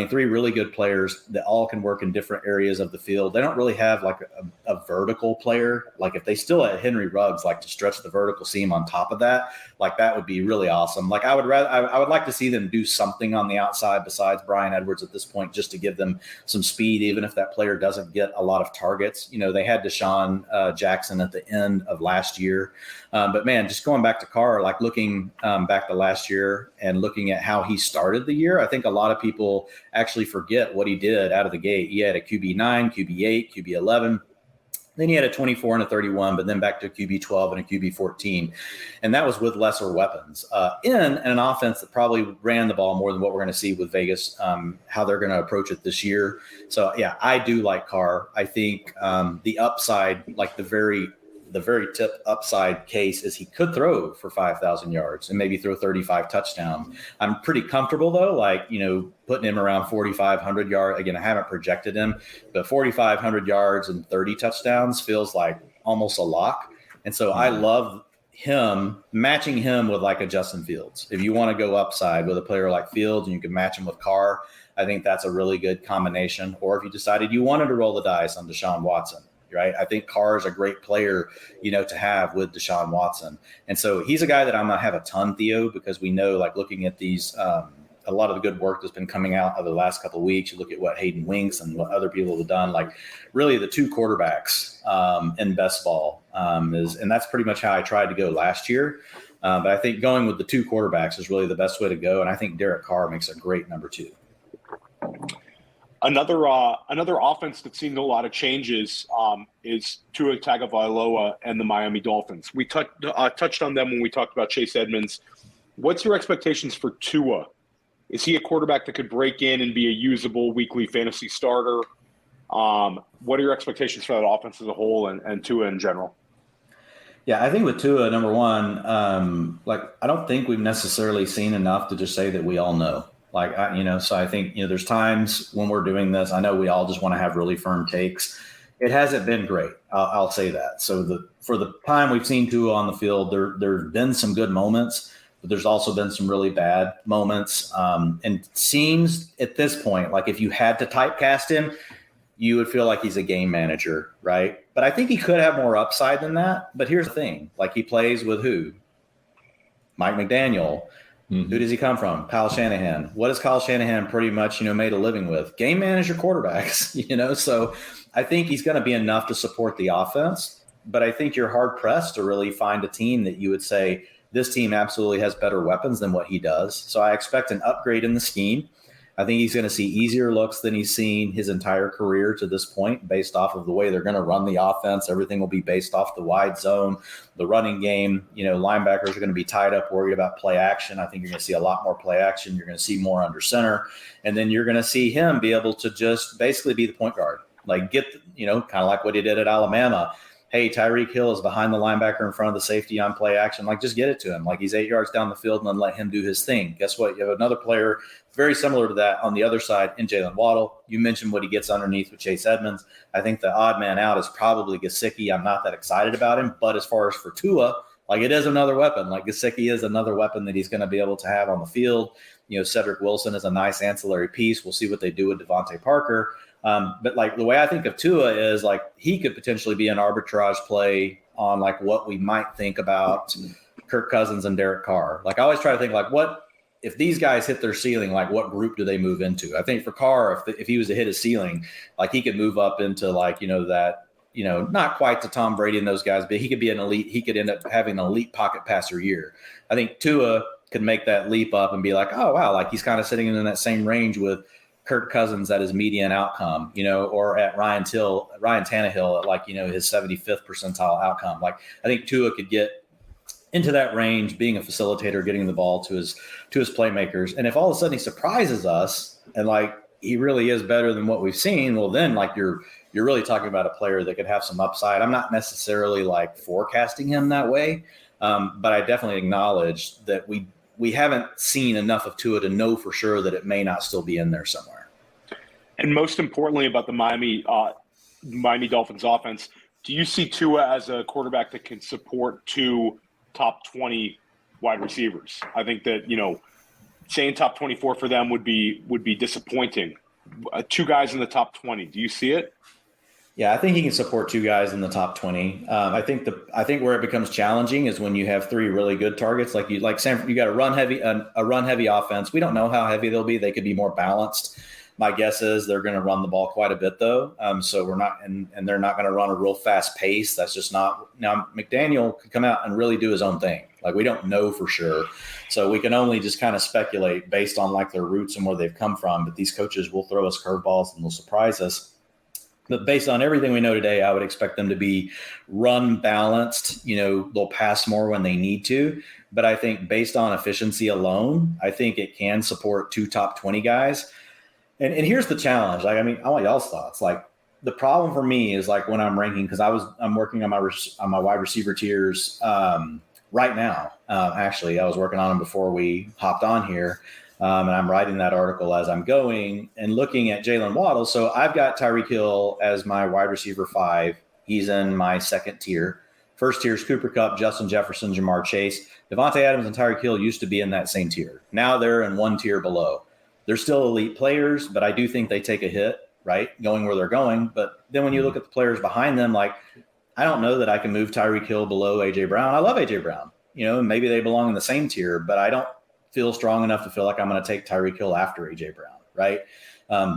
Three really good players that all can work in different areas of the field. They don't really have a vertical player. If they still had Henry Ruggs, to stretch the vertical seam on top of that, that would be really awesome. I would like to see them do something on the outside besides Bryan Edwards at this point, just to give them some speed, even if that player doesn't get a lot of targets. They had Deshaun Jackson at the end of last year. But man, just going back to Carr, looking back to last year and looking at how he started the year, I think a lot of people actually forget what he did out of the gate. He had a QB9, QB8, QB11. Then he had a 24 and a 31, but then back to a QB12 and a QB14. And that was with lesser weapons in an offense that probably ran the ball more than what we're going to see with Vegas, how they're going to approach it this year. So, yeah, I do like Carr. I think the upside, the very tip upside case is he could throw for 5,000 yards and maybe throw 35 touchdowns. I'm pretty comfortable though, putting him around 4,500 yards. Again, I haven't projected him, but 4,500 yards and 30 touchdowns feels like almost a lock. And so I love him, matching him with a Justin Fields. If you want to go upside with a player like Fields and you can match him with Carr, I think that's a really good combination. Or if you decided you wanted to roll the dice on Deshaun Watson, right? I think Carr is a great player, to have with Deshaun Watson. And so he's a guy that I'm going to have a ton, Theo, because we know, looking at these, a lot of the good work that's been coming out over the last couple of weeks, you look at what Hayden Winks and what other people have done, really the two quarterbacks in best ball and that's pretty much how I tried to go last year. But I think going with the two quarterbacks is really the best way to go. And I think Derek Carr makes a great number 2. Another offense that's seen a lot of changes is Tua Tagovailoa and the Miami Dolphins. We touched on them when we talked about Chase Edmonds. What's your expectations for Tua? Is he a quarterback that could break in and be a usable weekly fantasy starter? What are your expectations for that offense as a whole and Tua in general? Yeah, I think with Tua, number one, I don't think we've necessarily seen enough to just say that we all know. So I think, there's times when we're doing this, I know we all just want to have really firm takes. It hasn't been great. I'll say that. So for the time we've seen Tua on the field, there's been some good moments, but there's also been some really bad moments. And it seems at this point, like if you had to typecast him, you would feel like he's a game manager, right? But I think he could have more upside than that. But here's the thing, like he plays with who? Mike McDaniel. Mm-hmm. Who does he come from? Kyle Shanahan. What has Kyle Shanahan pretty much, made a living with? Game manager quarterbacks, So I think he's going to be enough to support the offense. But I think you're hard pressed to really find a team that you would say this team absolutely has better weapons than what he does. So I expect an upgrade in the scheme. I think he's going to see easier looks than he's seen his entire career to this point based off of the way they're going to run the offense. Everything will be based off the wide zone, the running game. Linebackers are going to be tied up, worried about play action. I think you're going to see a lot more play action. You're going to see more under center. And then you're going to see him be able to just basically be the point guard, like kind of like what he did at Alabama. Hey, Tyreek Hill is behind the linebacker in front of the safety on play action. Like, just get it to him. Like, he's 8 yards down the field and then let him do his thing. Guess what? You have another player very similar to that on the other side in Jalen Waddle. You mentioned what he gets underneath with Chase Edmonds. I think the odd man out is probably Gesicki. I'm not that excited about him. But as far as for Tua, like, it is another weapon. Like, Gesicki is another weapon that he's going to be able to have on the field. Cedric Wilson is a nice ancillary piece. We'll see what they do with Devontae Parker. But like the way I think of Tua is like he could potentially be an arbitrage play on like what we might think about Kirk Cousins and Derek Carr. Like I always try to think like what if these guys hit their ceiling, like what group do they move into? I think for Carr, if he was to hit his ceiling, like he could move up into like, that, not quite to Tom Brady and those guys, but he could be an elite. He could end up having an elite pocket passer year. I think Tua could make that leap up and be like, oh, wow, like he's kind of sitting in that same range with Kirk Cousins at his median outcome, or at Ryan Tannehill at like, his 75th percentile outcome. Like I think Tua could get into that range, being a facilitator, getting the ball to his playmakers. And if all of a sudden he surprises us and like he really is better than what we've seen, well then like you're really talking about a player that could have some upside. I'm not necessarily like forecasting him that way, but I definitely acknowledge that we haven't seen enough of Tua to know for sure that it may not still be in there somewhere. And most importantly about the Miami Dolphins offense, do you see Tua as a quarterback that can support 2 top 20 wide receivers? I think that, saying top 24 for them would be disappointing. 2 guys in the top 20. Do you see it? Yeah, I think he can support 2 guys in the top 20. I think where it becomes challenging is when you have 3 really good targets. You got a run heavy offense. We don't know how heavy they'll be. They could be more balanced. My guess is they're going to run the ball quite a bit though. So we're not, and they're not going to run a real fast pace. That's just not. Now McDaniel could come out and really do his own thing. Like we don't know for sure. So we can only just kind of speculate based on like their roots and where they've come from. But these coaches will throw us curveballs and they'll surprise us. But based on everything we know today, I would expect them to be run balanced. They'll pass more when they need to. But I think based on efficiency alone, I think it can support 2 top 20 guys. And here's the challenge. Like, I mean, I want y'all's thoughts. Like the problem for me is like when I'm ranking, because I'm working on my wide receiver tiers right now. Actually, I was working on them before we hopped on here. And I'm writing that article as I'm going and looking at Jalen Waddle. So I've got Tyreek Hill as my wide receiver 5. He's in my second tier. First tier is Cooper Kupp, Justin Jefferson, Jamar Chase. Devontae Adams and Tyreek Hill used to be in that same tier. Now they're in one tier below. They're still elite players, but I do think they take a hit, right, going where they're going. But then when you look at the players behind them, like I don't know that I can move Tyreek Hill below A.J. Brown. I love A.J. Brown. Maybe they belong in the same tier, but I don't feel strong enough to feel like I'm going to take Tyreek Hill after A.J. Brown, right?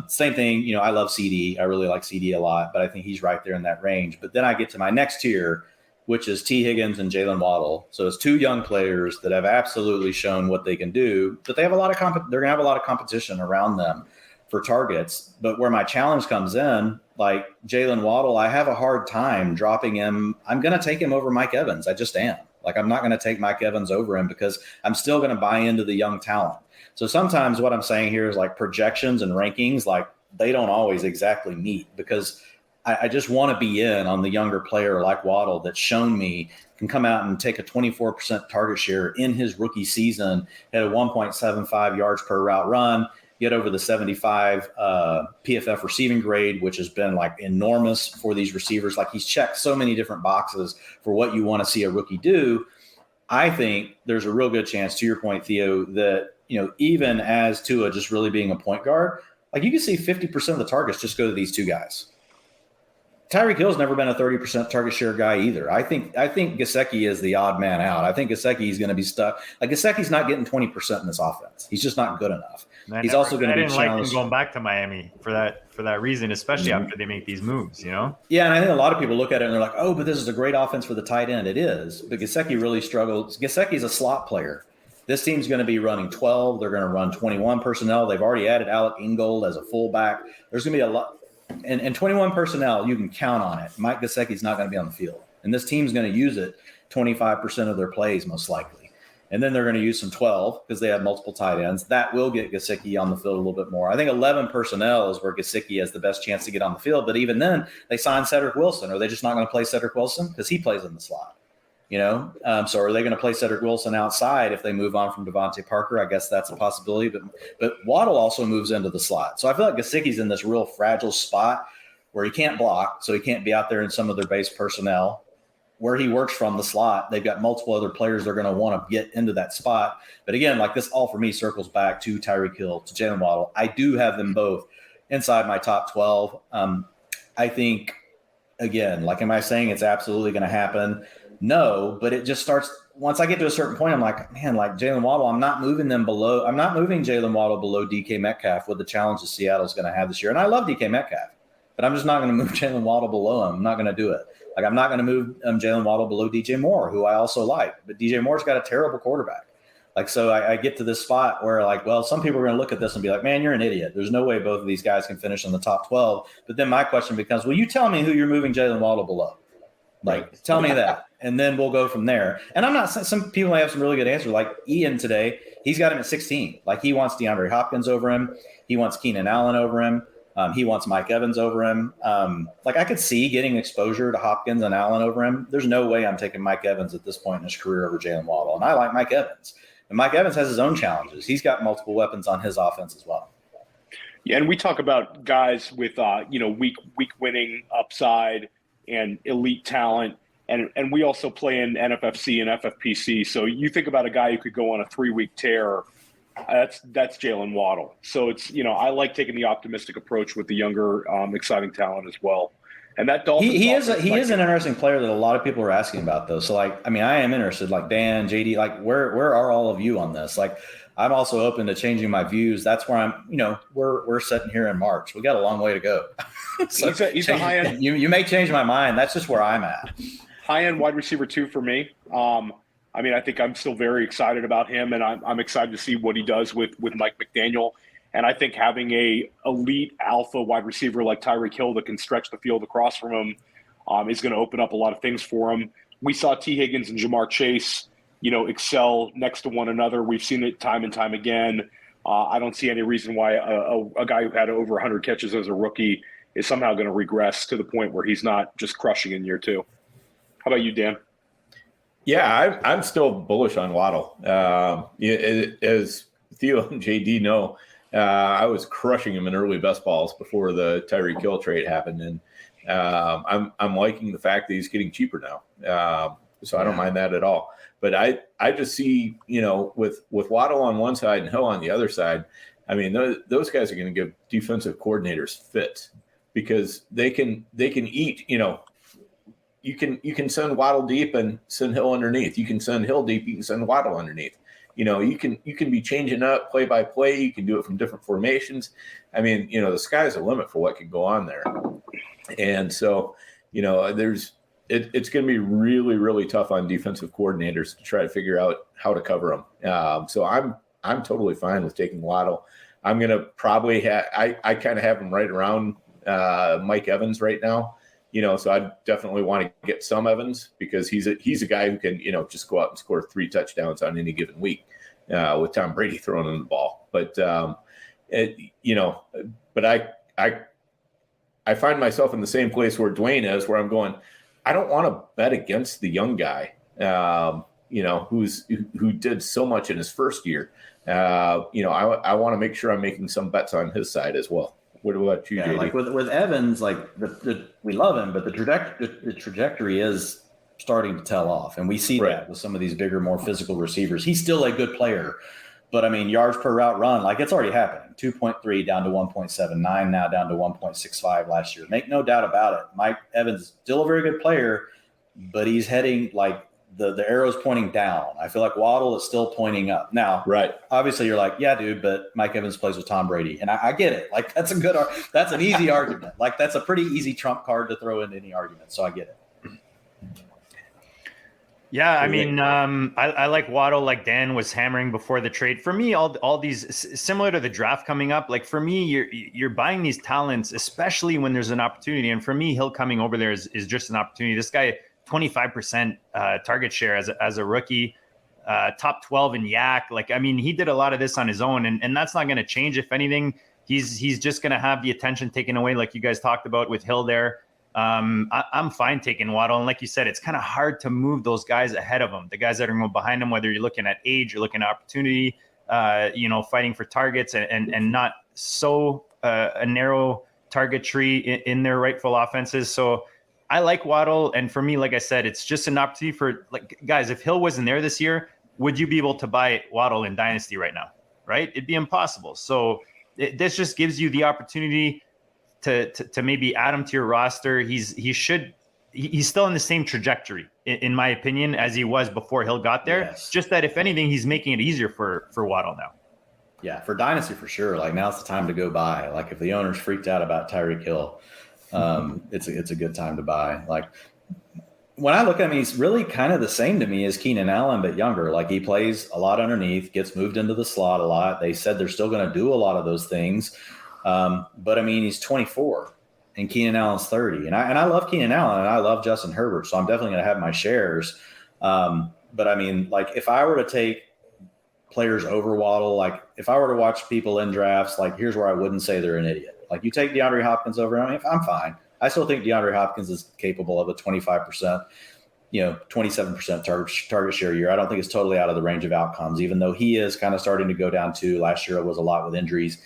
Same thing, I love CD. I really like CD a lot, but I think he's right there in that range. But then I get to my next tier, which is T. Higgins and Jalen Waddle. So it's two young players that have absolutely shown what they can do, but they have a lot of they're going to have a lot of competition around them for targets. But where my challenge comes in, like Jalen Waddle, I have a hard time dropping him. I'm going to take him over Mike Evans. I just am. Like, I'm not going to take Mike Evans over him because I'm still going to buy into the young talent. So sometimes what I'm saying here is like projections and rankings, like they don't always exactly meet, because I just want to be in on the younger player like Waddle that's shown me can come out and take a 24% target share in his rookie season at a 1.75 yards per route run, get over the 75 PFF receiving grade, which has been like enormous for these receivers. Like, he's checked so many different boxes for what you want to see a rookie do. I think there's a real good chance, to your point, Theo, that, you know, even as Tua just really being a point guard, like you can see 50% of the targets just go to these two guys. Tyreek Hill's never been a 30% target share guy either. I think Gesicki is the odd man out. I think Gesicki is going to be stuck. Like, Gesicki's not getting 20% in this offense. He's just not good enough. He's also going to be challenged. I didn't like him going back to Miami for that reason, especially after they make these moves, you know? Yeah, and I think a lot of people look at it and they're like, oh, but this is a great offense for the tight end. It is, but Gesicki really struggles. Gesicki's a slot player. This team's going to be running 12. They're going to run 21 personnel. They've already added Alec Ingold as a fullback. There's going to be a lot. And 21 personnel, you can count on it. Mike Gesicki's not going to be on the field. And this team's going to use it 25% of their plays, most likely. And then they're going to use some 12 because they have multiple tight ends. That will get Gesicki on the field a little bit more. I think 11 personnel is where Gesicki has the best chance to get on the field. But even then, they signed Cedric Wilson. Are they just not going to play Cedric Wilson? Because he plays in the slot. You know, so are they going to play Cedric Wilson outside if they move on from Devontae Parker? I guess that's a possibility. But Waddle also moves into the slot. So I feel like Gesicki's in this real fragile spot where he can't block, so he can't be out there in some of their base personnel. Where he works from the slot, they've got multiple other players they're going to want to get into that spot. But again, like, this all for me circles back to Tyreek Hill, to Jalen Waddle. I do have them both inside my top 12. I think, again, like, am I saying it's absolutely going to happen? No, but it just starts once I get to a certain point. I'm like, man, like Jalen Waddle, I'm not moving Jalen Waddle below DK Metcalf with the challenges Seattle's going to have this year. And I love DK Metcalf, but I'm just not going to move Jalen Waddle below him. I'm not going to do it. Like, I'm not going to move Jalen Waddle below DJ Moore, who I also like. But DJ Moore's got a terrible quarterback. Like, so I get to this spot where, like, well, some people are going to look at this and be like, man, you're an idiot. There's no way both of these guys can finish in the top 12. But then my question becomes, will you tell me who you're moving Jalen Waddle below? Like, tell me that, and then we'll go from there. And I'm not – some people have some really good answers. Like Ian today, he's got him at 16. Like, he wants DeAndre Hopkins over him. He wants Keenan Allen over him. He wants Mike Evans over him. Like, I could see getting exposure to Hopkins and Allen over him. There's no way I'm taking Mike Evans at this point in his career over Jalen Waddle. And I like Mike Evans. And Mike Evans has his own challenges. He's got multiple weapons on his offense as well. Yeah, and we talk about guys with week winning upside and elite talent, and we also play in NFFC and FFPC. So you think about a guy who could go on a 3-week tear. That's Jalen Waddle. So it's, I like taking the optimistic approach with the younger, exciting talent as well. And that Dolphins he is an interesting player that a lot of people are asking about, though. So, like, I mean, I am interested. Like, Dan, JD, like, where are all of you on this? Like, I'm also open to changing my views. That's where I'm. We're sitting here in March. We got a long way to go. So he's a high end. You may change my mind. That's just where I'm at. High end wide receiver 2 for me. I mean, I think I'm still very excited about him, and I'm excited to see what he does with Mike McDaniel. And I think having a elite alpha wide receiver like Tyreek Hill that can stretch the field across from him is going to open up a lot of things for him. We saw T. Higgins and Jamar Chase, excel next to one another. We've seen it time and time again. I don't see any reason why a guy who had over 100 catches as a rookie is somehow going to regress to the point where he's not just crushing in year 2. How about you, Dan? Yeah, I'm still bullish on Waddle. As Theo and JD know, I was crushing him in early best balls before the Tyreek Hill trade happened, and I'm liking the fact that he's getting cheaper now. So I don't mind that at all. But I just see, with Waddle on one side and Hill on the other side, I mean, those guys are going to give defensive coordinators fits because they can eat. You can send Waddle deep and send Hill underneath. You can send Hill deep. You can send Waddle underneath. You can be changing up play by play. You can do it from different formations. I mean, the sky's the limit for what can go on there. And so, there's it's going to be really, really tough on defensive coordinators to try to figure out how to cover them. So I'm totally fine with taking Waddle. I'm going to probably I kind of have him right around Mike Evans right now. So I definitely want to get some Evans because he's a guy who can, just go out and score 3 touchdowns on any given week with Tom Brady throwing him the ball. But, but I find myself in the same place where Dwain is, where I'm going, I don't want to bet against the young guy, who did so much in his first year. I want to make sure I'm making some bets on his side as well. What about you, JD? Like with Evans, like we love him, but the trajectory is starting to tell off, and we see that with some of these bigger, more physical receivers. He's still a good player, but I mean, yards per route run, like it's already happening. 2.3 down to 1.79, now down to 1.65 last year. Make no doubt about it. Mike Evans still a very good player, but he's heading like the arrow's pointing down. I feel like Waddle is still pointing up. Now, obviously you're like, yeah, dude, but Mike Evans plays with Tom Brady. And I get it. Like that's an easy argument. Like that's a pretty easy trump card to throw into any argument. So I get it. Yeah, I mean, I like Waddle, like Dan was hammering before the trade. For me, all these similar to the draft coming up. Like for me, you're buying these talents, especially when there's an opportunity. And for me, Hill coming over there is just an opportunity. This guy, 25% target share as a rookie, top 12 in Yak. Like, I mean, he did a lot of this on his own, and that's not going to change. If anything, he's just going to have the attention taken away, like you guys talked about with Hill there. I'm fine taking Waddle. And like you said, it's kind of hard to move those guys ahead of him. The guys that are going behind him, whether you're looking at age, you're looking at opportunity, fighting for targets and not so a narrow target tree in their rightful offenses. So I like Waddle. And for me, like I said, it's just an opportunity for like guys, if Hill wasn't there this year, would you be able to buy Waddle in Dynasty right now? Right? It'd be impossible. So this just gives you the opportunity to maybe add him to your roster. He's still in the same trajectory, in my opinion, as he was before Hill got there. Yes. Just that if anything, he's making it easier for Waddle now. Yeah, for Dynasty for sure. Like now's the time to go buy. Like if the owner's freaked out about Tyreek Hill, it's a good time to buy. Like when I look at him, he's really kind of the same to me as Keenan Allen, but younger. Like he plays a lot underneath, gets moved into the slot a lot. They said they're still going to do a lot of those things. But I mean, he's 24 and Keenan Allen's 30 and I love Keenan Allen and I love Justin Herbert. So I'm definitely going to have my shares. But I mean, like if I were to take players over Waddle, like if I were to watch people in drafts, like here's where I wouldn't say they're an idiot. Like you take DeAndre Hopkins over, I mean, I'm fine. I still think DeAndre Hopkins is capable of a 25%, 27% target share year. I don't think it's totally out of the range of outcomes, even though he is kind of starting to go down too. Last year it was a lot with injuries.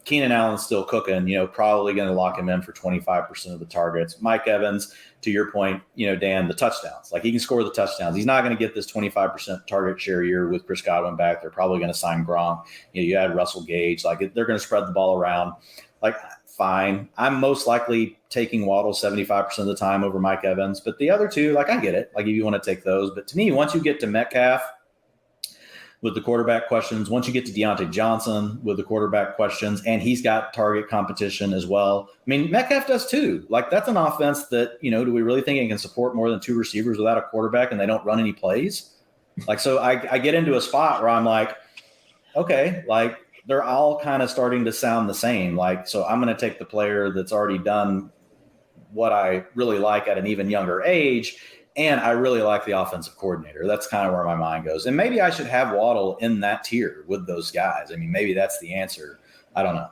Keenan Allen's still cooking, probably going to lock him in for 25% of the targets. Mike Evans, to your point, Dan, the touchdowns. Like he can score the touchdowns. He's not going to get this 25% target share year with Chris Godwin back. They're probably going to sign Gronk. You had Russell Gage. Like they're going to spread the ball around. Like fine. I'm most likely taking Waddle 75% of the time over Mike Evans. But the other two, like I get it. Like if you want to take those. But to me, once you get to Metcalf, with the quarterback questions, once you get to Deontay Johnson with the quarterback questions, and he's got target competition as well. I mean, Metcalf does too. Like that's an offense that, do we really think it can support more than 2 receivers without a quarterback and they don't run any plays? Like, so I get into a spot where I'm like, okay, like they're all kind of starting to sound the same. Like, so I'm going to take the player that's already done what I really like at an even younger age. And I really like the offensive coordinator. That's kind of where my mind goes. And maybe I should have Waddle in that tier with those guys. I mean, maybe that's the answer. I don't know.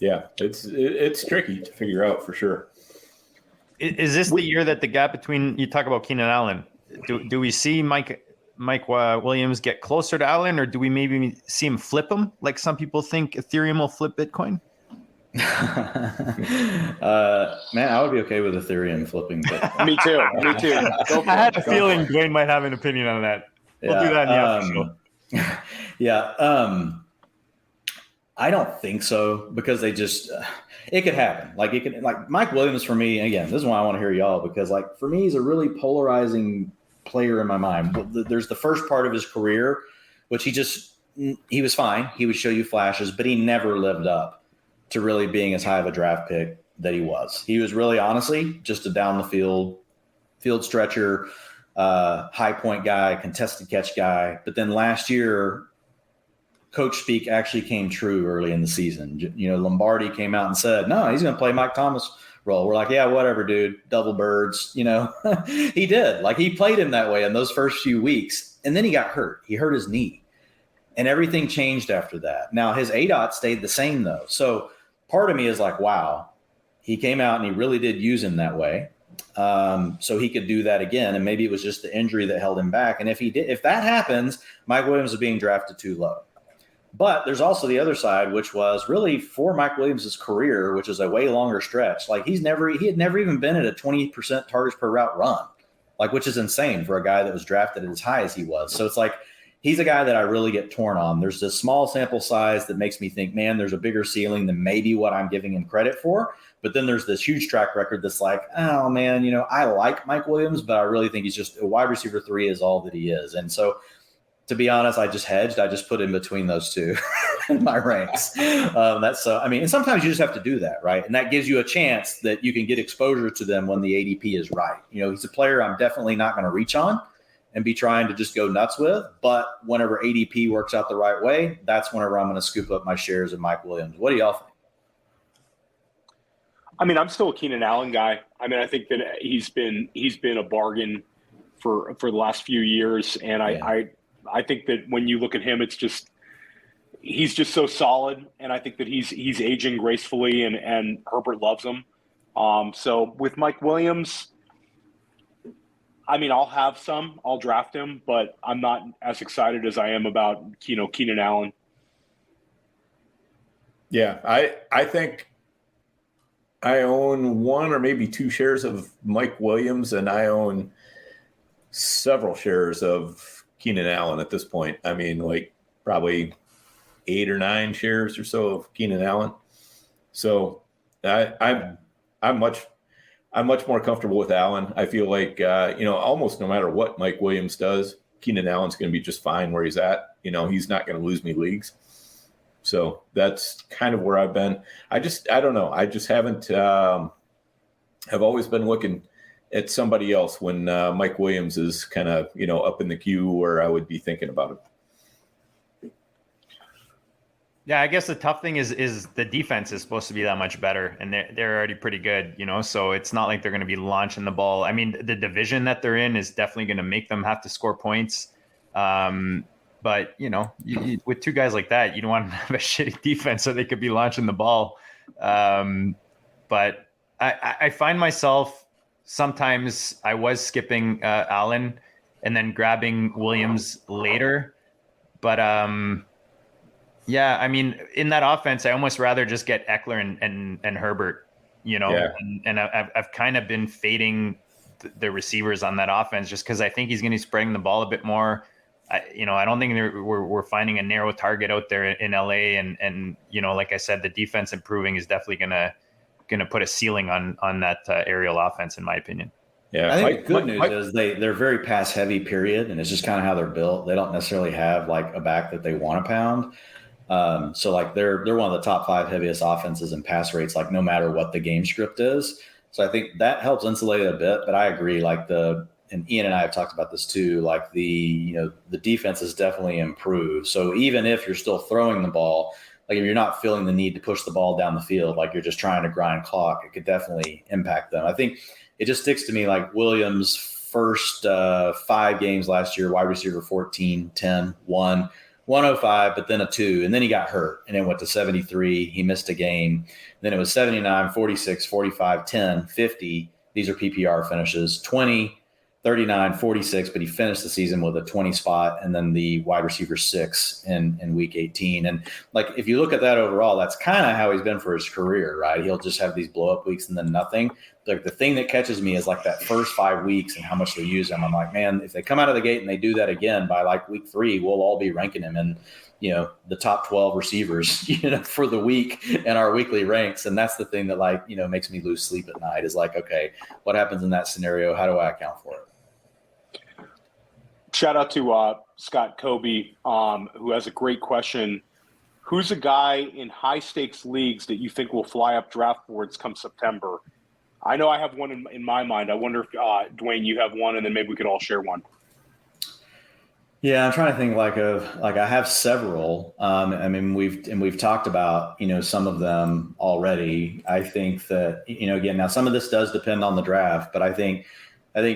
Yeah, it's tricky to figure out for sure. Is this the year that the gap between, you talk about Keenan Allen, do we see Mike Williams get closer to Allen, or do we maybe see him flip him? Like some people think Ethereum will flip Bitcoin? Man, I would be okay with Ethereum flipping. But Me too. I had a feeling Dwain might have an opinion on that. We'll do that in the after show. Yeah. I don't think so because they just it could happen. Like it could, like Mike Williams for me. Again, this is why I want to hear y'all, because like for me, he's a really polarizing player in my mind. There's the first part of his career, which he was fine. He would show you flashes, but he never lived up to really being as high of a draft pick that he was. He was really, honestly, just a down the field field stretcher, high point guy, contested catch guy. But then last year, coach speak actually came true early in the season. Lombardi came out and said, no, he's going to play Mike Thomas role. We're like, yeah, whatever, dude. Double birds. He did. Like, he played him that way in those first few weeks. And then he got hurt. He hurt his knee. And everything changed after that. Now, his ADOT stayed the same, though. So part of me is like, wow, he came out and he really did use him that way. So he could do that again. And maybe it was just the injury that held him back. And if that happens, Mike Williams is being drafted too low. But there's also the other side, which was really for Mike Williams' career, which is a way longer stretch. Like, he had never even been at a 20% targets per route run, like, which is insane for a guy that was drafted as high as he was. So it's like, he's a guy that I really get torn on. There's this small sample size that makes me think, man, there's a bigger ceiling than maybe what I'm giving him credit for. But then there's this huge track record that's like, oh man, I like Mike Williams, but I really think he's just a wide receiver 3 is all that he is. And so, to be honest, I just hedged. I just put in between those two in my ranks. And sometimes you just have to do that, right? And that gives you a chance that you can get exposure to them when the ADP is right. He's a player I'm definitely not going to reach on and be trying to just go nuts with. But whenever ADP works out the right way, that's whenever I'm going to scoop up my shares of Mike Williams. What do y'all think? I'm still a Keenan Allen guy. I think that he's been a bargain for the last few years, and Yeah. I think that when you look at him, he's just so solid, and I think that he's aging gracefully, and Herbert loves him. So with Mike Williams, I'll draft him, but I'm not as excited as I am about Keenan Allen. Yeah, I think I own 1 or maybe 2 shares of Mike Williams, and I own several shares of Keenan Allen at this point. Probably 8 or 9 shares or so of Keenan Allen. So I'm much more comfortable with Allen. I feel like almost no matter what Mike Williams does, Keenan Allen's going to be just fine where he's at. He's not going to lose me leagues. So that's kind of where I've been. I don't know. I just haven't. I've always been looking at somebody else when Mike Williams is kind of, up in the queue where I would be thinking about him. Yeah, I guess the tough thing is the defense is supposed to be that much better, and they're already pretty good, so it's not like they're going to be launching the ball. The division that they're in is definitely going to make them have to score points. But, with 2 guys like that, you don't want to have a shitty defense so they could be launching the ball. But I find myself, sometimes I was skipping Allen and then grabbing Williams later. But in that offense, I almost rather just get Eckler and Herbert, Yeah. And I've kind of been fading the receivers on that offense just because I think he's going to be spreading the ball a bit more. I don't think we're finding a narrow target out there in LA, and like I said, the defense improving is definitely going to put a ceiling on that aerial offense, in my opinion. Yeah, I think the good news is they're very pass heavy, period, and it's just kind of how they're built. They don't necessarily have like a back that they want to pound. So like they're one of the top 5 heaviest offenses in pass rates, like no matter what the game script is. So I think that helps insulate it a bit. But I agree, and Ian and I have talked about this too, like the defense has definitely improved. So even if you're still throwing the ball, like if you're not feeling the need to push the ball down the field, like you're just trying to grind clock, it could definitely impact them. I think it just sticks to me like Williams' first 5 games last year, wide receiver 14, 10, 1, 105, but then a 2, and then he got hurt and it went to 73. He missed a game. Then it was 79, 46, 45, 10, 50. These are PPR finishes, 20, 39, 46, but he finished the season with a 20 spot and then the wide receiver 6 in week 18. And like, if you look at that overall, that's kind of how he's been for his career, right? He'll just have these blow up weeks and then nothing. Like the thing that catches me is like that first 5 weeks and how much they use him. I'm like, man, if they come out of the gate and they do that again by like week 3, we'll all be ranking him in, the top 12 receivers, for the week in our weekly ranks. And that's the thing that like, makes me lose sleep at night is like, okay, what happens in that scenario? How do I account for it? Shout out to Scott Kobe, who has a great question. Who's a guy in high stakes leagues that you think will fly up draft boards come September? I know I have one in my mind. I wonder if Dwain, you have one, and then maybe we could all share one. Yeah, I'm trying to think I have several. I mean, we've talked about, some of them already. I think that, again, now some of this does depend on the draft, but I think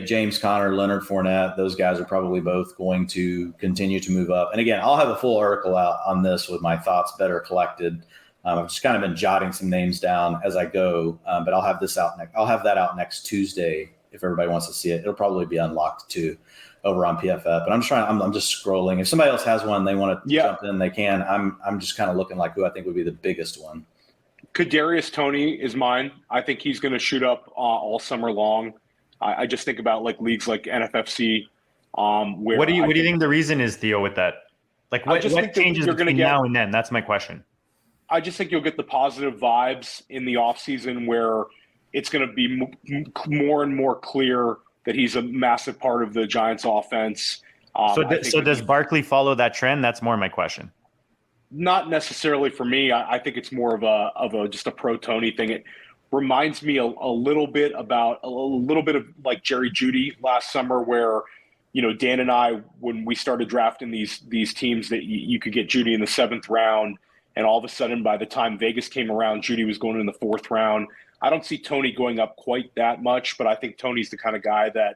James Conner, Leonard Fournette, those guys are probably both going to continue to move up. And again, I'll have a full article out on this with my thoughts better collected. I've just kind of been jotting some names down as I go, but I'll have that out next Tuesday if everybody wants to see it. It'll probably be unlocked too over on PFF. But I'm just scrolling. If somebody else has one, they want to jump in, they can. I'm just kind of looking like who I think would be the biggest one. Kadarius Toney is mine. I think he's going to shoot up all summer long. I just think about like leagues like NFFC. Where what do you think the reason is, Theo, with that? Like what changes between now and then? That's my question. I just think you'll get the positive vibes in the offseason where it's going to be more and more clear that he's a massive part of the Giants offense. So does Barkley follow that trend? That's more my question. Not necessarily for me. I think it's more of just a pro Tony thing. It reminds me a little bit of like Jerry Jeudy last summer, where Dan and I, when we started drafting these teams, that you could get Jeudy in the 7th round, and all of a sudden by the time Vegas came around, Jeudy was going in the 4th round. I don't see Toney going up quite that much, but I think Toney's the kind of guy that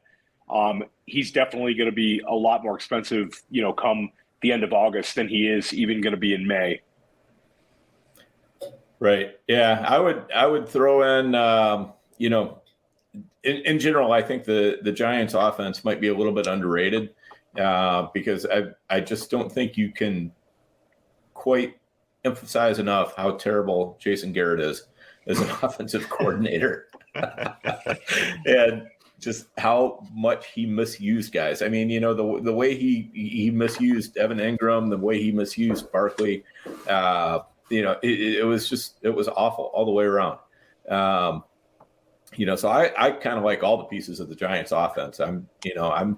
he's definitely going to be a lot more expensive, come the end of August than he is even going to be in May. Right. Yeah, I would throw in, in general, I think the Giants offense might be a little bit underrated because I just don't think you can quite emphasize enough how terrible Jason Garrett is as an offensive coordinator and just how much he misused guys. I mean, the way he misused Evan Ingram, the way he misused Barkley, it was awful all the way around. So I kind of like all the pieces of the Giants offense. I'm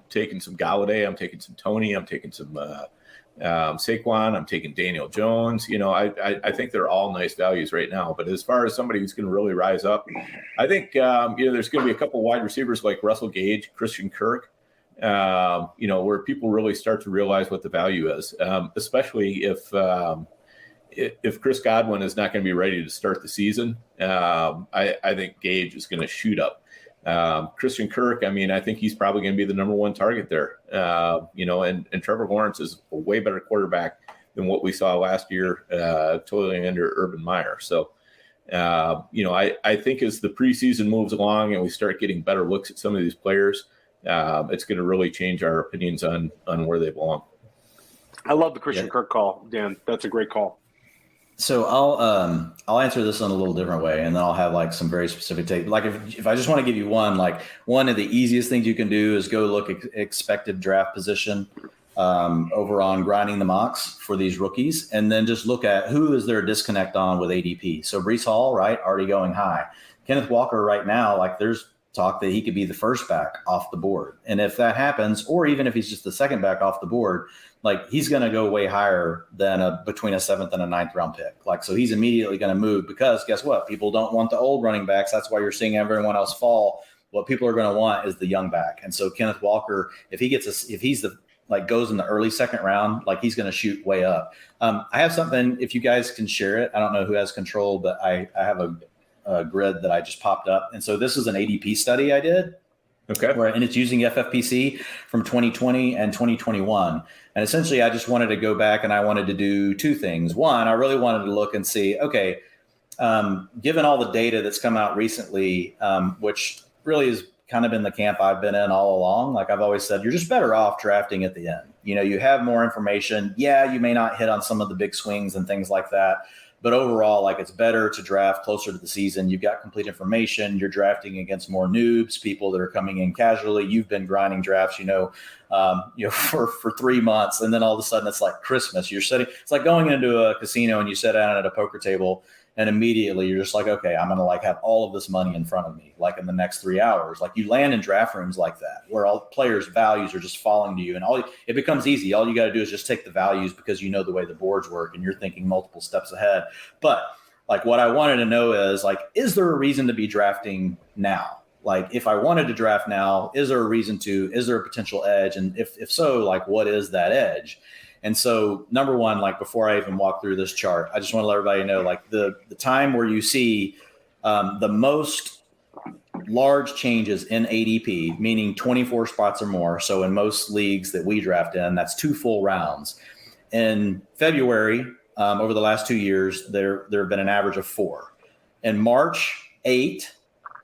taking some Galladay, I'm taking some Toney, I'm taking some Saquon, I'm taking Daniel Jones. I think they're all nice values right now. But as far as somebody who's going to really rise up, I think there's going to be a couple wide receivers like Russell Gage, Christian Kirk, where people really start to realize what the value is, especially if Chris Godwin is not going to be ready to start the season. I think Gage is going to shoot up. Christian Kirk, I think he's probably going to be the number one target there. And Trevor Lawrence is a way better quarterback than what we saw last year, totally under Urban Meyer. So, I think as the preseason moves along and we start getting better looks at some of these players, it's going to really change our opinions on where they belong. I love the Christian Kirk call, Dan. That's a great call. So I'll answer this in a little different way, and then I'll have like some very specific take. Like if I just want to give you one of the easiest things you can do is go look at expected draft position over on Grinding the Mocks for these rookies, and then just look at who is there a disconnect on with ADP. So Breece Hall, right, already going high. Kenneth Walker right now, like there's talk that he could be the first back off the board, and if that happens, or even if he's just the second back off the board, like he's going to go way higher than between a 7th and a 9th round pick. Like, so he's immediately going to move because guess what? People don't want the old running backs. That's why you're seeing everyone else fall. What people are going to want is the young back. And so Kenneth Walker, if he's goes in the early 2nd round, like he's going to shoot way up. I have something, if you guys can share it, I don't know who has control, but I have a grid that I just popped up. And so this is an ADP study I did. Okay. And it's using FFPC from 2020 and 2021. And essentially, I just wanted to go back and I wanted to do two things. One, I really wanted to look and see, okay, given all the data that's come out recently, which really has kind of been the camp I've been in all along. Like I've always said, you're just better off drafting at the end. You have more information. Yeah, you may not hit on some of the big swings and things like that. But overall, like it's better to draft closer to the season. You've got complete information. You're drafting against more noobs, people that are coming in casually. You've been grinding drafts, for 3 months, and then all of a sudden it's like Christmas. It's like going into a casino and you sit down at a poker table, and immediately you're just like, okay, I'm gonna have all of this money in front of me, like in the next 3 hours. Like you land in draft rooms like that, where all players' values are just falling to you, and it becomes easy. All you got to do is just take the values because you know the way the boards work, and you're thinking multiple steps ahead. But Like what I wanted to know is like, is there a reason to be drafting now? Like if I wanted to draft now, is there a potential edge? And if so, like what is that edge? And so number one, like before I even walk through this chart, I just want to let everybody know like the time where you see the most large changes in ADP, meaning 24 spots or more. So in most leagues that we draft in, that's 2 full rounds. In February, over the last 2 years, there have been an average of 4. In March, 8.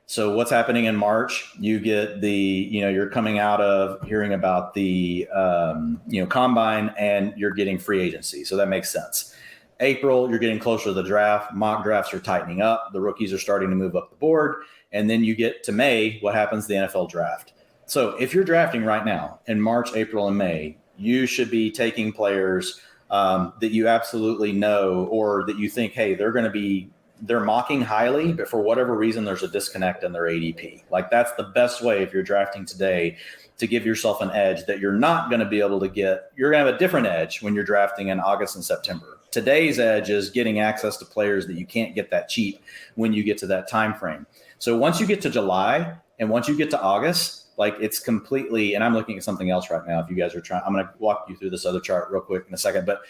So what's happening in March? You get you're coming out of hearing about the, combine, and you're getting free agency. So that makes sense. April, you're getting closer to the draft. Mock drafts are tightening up. The rookies are starting to move up the board. And then you get to May, what happens to the NFL draft? So if you're drafting right now in March, April, and May, you should be taking players that you absolutely know or that you think, hey, they're mocking highly, but for whatever reason, there's a disconnect in their ADP. Like that's the best way if you're drafting today to give yourself an edge that you're not going to be able to get. You're going to have a different edge when you're drafting in August and September. Today's edge is getting access to players that you can't get that cheap when you get to that time frame. So once you get to July and once you get to August, like it's completely, and I'm looking at something else right now. If you guys are trying, I'm going to walk you through this other chart real quick in a second. But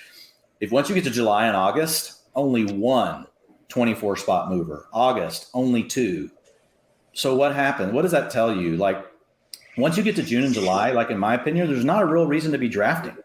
if once you get to July and August, only 1 24 spot mover. August, only 2. So what happened? What does that tell you? Like once you get to June and July, like in my opinion, there's not a real reason to be drafting.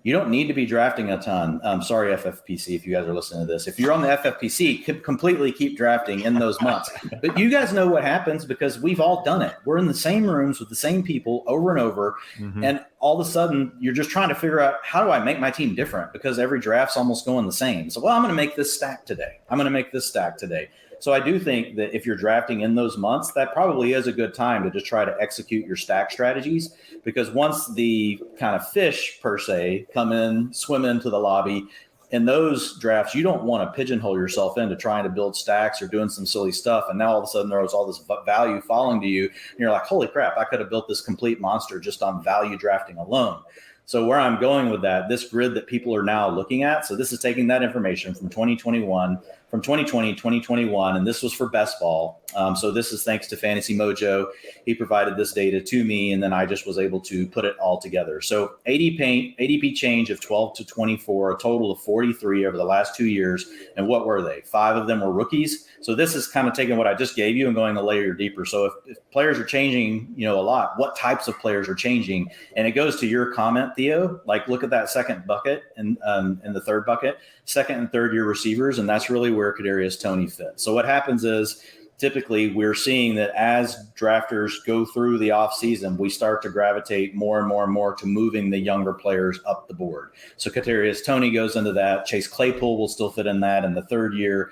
You don't need to be drafting a ton. Sorry, FFPC, if you guys are listening to this. If you're on the FFPC, completely keep drafting in those months. But you guys know what happens because we've all done it. We're in the same rooms with the same people over and over. Mm-hmm. And all of a sudden, you're just trying to figure out, how do I make my team different? Because every draft's almost going the same. So, well, I'm going to make this stack today. So I do think that if you're drafting in those months, that probably is a good time to just try to execute your stack strategies, because once the kind of fish per se swim into the lobby, in those drafts, you don't want to pigeonhole yourself into trying to build stacks or doing some silly stuff. And now all of a sudden there was all this value falling to you. And you're like, holy crap, I could have built this complete monster just on value drafting alone. So where I'm going with that, this grid that people are now looking at, so this is taking that information from 2021, from 2020, 2021, and this was for best ball. So this is thanks to Fantasy Mojo. He provided this data to me, and then I just was able to put it all together. So ADP change of 12 to 24, a total of 43 over the last 2 years. And what were they? 5 of them were rookies. So this is kind of taking what I just gave you and going a layer deeper. So if players are changing, a lot, what types of players are changing? And it goes to your comment, Theo, like look at that second bucket and the third bucket, second and third year receivers. And that's really where Kadarius Toney fits. So what happens is, typically we're seeing that as drafters go through the offseason, we start to gravitate more and more and more to moving the younger players up the board. So Kadarius Toney goes into that. Chase Claypool will still fit in that in the third year.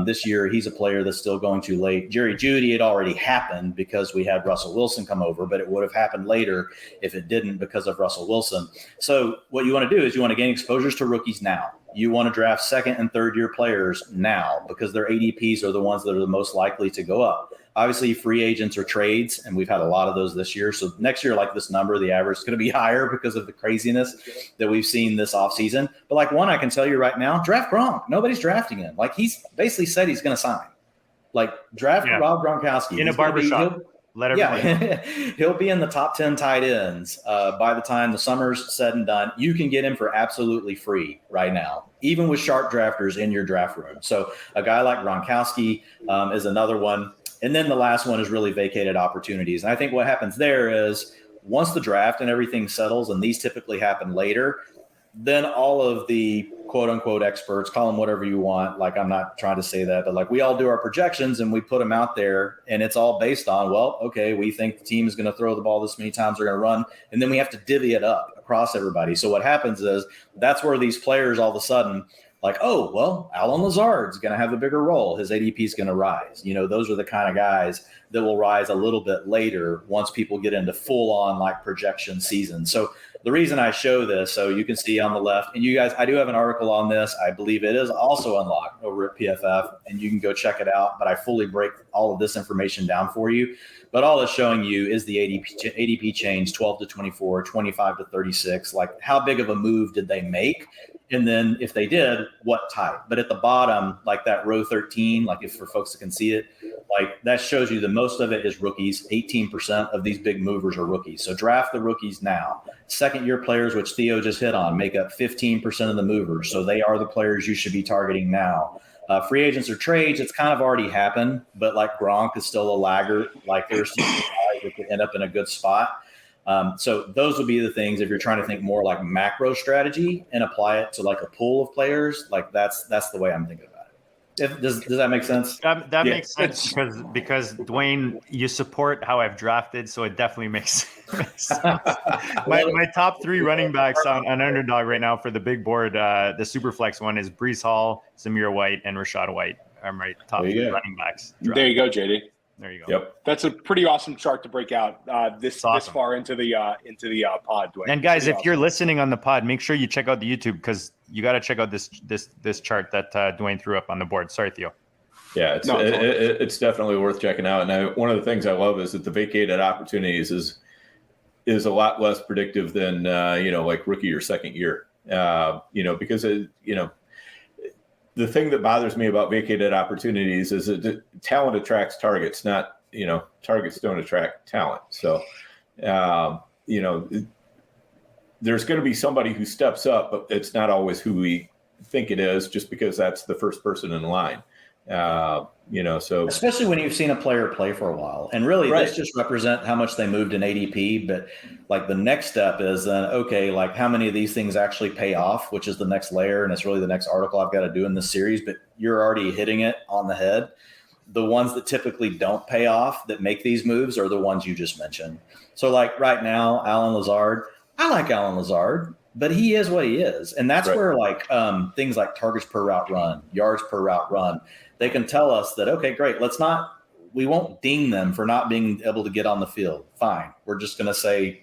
This year, he's a player that's still going too late. Jerry Jeudy had already happened because we had Russell Wilson come over, but it would have happened later if it didn't because of Russell Wilson. So what you want to do is you want to gain exposures to rookies now. You want to draft second and third year players now because their ADPs are the ones that are the most likely to go up. Obviously, free agents or trades, and we've had a lot of those this year. So next year, like this number, the average is going to be higher because of the craziness that we've seen this offseason. But like one, I can tell you right now, draft Gronk. Nobody's drafting him. Like he's basically said he's going to sign. Like draft Rob Gronkowski. In a barbershop. He'll be in the top 10 tight ends by the time the summer's said and done. You can get him for absolutely free right now, even with sharp drafters in your draft room. So a guy like Gronkowski is another one. And then the last one is really vacated opportunities. And I think what happens there is once the draft and everything settles, and these typically happen later, then all of the quote unquote experts, call them whatever you want. Like, I'm not trying to say that, but like we all do our projections and we put them out there and it's all based on, well, okay, we think the team is going to throw the ball this many times, they're going to run. And then we have to divvy it up across everybody. So what happens is that's where these players all of a sudden like, oh, well, Allen Lazard's going to have a bigger role. His ADP is going to rise. Those are the kind of guys that will rise a little bit later once people get into full on like projection season. So the reason I show this, so you can see on the left, and you guys, I do have an article on this. I believe it is also unlocked over at PFF, and you can go check it out. But I fully break all of this information down for you. But all it's showing you is the ADP change, 12 to 24, 25 to 36. Like, how big of a move did they make? And then if they did, what type? But at the bottom, like that row 13, like if for folks that can see it, like that shows you the most of it is rookies. 18% of these big movers are rookies. So draft the rookies now. Second year players, which Theo just hit on, make up 15% of the movers. So they are the players you should be targeting now. Free agents or trades, it's kind of already happened, but like Gronk is still a laggard. Like there's some guys that could end up in a good spot. So those would be the things if you're trying to think more like macro strategy and apply it to like a pool of players. Like that's the way I'm thinking about it. Does that make sense? That makes sense because Dwain, you support how I've drafted, so it definitely makes sense. my top 3 running backs on Underdog right now for the big board, the Superflex one is Breece Hall, Zamir White, and Rashad White are my top 3 running backs. There you go, JD. There you go. Yep. That's a pretty awesome chart to break out this far into the pod, Dwain. And guys, if you're listening on the pod, make sure you check out the YouTube because you got to check out this chart that Dwain threw up on the board. Sorry, Theo. Yeah, it's definitely worth checking out. And one of the things I love is that the vacated opportunities is a lot less predictive than like rookie or second year. Because the thing that bothers me about vacated opportunities is that talent attracts targets, not, targets don't attract talent. So, there's going to be somebody who steps up, but it's not always who we think it is just because that's the first person in line. So especially when you've seen a player play for a while, and really this just represent how much they moved in ADP. But like the next step is then, okay, like how many of these things actually pay off, which is the next layer. And it's really the next article I've got to do in this series, but you're already hitting it on the head. The ones that typically don't pay off that make these moves are the ones you just mentioned. So like right now, Alan Lazard, I like Alan Lazard, but he is what he is. And that's where like things like targets per route run, yards per route run, they can tell us that, okay, great. We won't ding them for not being able to get on the field. Fine. We're just going to say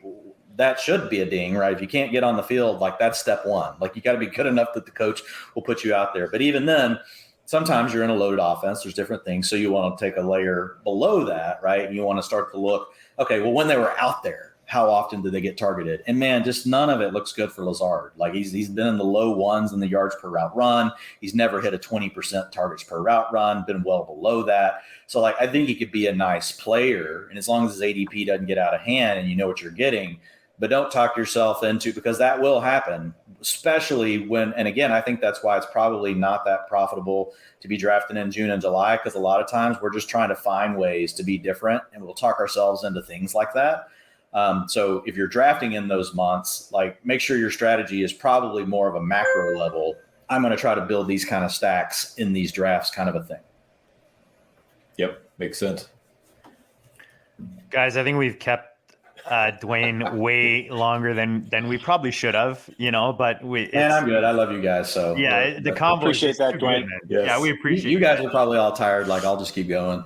that should be a ding, right? If you can't get on the field, like that's step one. Like you got to be good enough that the coach will put you out there. But even then, sometimes you're in a loaded offense. There's different things. So you want to take a layer below that, right? And you want to start to look, okay, well, when they were out there, how often did they get targeted? And man, just none of it looks good for Lazard. Like he's been in the low ones in the yards per route run. He's never hit a 20% targets per route run, been well below that. So like, I think he could be a nice player. And as long as his ADP doesn't get out of hand and you know what you're getting, but don't talk yourself into, because that will happen, especially when, and again, I think that's why it's probably not that profitable to be drafted in June and July, because a lot of times we're just trying to find ways to be different and we'll talk ourselves into things like that. So if you're drafting in those months, like make sure your strategy is probably more of a macro level. I'm going to try to build these kind of stacks in these drafts kind of a thing. Yep. Makes sense. Guys, I think we've kept Dwain way longer than we probably should have, but I'm good. I love you guys. So yeah, the combo. Appreciate that, Dwain. Yes. Yeah, we appreciate you guys are probably all tired. Like I'll just keep going.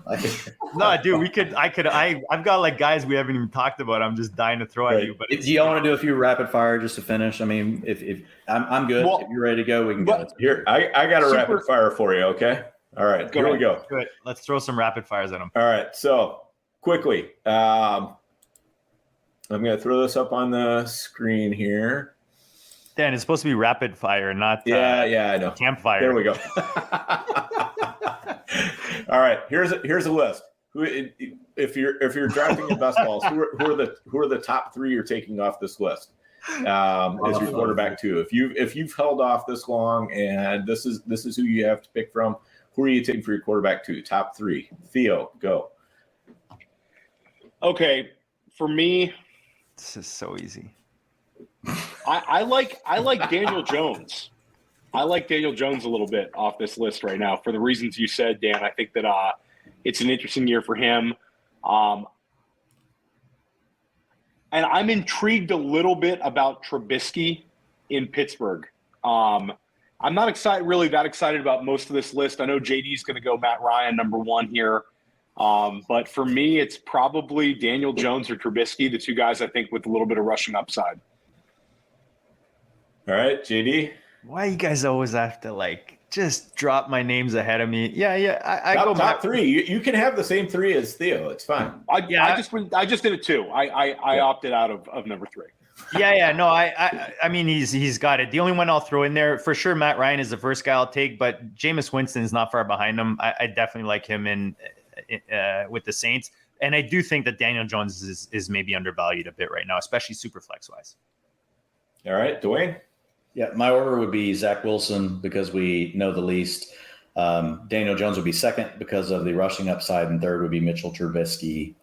No, dude, I've got like guys we haven't even talked about. I'm just dying to throw at you. But do you want to do a few rapid fire just to finish? I mean, if I'm good, if you're ready to go, we can go. Here, I got a rapid fire for you. Okay. All right. Here we go. Good. Let's throw some rapid fires at them. All right. So quickly, I'm going to throw this up on the screen here. Dan, it's supposed to be rapid fire, not I know. campfire. There we go. All right, here's a list. If you're drafting in best balls, who are the top 3 you're taking off this list as your quarterback 2? If you've held off this long and this is who you have to pick from, who are you taking for your quarterback 2? Top 3. Theo, go. Okay, for me. This is so easy. I like Daniel Jones. I like Daniel Jones a little bit off this list right now for the reasons you said, Dan. I think that it's an interesting year for him. And I'm intrigued a little bit about Trubisky in Pittsburgh. I'm not that excited about most of this list. I know JD's going to go Matt Ryan number 1 here. But for me, it's probably Daniel Jones or Trubisky, the 2 guys I think with a little bit of rushing upside. All right, JD. Why you guys always have to just drop my names ahead of me? Yeah. I go top 3. You can have the same 3 as Theo. It's fine. I just did it 2. I opted out of number 3. Yeah. No, I mean, he's got it. The only one I'll throw in there for sure, Matt Ryan is the first guy I'll take, but Jameis Winston's not far behind him. I definitely like him with the Saints. And I do think that Daniel Jones is maybe undervalued a bit right now, especially super flex wise. All right, Dwayne. Yeah, my order would be Zach Wilson because we know the least. Daniel Jones would be second because of the rushing upside, and third would be Mitchell Trubisky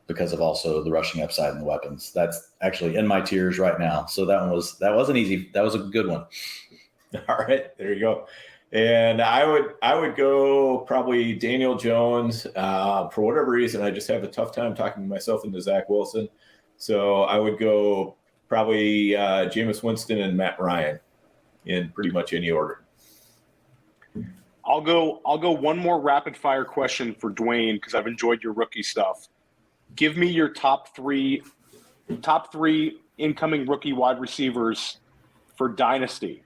because of also the rushing upside and the weapons. That's actually in my tiers right now. So that wasn't easy. That was a good one. All right, there you go. And I would go probably Daniel Jones. For whatever reason, I just have a tough time talking myself into Zach Wilson. So I would go probably Jameis Winston and Matt Ryan in pretty much any order. I'll go one more rapid fire question for Dwayne because I've enjoyed your rookie stuff. Give me your top three incoming rookie wide receivers for Dynasty.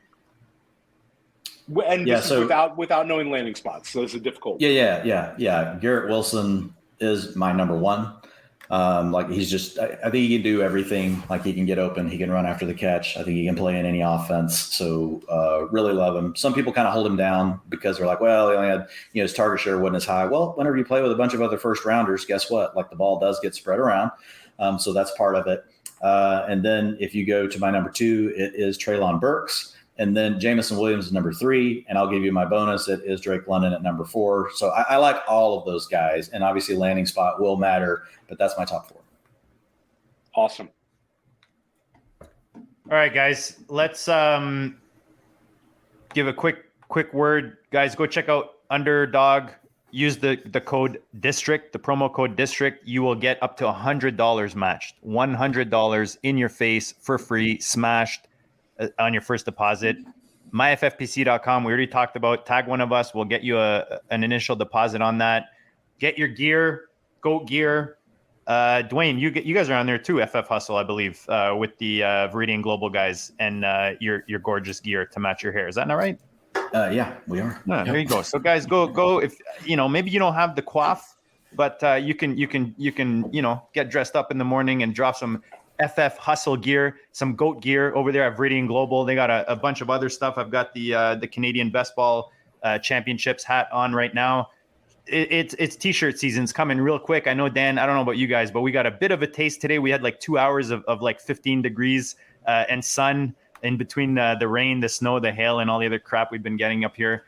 And this is without knowing landing spots, so it's a difficult. Yeah. Garrett Wilson is my number one. Like he's just, I think he can do everything. Like he can get open, he can run after the catch. I think he can play in any offense. So really love him. Some people kind of hold him down because they're like, well, he only had, his target share wasn't as high. Well, whenever you play with a bunch of other first rounders, guess what? Like the ball does get spread around. So that's part of it. And then if you go to my number two, it is Treylon Burks. And then Jamison Williams is number three, and I'll give you my bonus. It is Drake London at number four. So I like all of those guys, and obviously landing spot will matter, but that's my top four. Awesome. All right, guys, let's give a quick word. Guys, go check out Underdog. Use the code DISTRICT, the promo code DISTRICT. You will get up to $100 matched, $100 in your face for free, smashed on your first deposit. MyFFPC.com. We already talked about. Tag one of us. We'll get you an initial deposit on that. Get your gear, GOAT gear. Dwayne, you guys are on there too. FF Hustle, I believe, with the Viridian Global guys and your gorgeous gear to match your hair. Is that not right? Yeah, we are. No, there you go. So guys, go. If maybe you don't have the coif, but you can get dressed up in the morning and drop some FF Hustle gear, some GOAT gear over there at Viridian Global. They got a bunch of other stuff. I've got the Canadian Best Ball Championships hat on right now. It's T-shirt season's coming real quick. I know, Dan, I don't know about you guys, but we got a bit of a taste today. We had like 2 hours of like 15 degrees and sun in between the rain, the snow, the hail, and all the other crap we've been getting up here.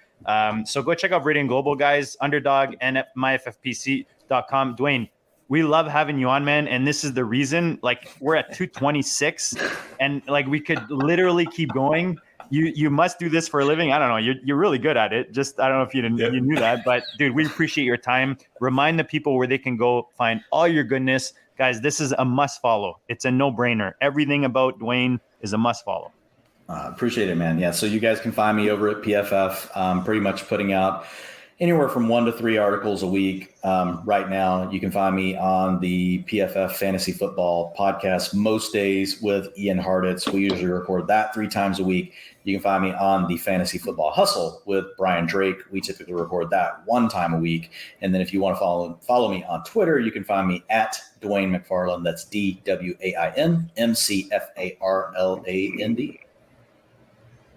So go check out Viridian Global, guys, Underdog, and at myffpc.com. Dwayne, we love having you on, man. And this is the reason, like, we're at 226 and like we could literally keep going. You must do this for a living. I don't know. You're really good at it. Just, I don't know if you knew that, but dude, we appreciate your time. Remind the people where they can go find all your goodness. Guys, this is a must follow. It's a no brainer. Everything about Dwayne is a must follow. Appreciate it, man. Yeah. So you guys can find me over at PFF, pretty much putting out anywhere from 1 to 3 articles a week. Right now, you can find me on the PFF Fantasy Football podcast most days with Ian Harditz. We usually record that 3 times a week. You can find me on the Fantasy Football Hustle with Brian Drake. We typically record that 1 time a week. And then if you want to follow me on Twitter, you can find me at Dwain McFarland. That's DWAIN MCFARLAND.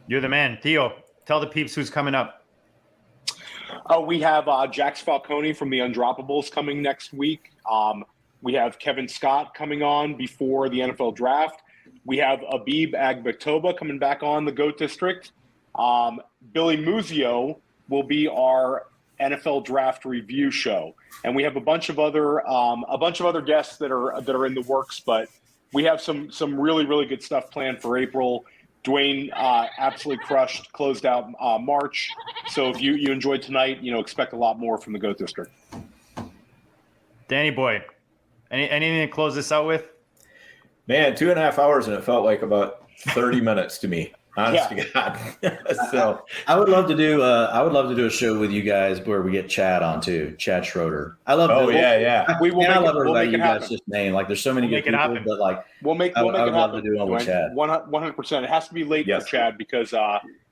You're the man. Theo, tell the peeps who's coming up. We have Jax Falcone from the Undroppables coming next week. We have Kevin Scott coming on before the NFL draft. We have Abib Agbatoba coming back on the GOAT District. Billy Muzio will be our NFL draft review show, and we have a bunch of other guests that are in the works. But we have some really, really good stuff planned for April. Dwayne absolutely closed out March. So if you enjoyed tonight, expect a lot more from the GOAT District. Danny boy, anything to close this out with? Man, 2.5 hours, and it felt like about 30 minutes to me. Honest to God. So I would love to do a show with you guys where we get Chad on too, Chad Schroeder. I love. Oh yeah. I love everybody you guys just named. Like, there's so many good people, but like we'll make it happen. I would love to do one with Chad. 100%. It has to be late for Chad because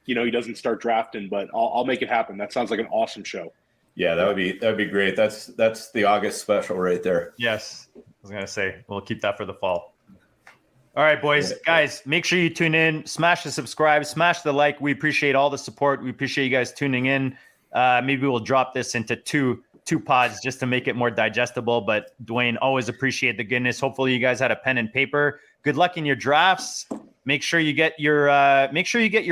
he doesn't start drafting, but I'll make it happen. That sounds like an awesome show. Yeah, that'd be great. That's the August special right there. Yes, I was gonna say we'll keep that for the fall. All right, boys, guys, make sure you tune in, smash the subscribe, smash the like. We appreciate all the support. We appreciate you guys tuning in. Maybe we'll drop this into two pods just to make it more digestible. But Dwain, always appreciate the goodness. Hopefully you guys had a pen and paper. Good luck in your drafts. Make sure you get your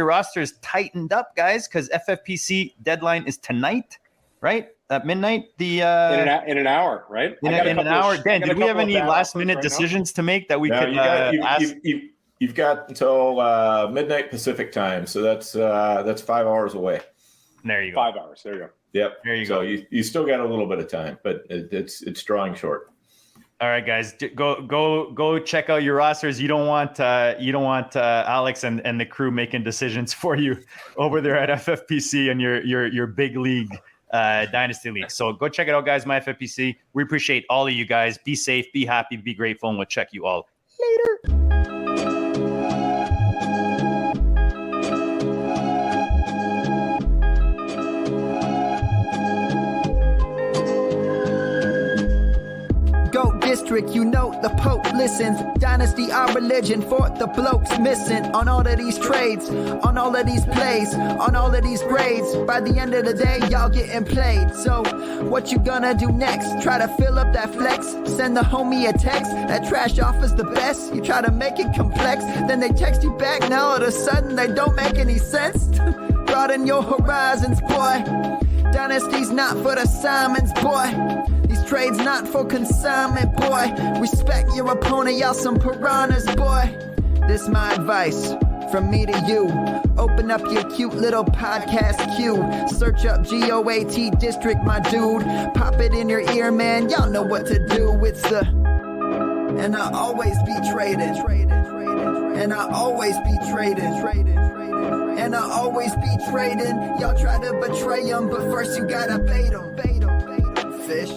rosters tightened up, guys, because FFPC deadline is tonight, right? At midnight. The in an hour, right? In an hour. Dan, did we have any last minute decisions to make that we could ask? You've got until midnight Pacific time, so that's 5 hours away. There you go. 5 hours. There you go. Yep. There you go. go. You still got a little bit of time, but it's drawing short. All right, guys, go check out your rosters. You don't want Alex and the crew making decisions for you over there at FFPC and your big league dynasty league. So go check it out, guys. My FFPC. We appreciate all of you guys. Be safe, be happy, be grateful, and we'll check you all later. District, you know the Pope listens. Dynasty, our religion, for the blokes missing. On all of these trades, on all of these plays, on all of these grades. By the end of the day, y'all getting played. So, what you gonna do next? Try to fill up that flex? Send the homie a text? That trash offer's the best? You try to make it complex, then they text you back. Now all of a sudden, they don't make any sense. Broaden your horizons, boy. Dynasty's not for the Simons, boy. These trades not for consignment, boy. Respect your opponent, y'all some piranhas, boy. This my advice from me to you. Open up your cute little podcast queue. Search up GOAT District, my dude. Pop it in your ear, man. Y'all know what to do. It's the... And I always be traded. And I always be traded. And I always be trading. Y'all try to betray them, but first you gotta bait them. Fish.